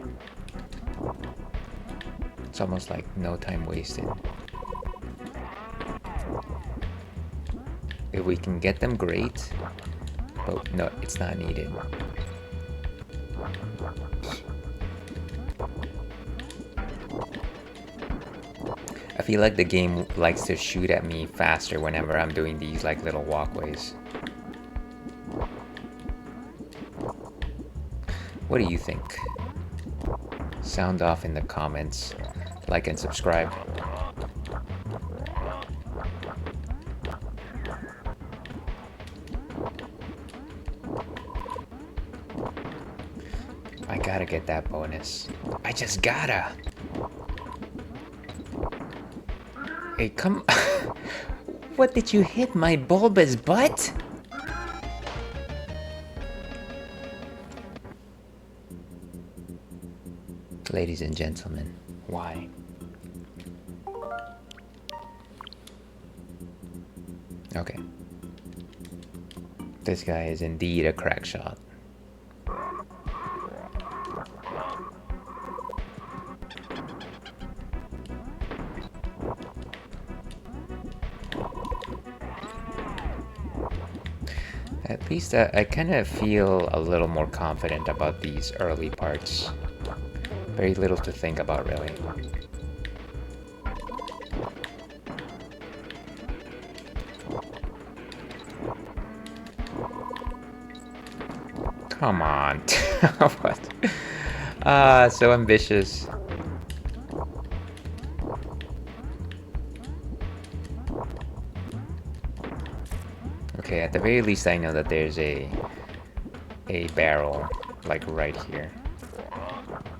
It's almost like no time wasted. If we can get them, great. But no, it's not needed. I feel like the game likes to shoot at me faster whenever I'm doing these like little walkways. What do you think? Sound off in the comments. Like and subscribe. I gotta get that bonus. I just gotta! Hey, come... What did you hit my bulbous butt? Ladies and gentlemen, why? Okay. This guy is indeed a crack shot. At least I kind of feel a little more confident about these early parts. Very little to think about, really. Come on. What? So ambitious. Okay, at the very least I know that there's a barrel, like right here.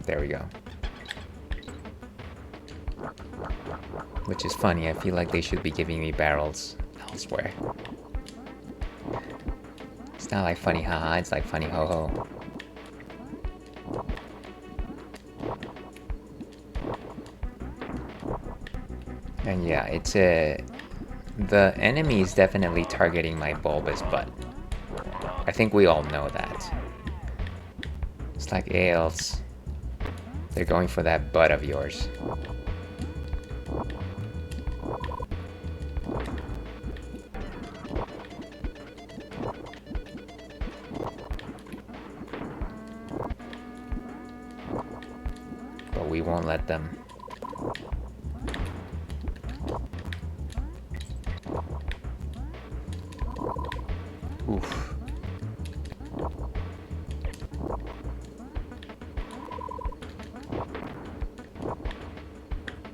There we go. Which is funny, I feel like they should be giving me barrels elsewhere. It's not like funny haha, it's like funny ho ho. And yeah, it's the enemy is definitely targeting my bulbous butt. I think we all know that. It's like ales. They're going for that butt of yours. But we won't let them. Oof.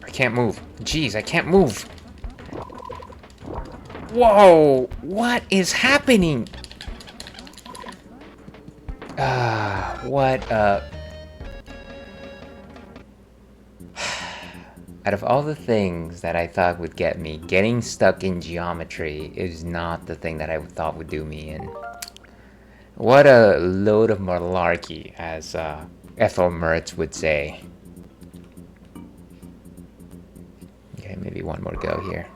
I can't move. Jeez, I can't move. Whoa! What is happening? What Out of all the things that I thought would get me, getting stuck in geometry is not the thing that I thought would do me in. What a load of malarkey, as Ethel Mertz would say. Okay, maybe one more go here.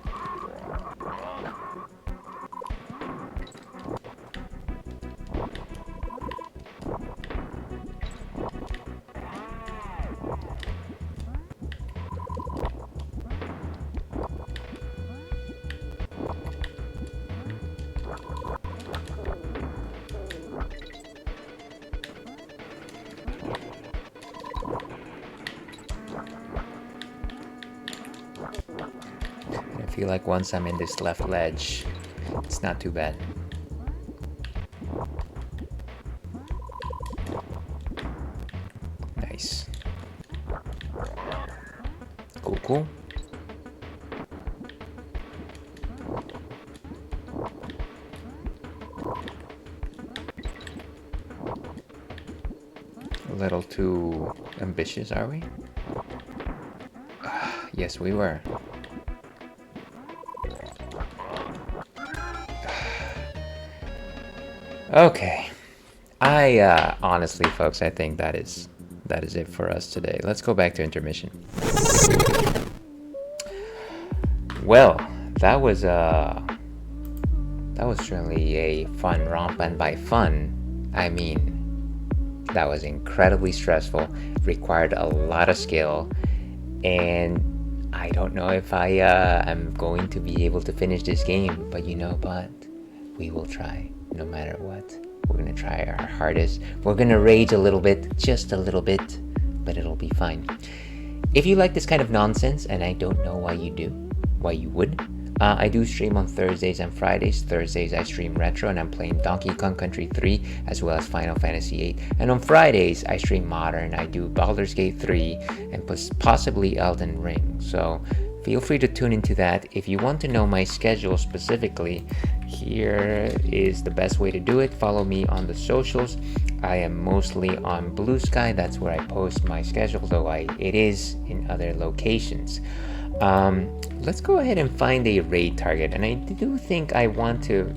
I feel like once I'm in this left ledge, it's not too bad. Cool, cool. A little too ambitious, are we? Yes, we were. Okay. Honestly, folks, I think that is it for us today. Let's go back to intermission. Well, that was certainly a fun romp, and by fun, I mean that was incredibly stressful, required a lot of skill, and I don't know if I am going to be able to finish this game, but you know what? We will try, no matter what. We're gonna try our hardest. We're gonna rage a little bit, just a little bit, but it'll be fine. If you like this kind of nonsense, and I don't know why you would, I do stream on Thursdays and Fridays. Thursdays I stream retro and I'm playing Donkey Kong Country 3 as well as Final Fantasy 8. And on Fridays I stream modern. I do Baldur's Gate 3 and possibly Elden Ring. So feel free to tune into that. If you want to know my schedule specifically, here is the best way to do it. Follow me on the socials. I am mostly on Blue Sky. That's where I post my schedule, though it is in other locations. Let's go ahead and find a raid target, and I do think I want to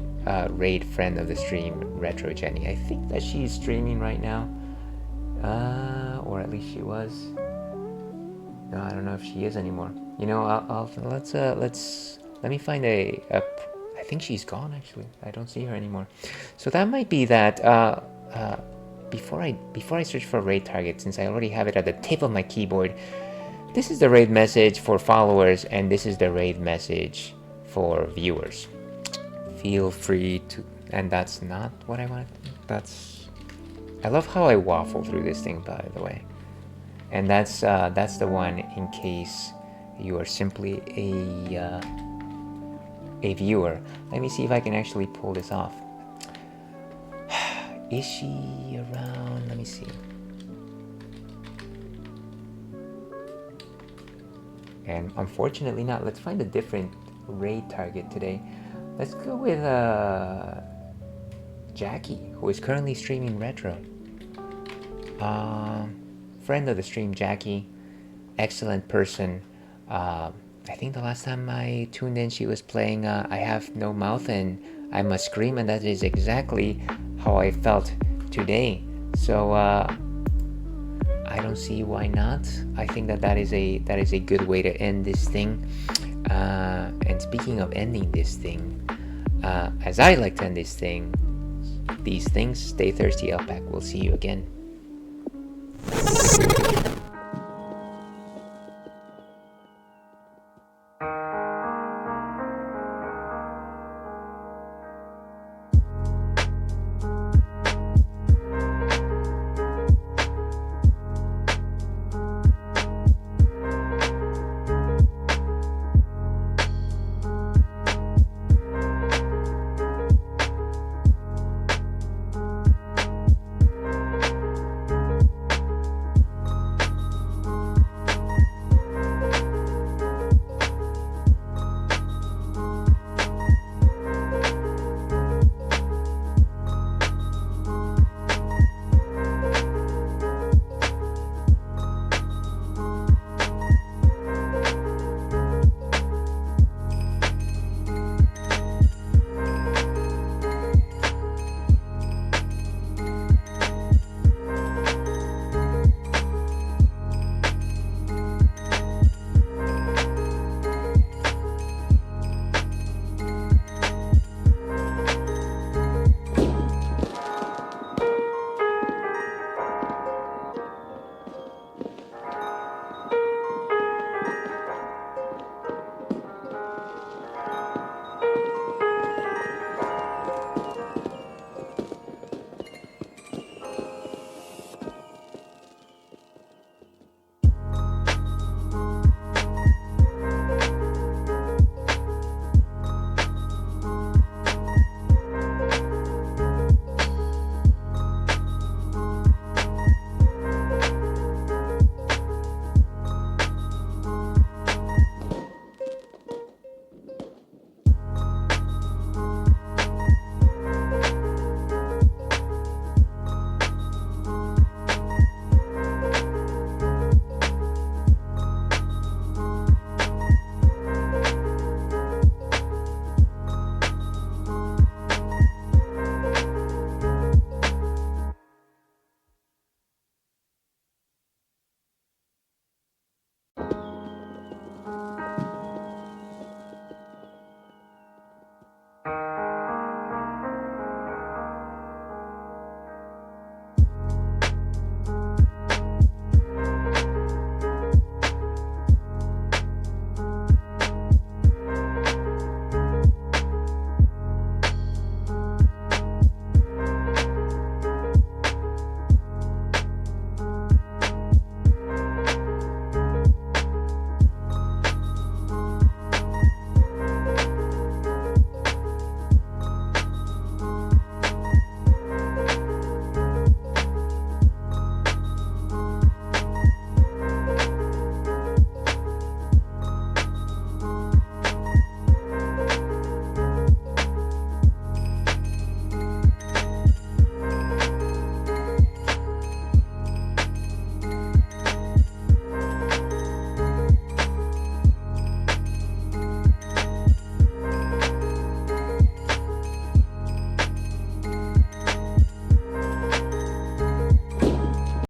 raid friend of the stream, Retro Jenny. I think that she's streaming right now, or at least she was. No, I don't know if she is anymore. You know, let me find a I think she's gone actually. I don't see her anymore. So that might be that. Before I search for raid target, since I already have it at the tip of my keyboard. This is the raid message for followers, and this is the raid message for viewers. Feel free to, and that's not what I wanted. I love how I waffle through this thing, by the way. And that's the one in case you are simply a viewer. Let me see if I can actually pull this off. Is she around? Let me see. And unfortunately not. Let's find a different raid target today. Let's go with Jackie, who is currently streaming retro. Friend of the stream, Jackie. Excellent person. I think the last time I tuned in, she was playing I Have No Mouth and I Must Scream, and that is exactly how I felt today. So I don't see why not. I think that is a good way to end this thing. And speaking of ending this thing, as I like to end these things, stay thirsty, Alpac. We'll see you again.